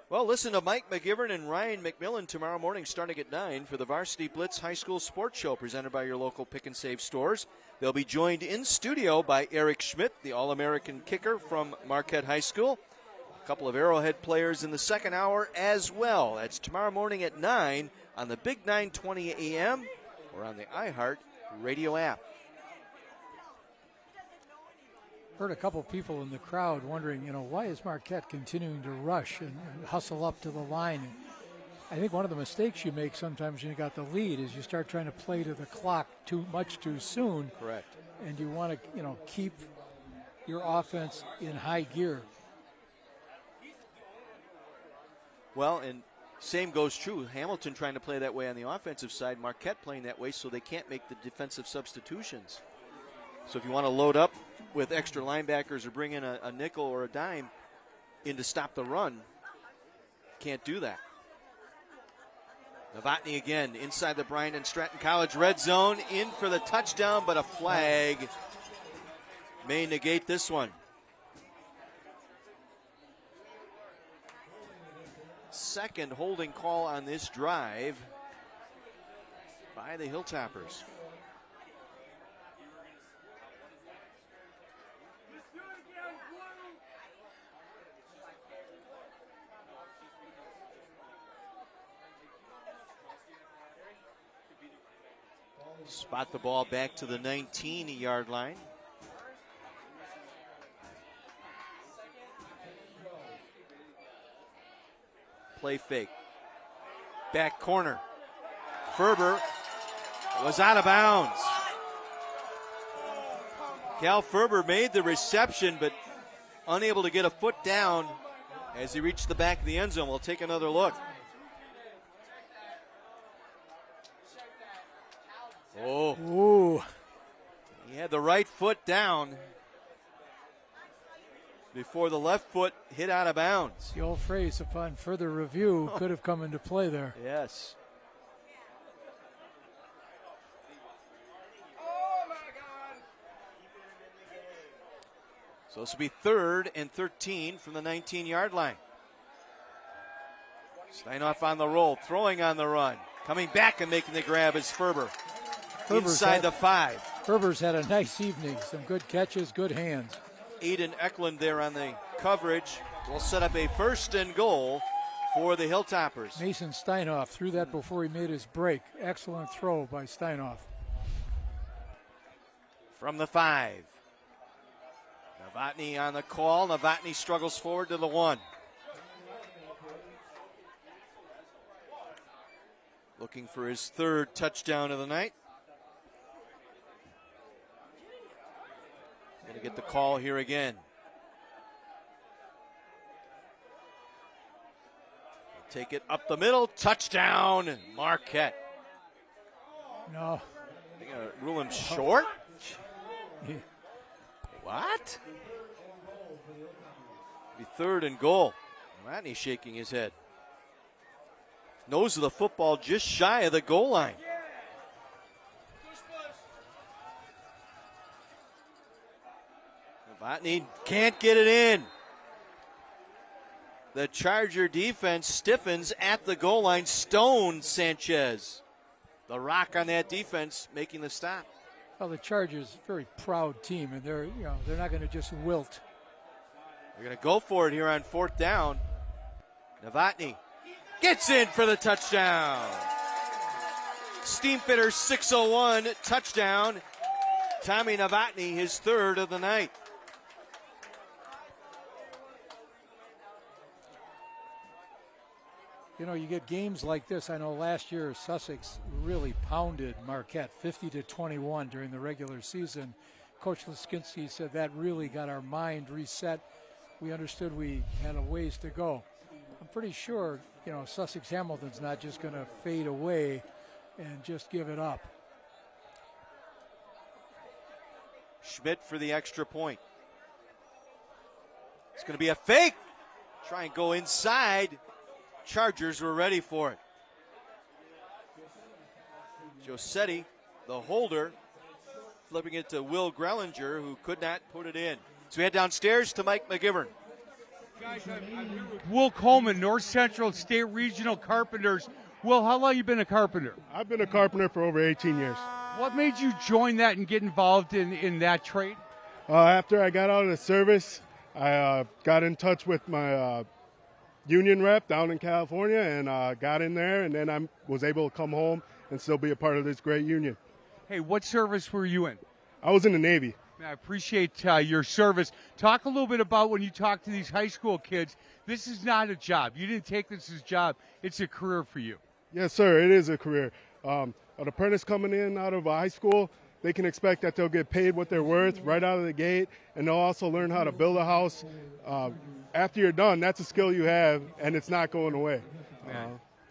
Well, listen to Mike McGivern and Ryan McMillan tomorrow morning starting at 9 for the Varsity Blitz High School Sports Show presented by your local Pick and Save stores. They'll be joined in studio by Eric Schmidt, the All-American kicker from Marquette High School. A couple of Arrowhead players in the second hour as well. That's tomorrow morning at 9 on the Big 920 AM or on the iHeart radio app. Heard a couple people in the crowd wondering, why is Marquette continuing to rush and hustle up to the line? And I think one of the mistakes you make sometimes when you got the lead is you start trying to play to the clock too soon. Correct. And you want to, keep your offense in high gear. Well, and same goes true. Hamilton trying to play that way on the offensive side. Marquette playing that way so they can't make the defensive substitutions. So if you want to load up with extra linebackers or bring in a nickel or a dime in to stop the run, can't do that. Novotny again inside the Bryant and Stratton College red zone, in for the touchdown, but a flag may negate this one. Second holding call on this drive by the Hilltoppers. Spot the ball back to the 19-yard line. Play fake. Back corner. Ferber was out of bounds. Cal Ferber made the reception, but unable to get a foot down as he reached the back of the end zone. We'll take another look. Oh. Ooh. He had the right foot down before the left foot hit out of bounds. The old phrase, upon further review, could have come into play there. Yes. So this will be 3rd and 13 from the 19-yard line. Steinoff on the roll, throwing on the run. Coming back and making the grab is Ferber. Inside the 5. Ferber's had a nice evening. Some good catches, good hands. Aiden Eklund there on the coverage will set up a 1st and goal for the Hilltoppers. Mason Steinoff threw that before he made his break. Excellent throw by Steinoff. From the 5. Novotny on the call. Novotny struggles forward to the 1. Looking for his 3rd touchdown of the night. Going to get the call here again. Take it up the middle. Touchdown, Marquette. No. They're going to rule him short? Yeah. What? Be 3rd and goal. Rodney shaking his head. Nose of the football just shy of the goal line. Novotny can't get it in. The Charger defense stiffens at the goal line. Stone Sanchez. The rock on that defense making the stop. Well, the Chargers, a very proud team, and they're not going to just wilt. They're going to go for it here on 4th down. Novotny gets in for the touchdown. Steamfitter 601 touchdown. Tommy Novotny, his 3rd of the night. You know, you get games like this. I know last year Sussex really pounded Marquette 50-21 during the regular season. Coach Liskinsky said that really got our mind reset. We understood we had a ways to go. I'm pretty sure, Sussex Hamilton's not just going to fade away and just give it up. Schmidt for the extra point. It's going to be a fake. Try and go inside. Chargers were ready for it. Josetti, the holder, flipping it to Will Grellinger, who could not put it in. So we head downstairs to Mike McGivern. Guys, I'm here with Will Coleman, North Central State Regional Carpenters. Will, how long have you been a carpenter? I've been a carpenter for over 18 years. What made you join that and get involved in that trade? After I got out of the service, I got in touch with my union rep down in California and got in there, and then I was able to come home and still be a part of this great union. Hey, what service were you in? I was in the Navy. I appreciate your service. Talk a little bit about when you talk to these high school kids. This is not a job. You didn't take this as a job. It's a career for you. Yes, sir. It is a career. An apprentice coming in out of high school, they can expect that they'll get paid what they're worth right out of the gate, and they'll also learn how to build a house. After you're done, that's a skill you have, and it's not going away.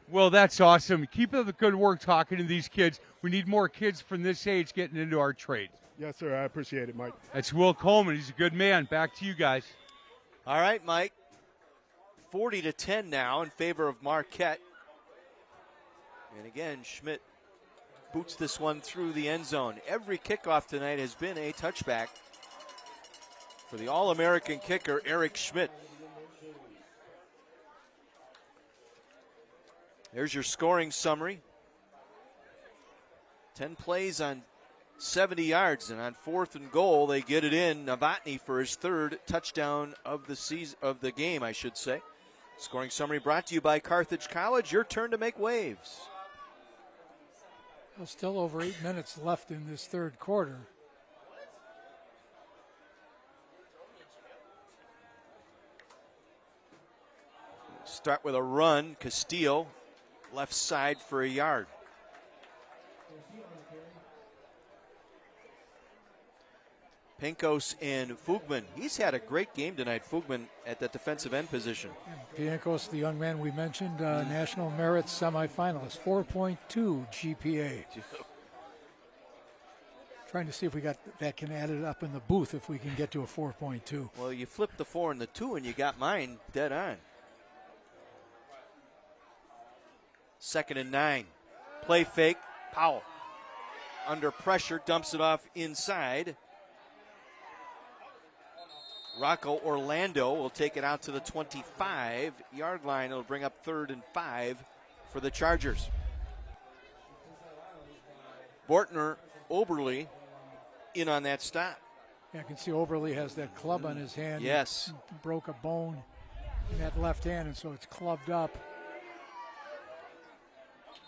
Well, that's awesome. Keep up the good work talking to these kids. We need more kids from this age getting into our trade. Yes, sir. I appreciate it, Mike. That's Will Coleman. He's a good man. Back to you guys. All right, Mike. 40-10 now in favor of Marquette. And again, Schmidt boots this one through the end zone. Every kickoff tonight has been a touchback for the All-American kicker, Eric Schmidt. There's your scoring summary. 10 plays on 70 yards, and on 4th and goal, they get it in. Novotny for his 3rd touchdown of the season, of the game, I should say. Scoring summary brought to you by Carthage College. Your turn to make waves. Well, still over 8 minutes left in this 3rd quarter. Start with a run. Castillo, left side for a yard. Pincos and Fugman. He's had a great game tonight, Fugman, at the defensive end position. Pincos, the young man we mentioned, National Merit semifinalist, 4.2 GPA. Trying to see if we got that can add it up in the booth if we can get to a 4.2. Well, you flipped the 4 and the 2, and you got mine dead on. 2nd and 9. Play fake. Powell. Under pressure, dumps it off inside. Rocco Orlando will take it out to the 25-yard line. It'll bring up 3rd and 5 for the Chargers. Bortner, Oberle in on that stop. Yeah, I can see Oberle has that club on his hand. Yes. Broke a bone in that left hand, and so it's clubbed up.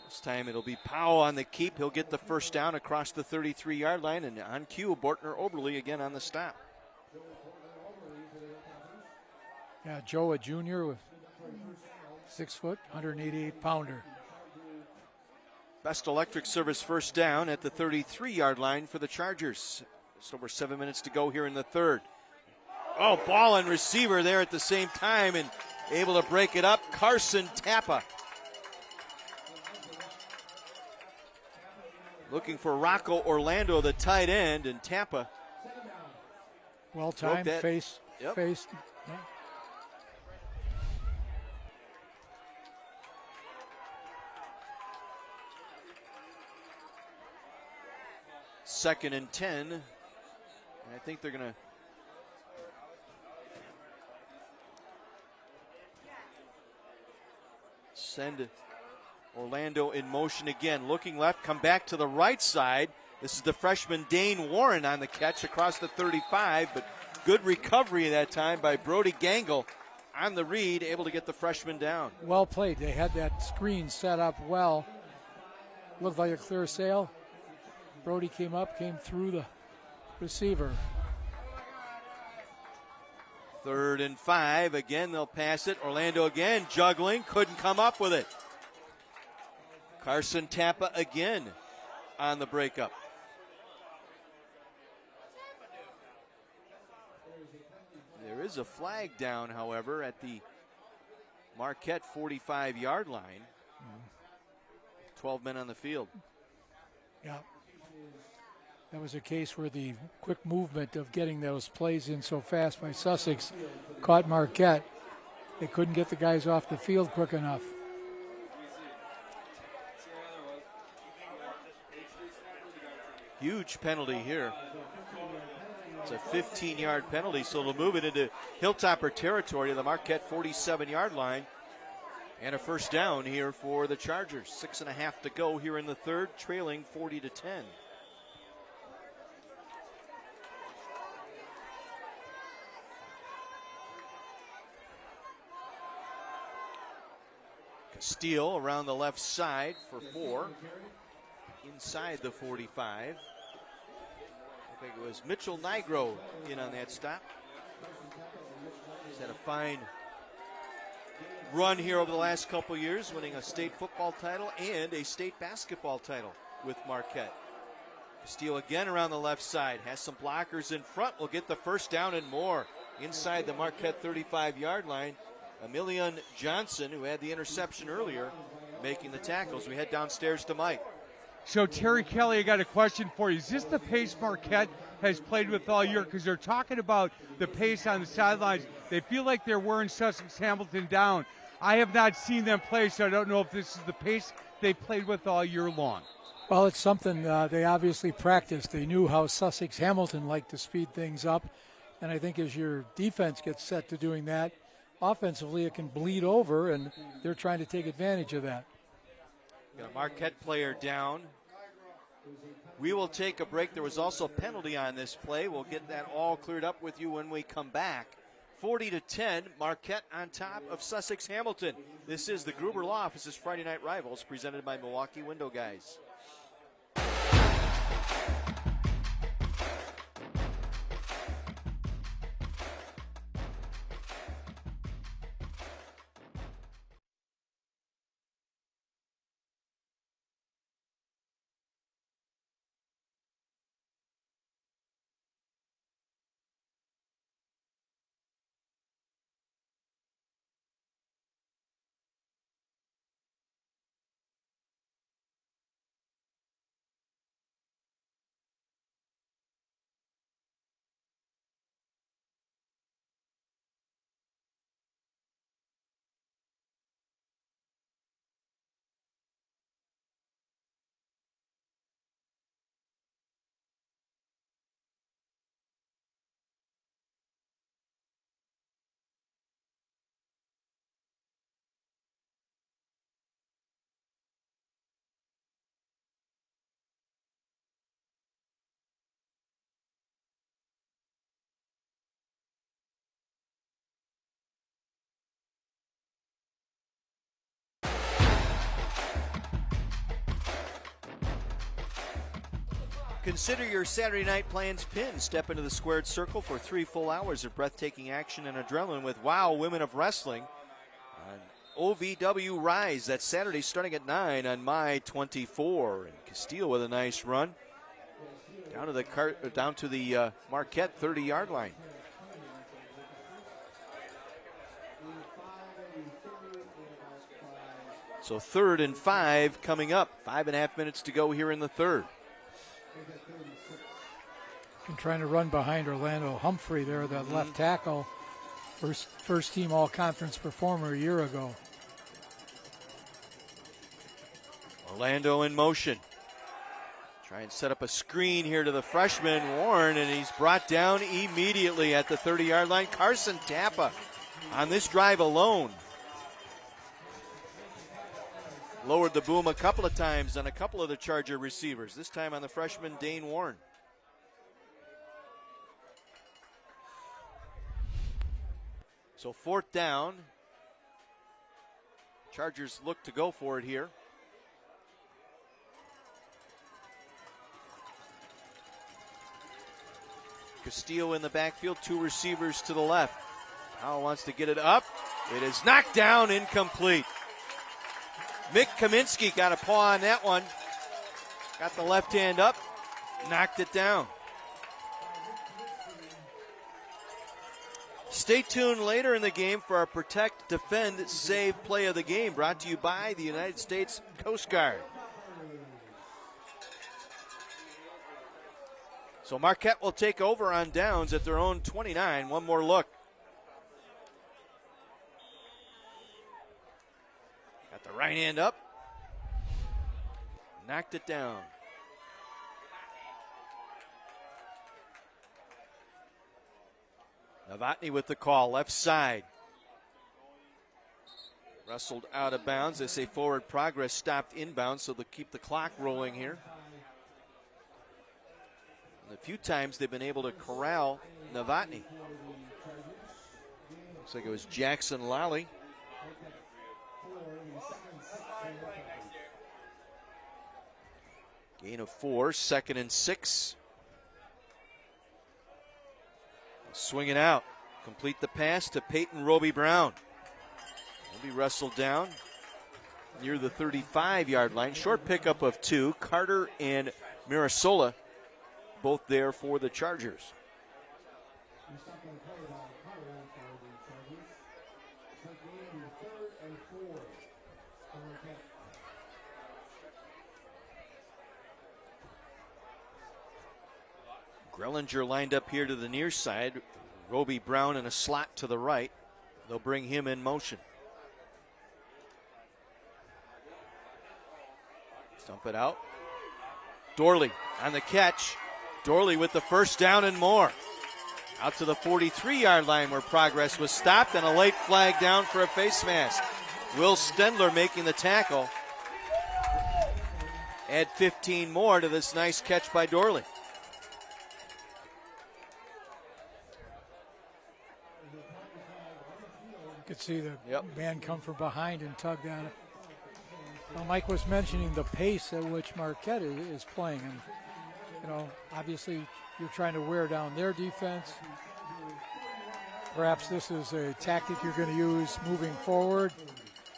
This time it'll be Powell on the keep. He'll get the first down across the 33-yard line, and on cue, Bortner Oberle again on the stop. Yeah, Joe, a junior with 6 foot, 188-pounder. Best Electric Service first down at the 33-yard line for the Chargers. Just over 7 minutes to go here in the 3rd. Oh, ball and receiver there at the same time and able to break it up. Carson Tappa. Looking for Rocco Orlando, the tight end, and Tappa. Well timed, faced. Yeah. Second and 10. And I think they're going to send Orlando in motion again. Looking left, come back to the right side. This is the freshman Dane Warren on the catch across the 35, but good recovery that time by Brody Gangle on the read, able to get the freshman down. Well played. They had that screen set up well. Looked like a clear sail. Brody came through the receiver. 3rd and 5. Again, they'll pass it. Orlando again juggling. Couldn't come up with it. Carson Tappa again on the breakup. There is a flag down, however, at the Marquette 45-yard line. 12 men on the field. Yeah. That was a case where the quick movement of getting those plays in so fast by Sussex caught Marquette. They couldn't get the guys off the field quick enough. Huge penalty here. It's a 15-yard penalty, so it'll move it into Hilltopper territory to the Marquette 47-yard line. And a first down here for the Chargers. 6.5 to go here in the third, trailing 40-10. Steele around the left side for 4. Inside the 45. I think it was Mitchell Nigro in on that stop. He's had a fine run here over the last couple years, winning a state football title and a state basketball title with Marquette. Steele again around the left side. Has some blockers in front. Will get the first down and more. Inside the Marquette 35-yard line. Emilion Johnson, who had the interception earlier, making the tackles. We head downstairs to Mike. So, Terry Kelly, I got a question for you. Is this the pace Marquette has played with all year? Because they're talking about the pace on the sidelines. They feel like they're wearing Sussex Hamilton down. I have not seen them play, so I don't know if this is the pace they played with all year long. Well, it's something they obviously practiced. They knew how Sussex Hamilton liked to speed things up. And I think as your defense gets set to doing that, offensively it can bleed over, and they're trying to take advantage of that. Got a Marquette player down. We will take a break. There was also a penalty on this play. We'll get that all cleared up with you when we come back. 40-10, Marquette on top of Sussex Hamilton. This is the Gruber Law Office's Friday Night Rivals, presented by Milwaukee Window Guys. Consider your Saturday night plans pinned. Step into the squared circle for 3 full hours of breathtaking action and adrenaline with WOW Women of Wrestling on OVW Rise. That's Saturday starting at 9 on My 24. And Castile with a nice run down to the Marquette 30-yard line. So 3rd and 5 coming up. 5.5 minutes to go here in the third. And trying to run behind Orlando Humphrey there, that left tackle, first team all-conference performer a year ago. Orlando in motion. Try and set up a screen here to the freshman, Warren, and he's brought down immediately at the 30-yard line. Carson Tappa on this drive alone lowered the boom a couple of times on a couple of the Charger receivers, this time on the freshman Dane Warren. So 4th down. Chargers look to go for it here. Castillo in the backfield, 2 receivers to the left. Howell wants to get it up. It is knocked down, incomplete. Mick Kaminsky got a paw on that one. Got the left hand up, knocked it down. Stay tuned later in the game for our Protect, Defend, Save play of the game, brought to you by the United States Coast Guard. So Marquette will take over on downs at their own 29. One more look. Got the right hand up. Knocked it down. Novotny with the call, left side. Wrestled out of bounds. They say forward progress stopped inbounds, so they'll keep the clock rolling here. And a few times they've been able to corral Novotny. Looks like it was Jackson Lally. Gain of 4, 2nd and 6. Swing it out. Complete the pass to Peyton Roby Brown. He'll be wrestled down near the 35-yard line. Short pickup of 2. Carter and Mirasola both there for the Chargers. Grellinger lined up here to the near side. Roby Brown in a slot to the right. They'll bring him in motion. Stump it out. Dorley on the catch. Dorley with the first down and more. Out to the 43-yard line where progress was stopped, and a late flag down for a face mask. Will Stendler making the tackle. Add 15 more to this nice catch by Dorley. You could see the man come from behind and tugged at it. Well, Mike was mentioning the pace at which Marquette is playing, and you know, obviously you're trying to wear down their defense. Perhaps this is a tactic you're going to use moving forward.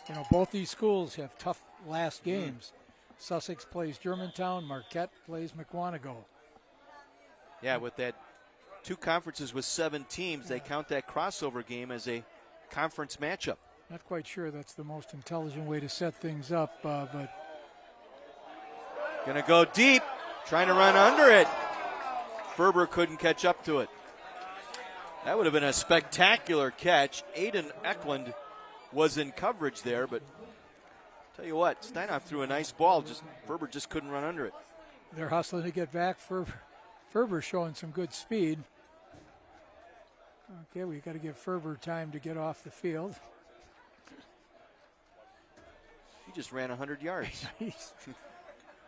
You know, both these schools have tough last games. Sussex plays Germantown, Marquette plays McWanago. Yeah, with that 2 conferences with 7 teams, they count that crossover game as a conference matchup. Not quite sure that's the most intelligent way to set things up, but gonna go deep, trying to run under it. Ferber couldn't catch up to it. That would have been a spectacular catch. Aiden Eklund was in coverage there, but tell you what, Steinhoff threw a nice ball. Ferber just couldn't run under it. They're hustling to get back. Ferber showing some good speed. Okay, we got to give Ferber time to get off the field. He just ran 100 yards.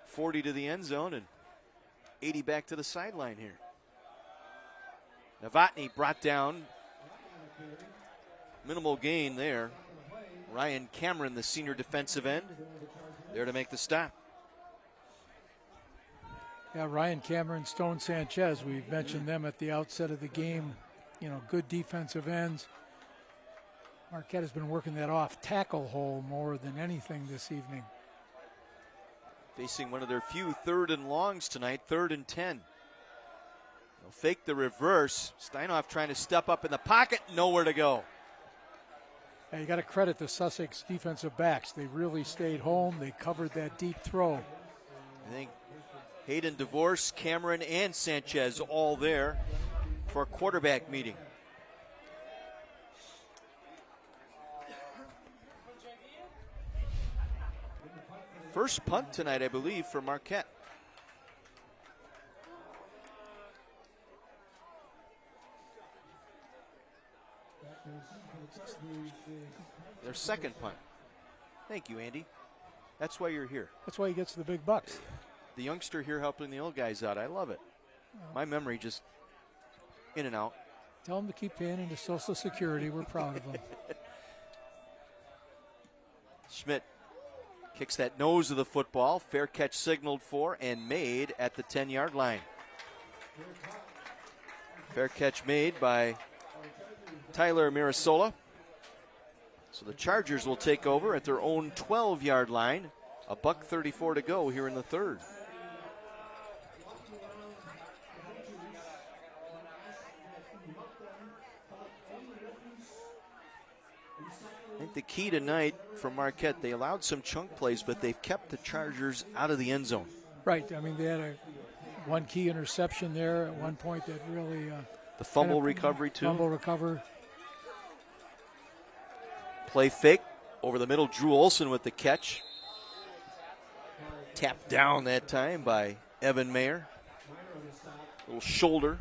40 to the end zone and 80 back to the sideline here. Novotny brought down. Minimal gain there. Ryan Cameron, the senior defensive end, there to make the stop. Yeah, Ryan Cameron, Stone Sanchez, we mentioned them at the outset of the game. You know, good defensive ends. Marquette has been working that off tackle hole more than anything this evening. Facing one of their few 3rd and longs tonight, 3rd and 10. They'll fake the reverse. Steinhoff trying to step up in the pocket, nowhere to go. Yeah, you got to credit the Sussex defensive backs. They really stayed home. They covered that deep throw. I think Hayden DeVorce, Cameron, and Sanchez all there for a quarterback meeting. First punt tonight, I believe, for Marquette. Their second punt. Thank you, Andy. That's why you're here. That's why he gets the big bucks. The youngster here helping the old guys out. I love it. My memory just in and out. Tell him to keep paying into Social Security. We're proud of him. Schmidt kicks that nose of the football. Fair catch signaled for and made at the 10-yard line. Fair catch made by Tyler Mirasola. So the Chargers will take over at their own 12-yard line. $1:34 to go here in the third. I think the key tonight for Marquette, they allowed some chunk plays, but they've kept the Chargers out of the end zone. Right. I mean, they had one key interception there at one point that really... the fumble recovery, too. Fumble recover. Play fake over the middle. Drew Olson with the catch. Tapped down that time by Evan Mayer. Little shoulder.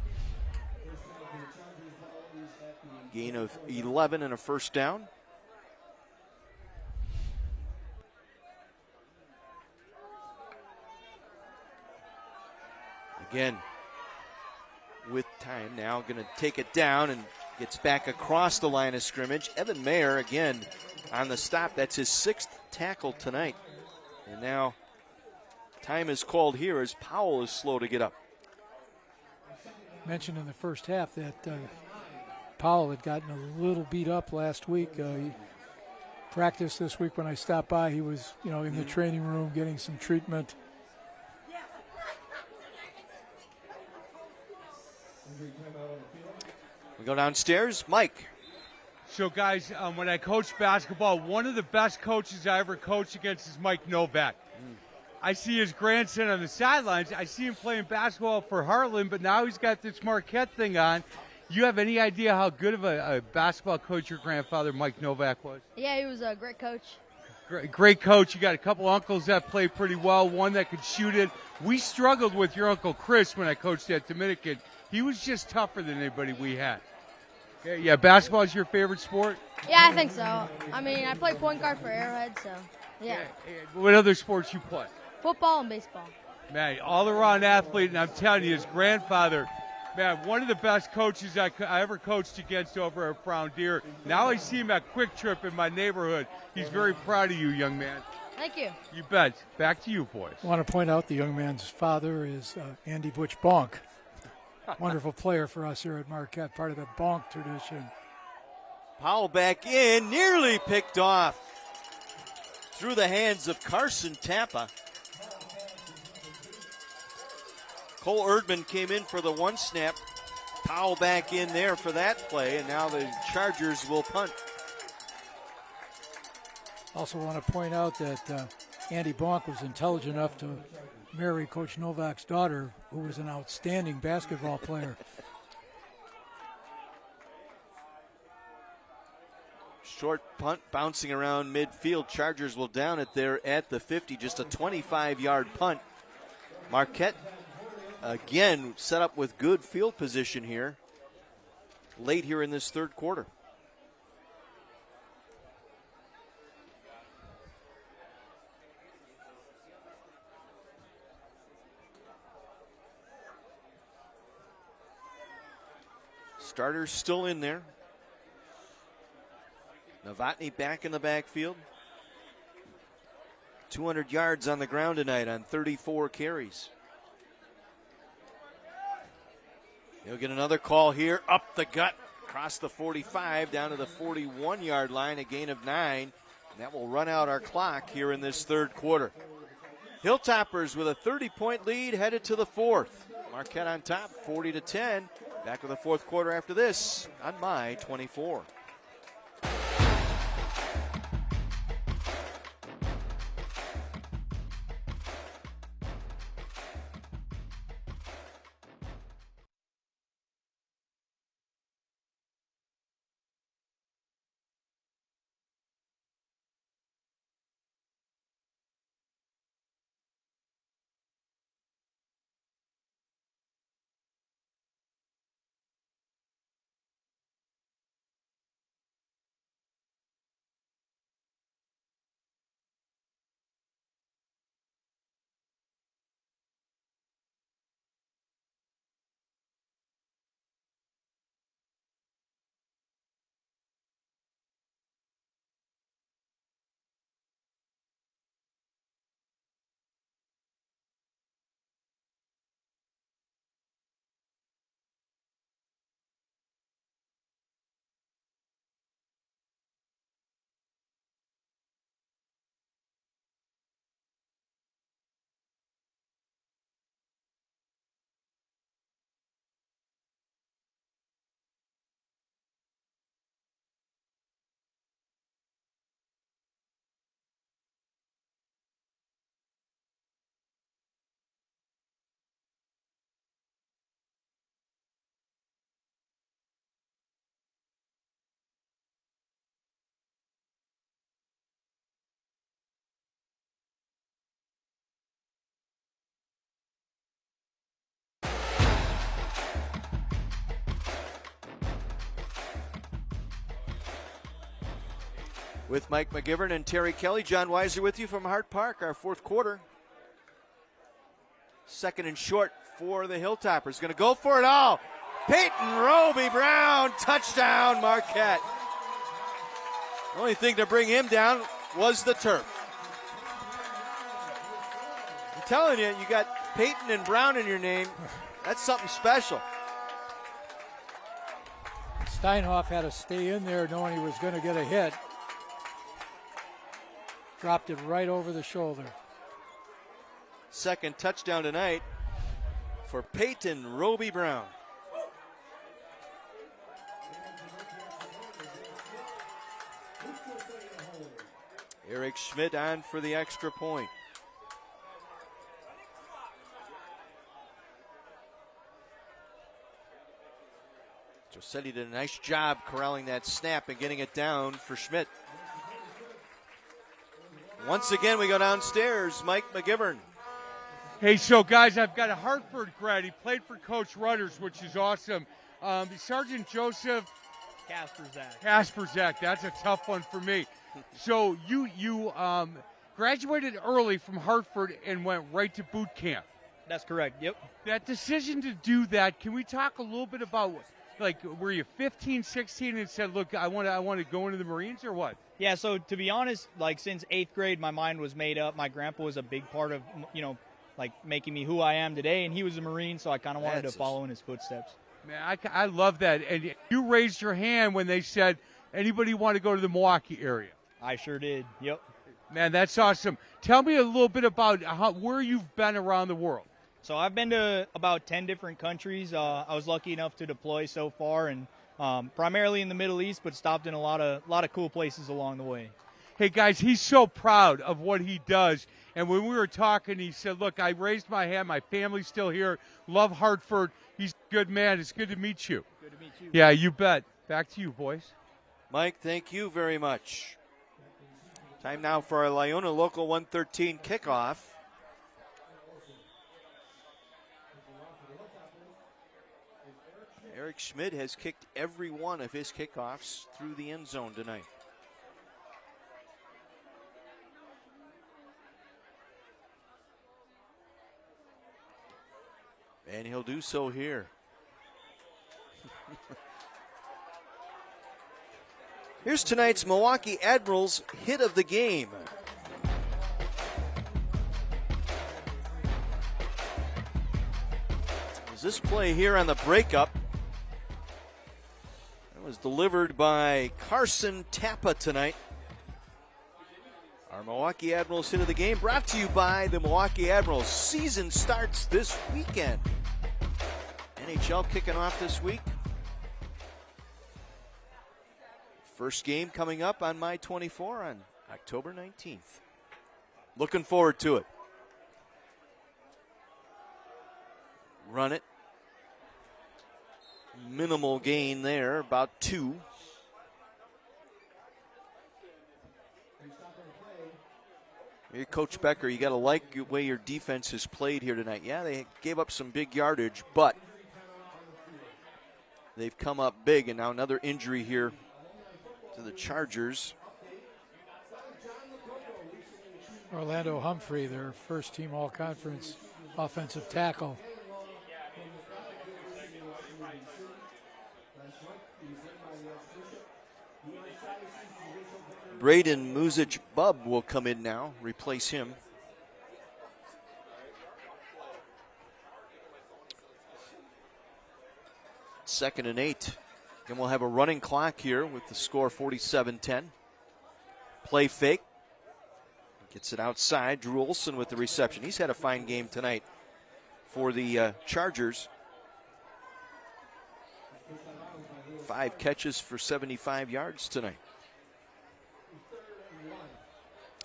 Gain of 11 and a first down. Again, with time now, going to take it down and gets back across the line of scrimmage. Evan Mayer again on the stop. That's his 6th tackle tonight. And now time is called here as Powell is slow to get up. Mentioned in the first half that Powell had gotten a little beat up last week. He practiced this week when I stopped by. He was, in the training room getting some treatment. We go downstairs. Mike. So, guys, when I coach basketball, one of the best coaches I ever coached against is Mike Novak. I see his grandson on the sidelines. I see him playing basketball for Heartland, but now he's got this Marquette thing on. You have any idea how good of a basketball coach your grandfather, Mike Novak, was? Yeah, he was a great coach. Great coach. You got a couple uncles that play pretty well, one that could shoot it. We struggled with your Uncle Chris when I coached at Dominican. He was just tougher than anybody we had. Yeah, basketball is your favorite sport? Yeah, I think so. I mean, I play point guard for Arrowhead, so yeah. What other sports you play? Football and baseball. Man, all-around athlete, and I'm telling you, his grandfather, man, one of the best coaches I ever coached against over at Brown Deer. Now I see him at Quick Trip in my neighborhood. He's very proud of you, young man. Thank you. You bet. Back to you, boys. I want to point out the young man's father is Andy Butch Bonk. Wonderful player for us here at Marquette, part of the Bonk tradition. Powell back in, nearly picked off through the hands of Carson Tappa. Cole Erdman came in for the one snap. Powell back in there for that play, and now the Chargers will punt. Also want to point out that Andy Bonk was intelligent enough to marry Coach Novak's daughter, who was an outstanding basketball player. Short punt bouncing around midfield. Chargers will down it there at the 50. Just a 25-yard punt. Marquette again set up with good field position here late here in this third quarter. Starters still in there. Novotny back in the backfield. 200 yards on the ground tonight on 34 carries. He'll get another call here. Up the gut. Across the 45 down to the 41-yard line. A gain of 9. And that will run out our clock here in this third quarter. Hilltoppers with a 30-point lead headed to the fourth. Marquette on top, 40-10. Back with the fourth quarter after this on My 24. With Mike McGivern and Terry Kelly, John Weiser with you from Hart Park, our fourth quarter. Second and short for the Hilltoppers. Going to go for it all. Peyton Roby Brown, touchdown Marquette. The only thing to bring him down was the turf. I'm telling you, you got Peyton and Brown in your name. That's something special. Steinhoff had to stay in there knowing he was going to get a hit. Dropped it right over the shoulder. Second touchdown tonight for Peyton Roby Brown. Eric Schmidt on for the extra point. Josetti did a nice job corralling that snap and getting it down for Schmidt. Once again, we go downstairs. Mike McGivern. Hey, so guys, I've got a Hartford grad. He played for Coach Rudders, which is awesome. Sergeant Joseph Kasperzak. That's a tough one for me. So you graduated early from Hartford and went right to boot camp. That's correct. Yep. That decision to do that, can we talk a little bit about, like, were you 15, 16 and said, look, I want to go into the Marines, or what? Yeah, so to be honest, like, since 8th grade, my mind was made up. My grandpa was a big part of, like, making me who I am today, and he was a Marine, so I kind of wanted to follow in his footsteps. Man, I love that. And you raised your hand when they said, anybody want to go to the Milwaukee area? I sure did, yep. Man, that's awesome. Tell me a little bit about where you've been around the world. So I've been to about 10 different countries. I was lucky enough to deploy so far, and primarily in the Middle East, but stopped in a lot of cool places along the way. Hey, guys, he's so proud of what he does. And when we were talking, he said, look, I raised my hand. My family's still here. Love Hartford. He's a good man. It's good to meet you. Good to meet you. Yeah, you bet. Back to you, boys. Mike, thank you very much. Time now for our Lyona Local 113 kickoff. Eric Schmidt has kicked every one of his kickoffs through the end zone tonight. And he'll do so here. Here's tonight's Milwaukee Admirals hit of the game. There's this play here on the breakup. It was delivered by Carson Tappa tonight. Our Milwaukee Admirals hit of the game brought to you by the Milwaukee Admirals. Season starts this weekend. NHL kicking off this week. First game coming up on My 24 on October 19th. Looking forward to it. Run it. Minimal gain there, about 2. Here, Coach Becker, you got to like the way your defense has played here tonight. Yeah, they gave up some big yardage, but they've come up big, and now another injury here to the Chargers. Orlando Humphrey, their first team all-conference offensive tackle. Braden Muzic-Bubb will come in now, replace him. Second and 8. And we'll have a running clock here with the score 47-10. Play fake. Gets it outside. Drew Olson with the reception. He's had a fine game tonight for the Chargers. 5 catches for 75 yards tonight.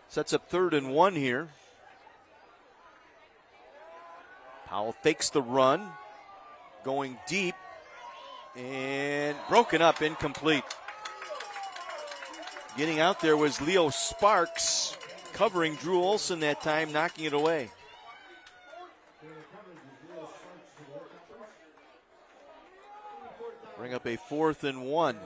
Sets up 3rd and 1 here. Powell fakes the run. Going deep. And broken up, incomplete. Getting out there was Leo Sparks, covering Drew Olson that time, knocking it away. Bring up a 4th and 1.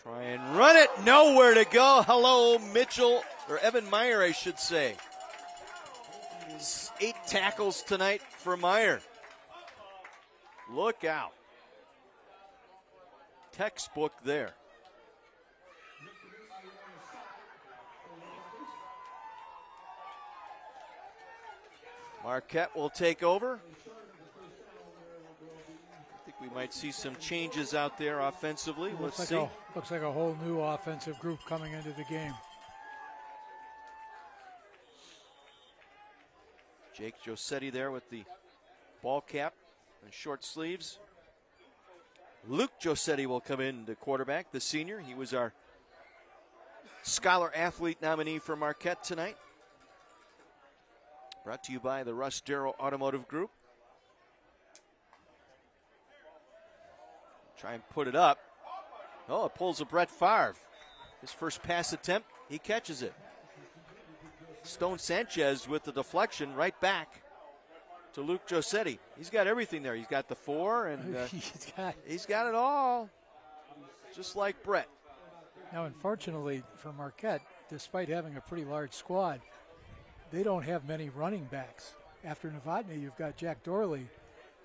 Try and run it. Nowhere to go. Hello, Mitchell, or Evan Meyer, I should say. 8 tackles tonight for Meyer. Look out. Textbook there. Marquette will take over. I think we might see some changes out there offensively. Let's see. Looks like a whole new offensive group coming into the game. Jake Josetti there with the ball cap and short sleeves. Luke Josetti will come in to quarterback, the senior. He was our Scholar Athlete nominee for Marquette tonight. Brought to you by the Russ Darrow Automotive Group. Try and put it up. Oh, it pulls a Brett Favre. His first pass attempt, he catches it. Stone Sanchez with the deflection right back to Luke Josetti. He's got everything there. He's got the 4, and he's got it all, just like Brett. Now, unfortunately for Marquette, despite having a pretty large squad, they don't have many running backs. After Novotny, you've got Jack Dorley,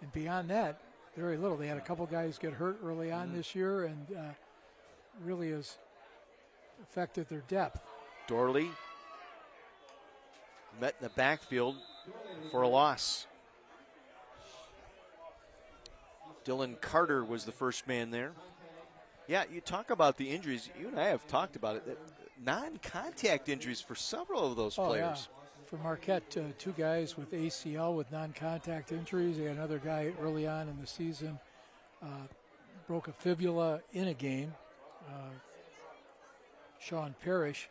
and beyond that, very little. They had a couple guys get hurt early on this year, and really has affected their depth. Dorley met in the backfield for a loss. Dylan Carter was the first man there. Yeah, you talk about the injuries. You and I have talked about it. Non-contact injuries for several of those players. Yeah. For Marquette, 2 guys with ACL with non-contact injuries. They had another guy early on in the season broke a fibula in a game. Sean Parrish.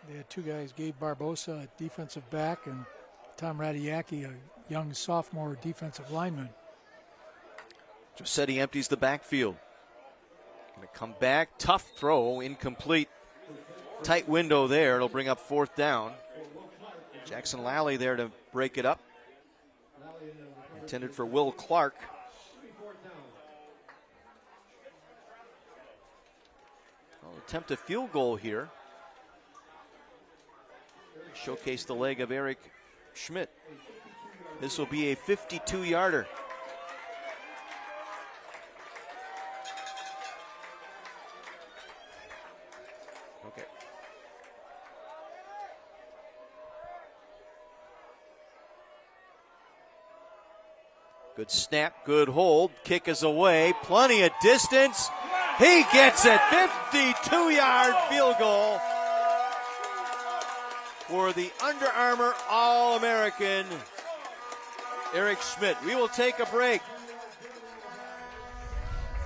They had 2 guys, Gabe Barbosa, a defensive back, and Tom Radiacki, a young sophomore defensive lineman. Josetti empties the backfield. Going to come back. Tough throw, incomplete. Tight window there. It'll bring up 4th down. Jackson Lally there to break it up. Intended for Will Clark. I'll attempt a field goal here. Showcase the leg of Eric Schmidt. This will be a 52-yarder. Okay. Good snap, good hold. Kick is away. Plenty of distance. He gets it. 52-yard field goal for the Under Armour All-American Eric Schmidt. We will take a break.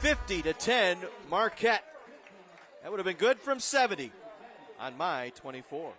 50-10 Marquette. That would have been good from 70 on my 24.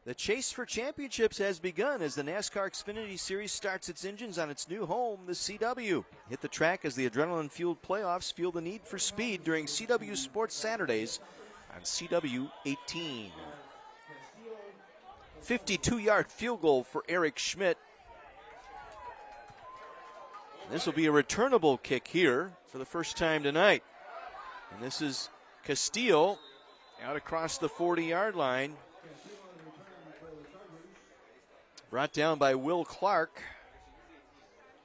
The chase for championships has begun as the NASCAR Xfinity Series starts its engines on its new home, the CW. Hit the track as the adrenaline-fueled playoffs feel the need for speed during CW Sports Saturdays on CW 18. 52-yard field goal for Eric Schmidt. This will be a returnable kick here for the first time tonight. And this is Castillo out across the 40-yard line. Brought down by Will Clark.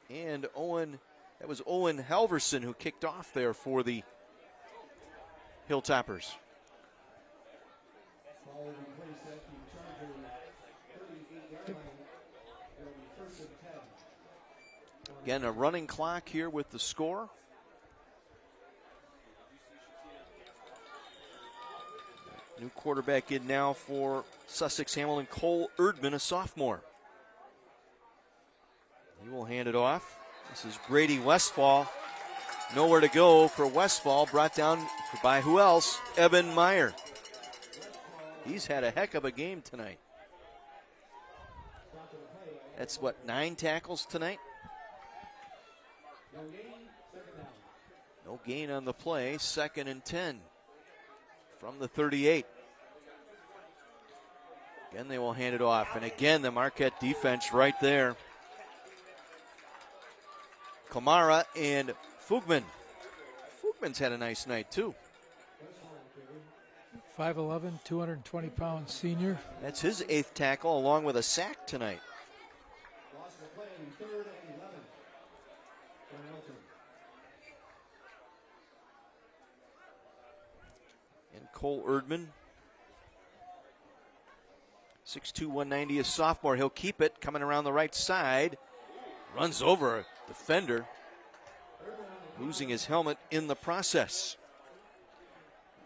And that was Owen Halverson who kicked off there for the Hilltoppers. Again, a running clock here with the score. New quarterback in now for Sussex Hamilton, Cole Erdman, a sophomore. He will hand it off. This is Grady Westfall. Nowhere to go for Westfall, brought down by who else? Evan Meyer. He's had a heck of a game tonight. That's 9 tackles tonight? No gain on the play. 2nd and 10 from the 38. Again, they will hand it off. And again, the Marquette defense right there. Kamara and Fugman. Fugman's had a nice night, too. 5'11", 220-pound senior. That's his 8th tackle, along with a sack tonight. And Cole Erdman, 6'2", 190, a sophomore. He'll keep it, coming around the right side. Runs over a defender, losing his helmet in the process.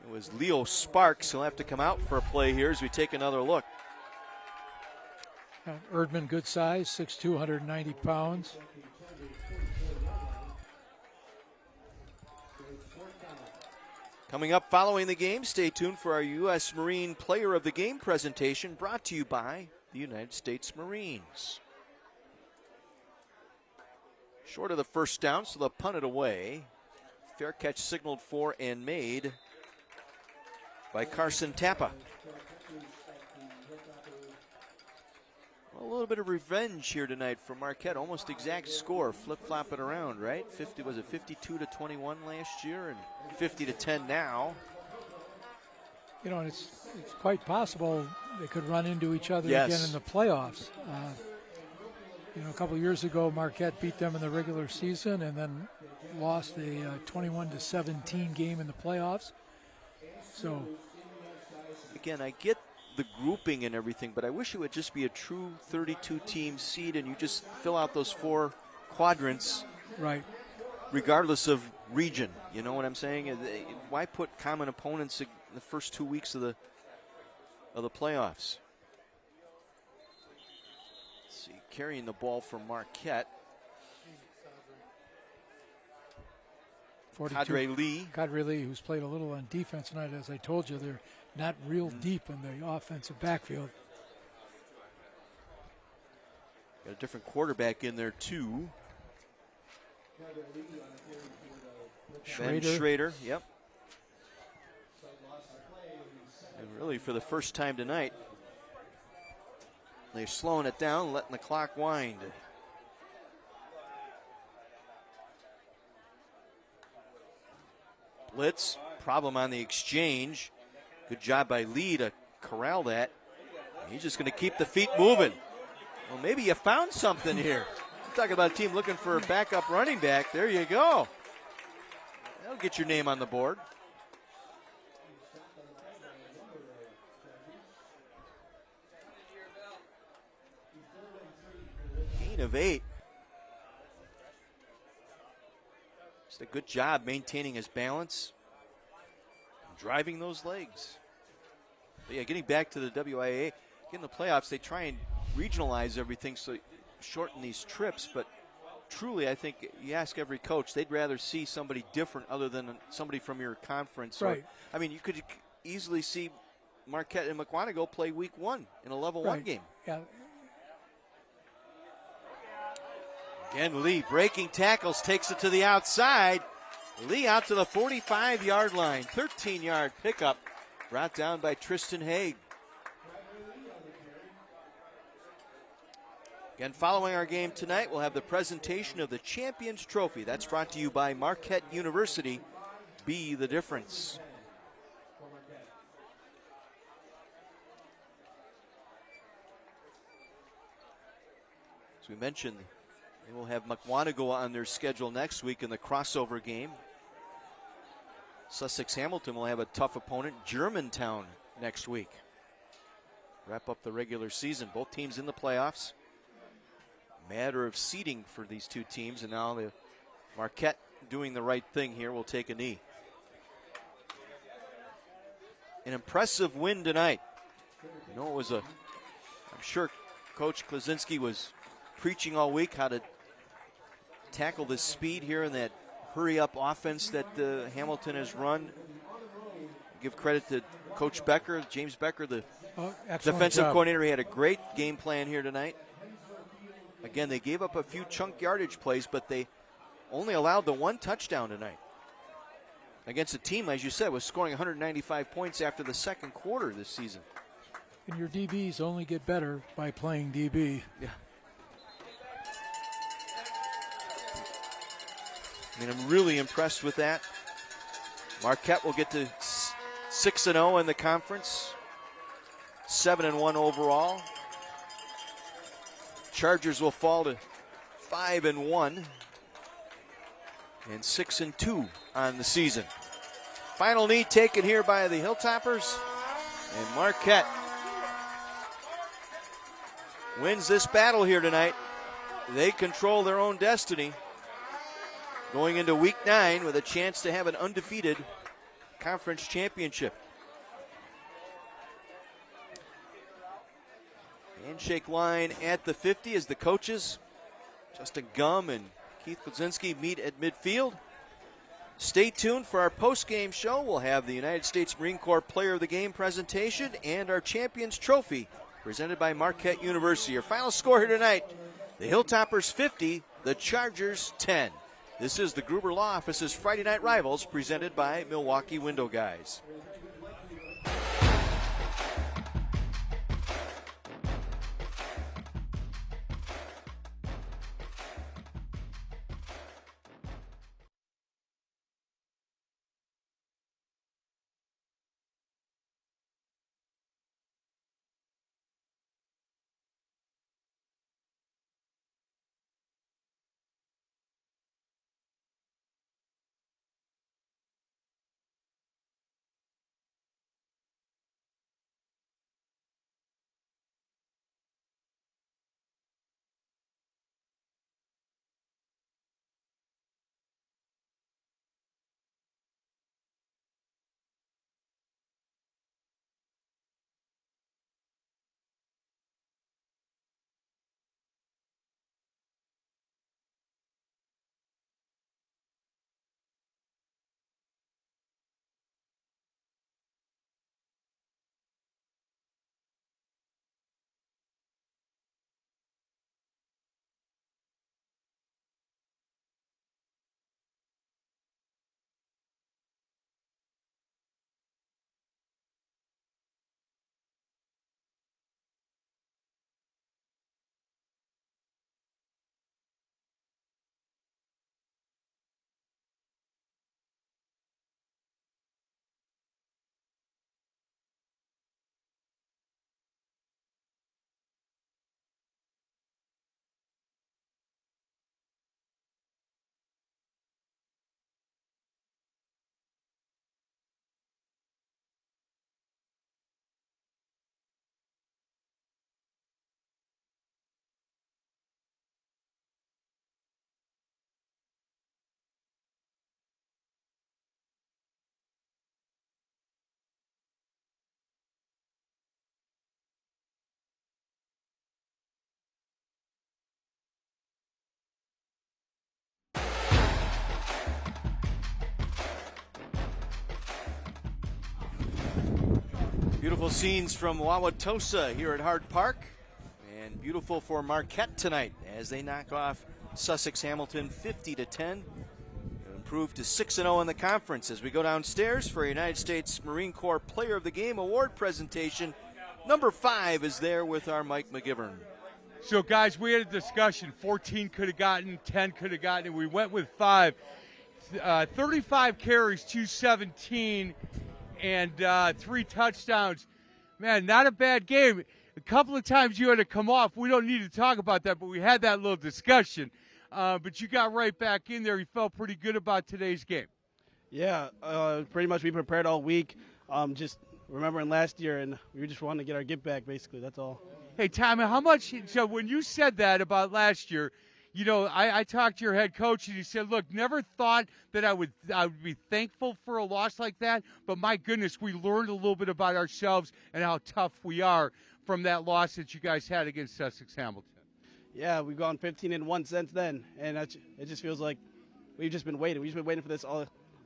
It was Leo Sparks. He'll have to come out for a play here as we take another look. Erdman, good size, 6'2", 190 pounds. Coming up following the game, stay tuned for our U.S. Marine Player of the Game presentation brought to you by the United States Marines. Short of the first down, so they'll punt it away. Fair catch signaled for and made by Carson Tappa. Well, a little bit of revenge here tonight for Marquette. Almost exact score, flip-flop it around, right? 52-21 last year and 50-10 now. You know, and it's quite possible they could run into each other Yes. again in the playoffs. A couple years ago, Marquette beat them in the regular season and then lost a 21-17 game in the playoffs. So, again, I get the grouping and everything, but I wish it would just be a true 32-team seed and you just fill out those 4 quadrants, right? Regardless of region. You know what I'm saying? Why put common opponents in the first 2 weeks of the playoffs? Carrying the ball for Marquette. Cadre Lee. Cadre Lee, who's played a little on defense tonight. As I told you, they're not real deep in the offensive backfield. Got a different quarterback in there, too. Ben Schrader, yep. And really, for the first time tonight, they're slowing it down, letting the clock wind. Blitz, problem on the exchange. Good job by Lee to corral that. He's just going to keep the feet moving. Well, maybe you found something here. I'm talking about a team looking for a backup running back. There you go. That'll get your name on the board. Of 8. Just a good job maintaining his balance, driving those legs. But yeah, getting back to the WIA, getting the playoffs, they try and regionalize everything so shorten these trips, but truly I think you ask every coach, they'd rather see somebody different other than somebody from your conference. Right. I mean, you could easily see Marquette and Mukwonago play week 1 in a level 1 game. Yeah. Again, Lee breaking tackles, takes it to the outside. Lee out to the 45-yard line. 13-yard pickup brought down by Tristan Haig. Again, following our game tonight, we'll have the presentation of the Champions Trophy. That's brought to you by Marquette University. Be the difference. As we mentioned, they will have Mukwonago on their schedule next week in the crossover game. Sussex Hamilton will have a tough opponent, Germantown, next week. Wrap up the regular season. Both teams in the playoffs. Matter of seeding for these two teams, and now the Marquette doing the right thing here will take a knee. An impressive win tonight. You know, I'm sure Coach Klaczynski was preaching all week how to tackle the speed here in that hurry-up offense that Hamilton has run. Give credit to Coach Becker, James Becker, the defensive coordinator. He had a great game plan here tonight. Again, they gave up a few chunk yardage plays, but they only allowed the one touchdown tonight against a team, as you said, was scoring 195 points after the second quarter this season. And your DBs only get better by playing DB. Yeah. I mean, I'm really impressed with that. Marquette will get to 6-0 in the conference, 7-1 overall. Chargers will fall to 5-1 and 6-2 on the season. Final knee taken here by the Hilltoppers, and Marquette wins this battle here tonight. They control their own destiny, going into week 9 with a chance to have an undefeated conference championship. Handshake line at the 50 as the coaches, Justin Gumm and Keith Klaczynski, meet at midfield. Stay tuned for our post-game show. We'll have the United States Marine Corps Player of the Game presentation and our Champions Trophy presented by Marquette University. Your final score here tonight, the Hilltoppers 50, the Chargers 10. This is the Gruber Law Office's Friday Night Rivals presented by Milwaukee Window Guys. Beautiful scenes from Wauwatosa here at Hart Park, and beautiful for Marquette tonight as they knock off Sussex Hamilton 50-10. Improved to 6-0 in the conference as we go downstairs for a United States Marine Corps Player of the Game award presentation. Number 5 is there with our Mike McGivern. So, guys, we had a discussion. 14 could have gotten, 10 could have gotten, and we went with 5. 35 carries, 217, and 3 touchdowns. Man, not a bad game. A couple of times you had to come off. We don't need to talk about that, but we had that little discussion. But you got right back in there. You felt pretty good about today's game. Yeah, pretty much we prepared all week. Just remembering last year, and we just wanted to get our get back, basically. That's all. Hey, Tommy, how much – so when you said that about last year, you know, I talked to your head coach, and he said, look, never thought that I would be thankful for a loss like that, but my goodness, we learned a little bit about ourselves and how tough we are from that loss that you guys had against Sussex Hamilton. Yeah, we've gone 15-1 since then, and it just feels like we've just been waiting. We've just been waiting for this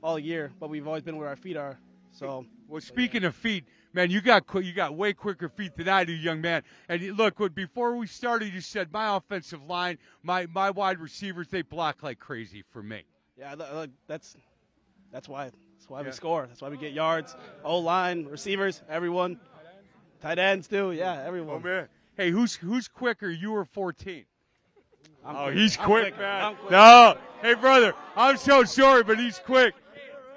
all year, but we've always been where our feet are. So, well, speaking of feet, man, you got way quicker feet than I do, young man. And look, before we started, you said my offensive line, my wide receivers, they block like crazy for me. Yeah, that's why we score. That's why we get yards. O-line, receivers, everyone. Tight ends too. Yeah, everyone. Oh man. Hey, who's quicker, you or 14? He's I'm quick, quick, man. I'm quick. No, hey brother, I'm so sorry, but he's quick.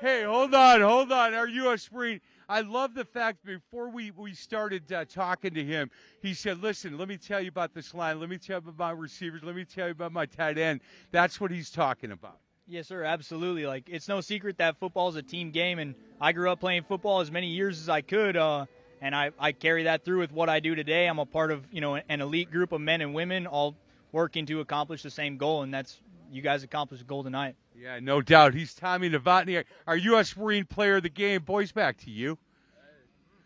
Hey, hold on. Our U.S. Marine, I love the fact before we started talking to him, he said, listen, let me tell you about this line. Let me tell you about my receivers. Let me tell you about my tight end. That's what he's talking about. Yes, sir, absolutely. Like, it's no secret that football is a team game, and I grew up playing football as many years as I could, and I carry that through with what I do today. I'm a part of, an elite group of men and women all working to accomplish the same goal, and that's you guys accomplished the goal tonight. Yeah, no doubt. He's Tommy Novotny, our U.S. Marine Player of the Game. Boys, back to you.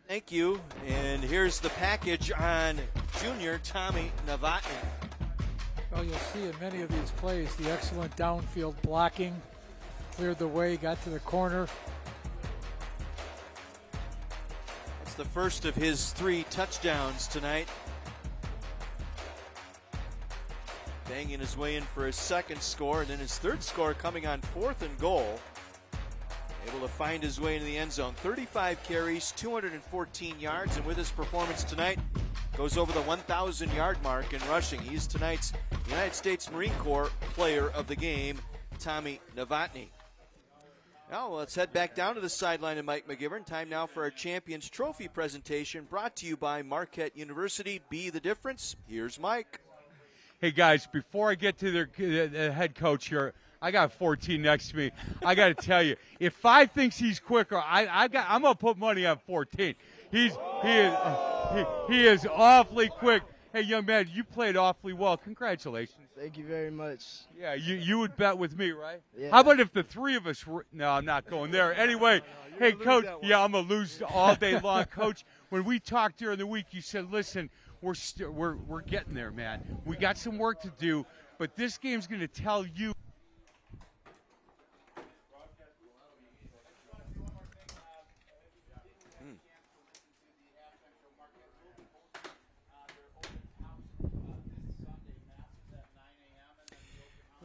Thank you. And here's the package on junior Tommy Novotny. Well, you'll see in many of these plays the excellent downfield blocking, cleared the way, got to the corner. It's the first of his 3 touchdowns tonight. Banging his way in for his second score, and then his third score coming on 4th and goal. Able to find his way into the end zone. 35 carries, 214 yards, and with his performance tonight, goes over the 1,000-yard mark in rushing. He's tonight's United States Marine Corps Player of the Game, Tommy Novotny. Now let's head back down to the sideline of Mike McGivern. Time now for our Champions Trophy presentation, brought to you by Marquette University. Be the difference. Here's Mike. Hey, guys, before I get to the head coach here, I got 14 next to me. I got to tell you, if 5 thinks he's quicker, I'm going to put money on 14. He is awfully quick. Hey, young man, you played awfully well. Congratulations. Thank you very much. Yeah, you would bet with me, right? Yeah. How about if the 3 of us were – no, I'm not going there. Anyway, hey, Coach, yeah, I'm going to lose all day long. Coach, when we talked during the week, you said, listen – We're getting there, man. We got some work to do, but this game's going to tell you.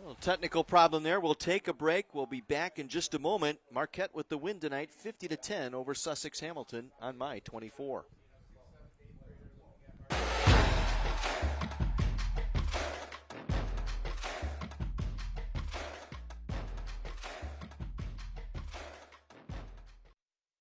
Well, technical problem there. We'll take a break. We'll be back in just a moment. Marquette with the win tonight, 50-10 over Sussex Hamilton on My 24.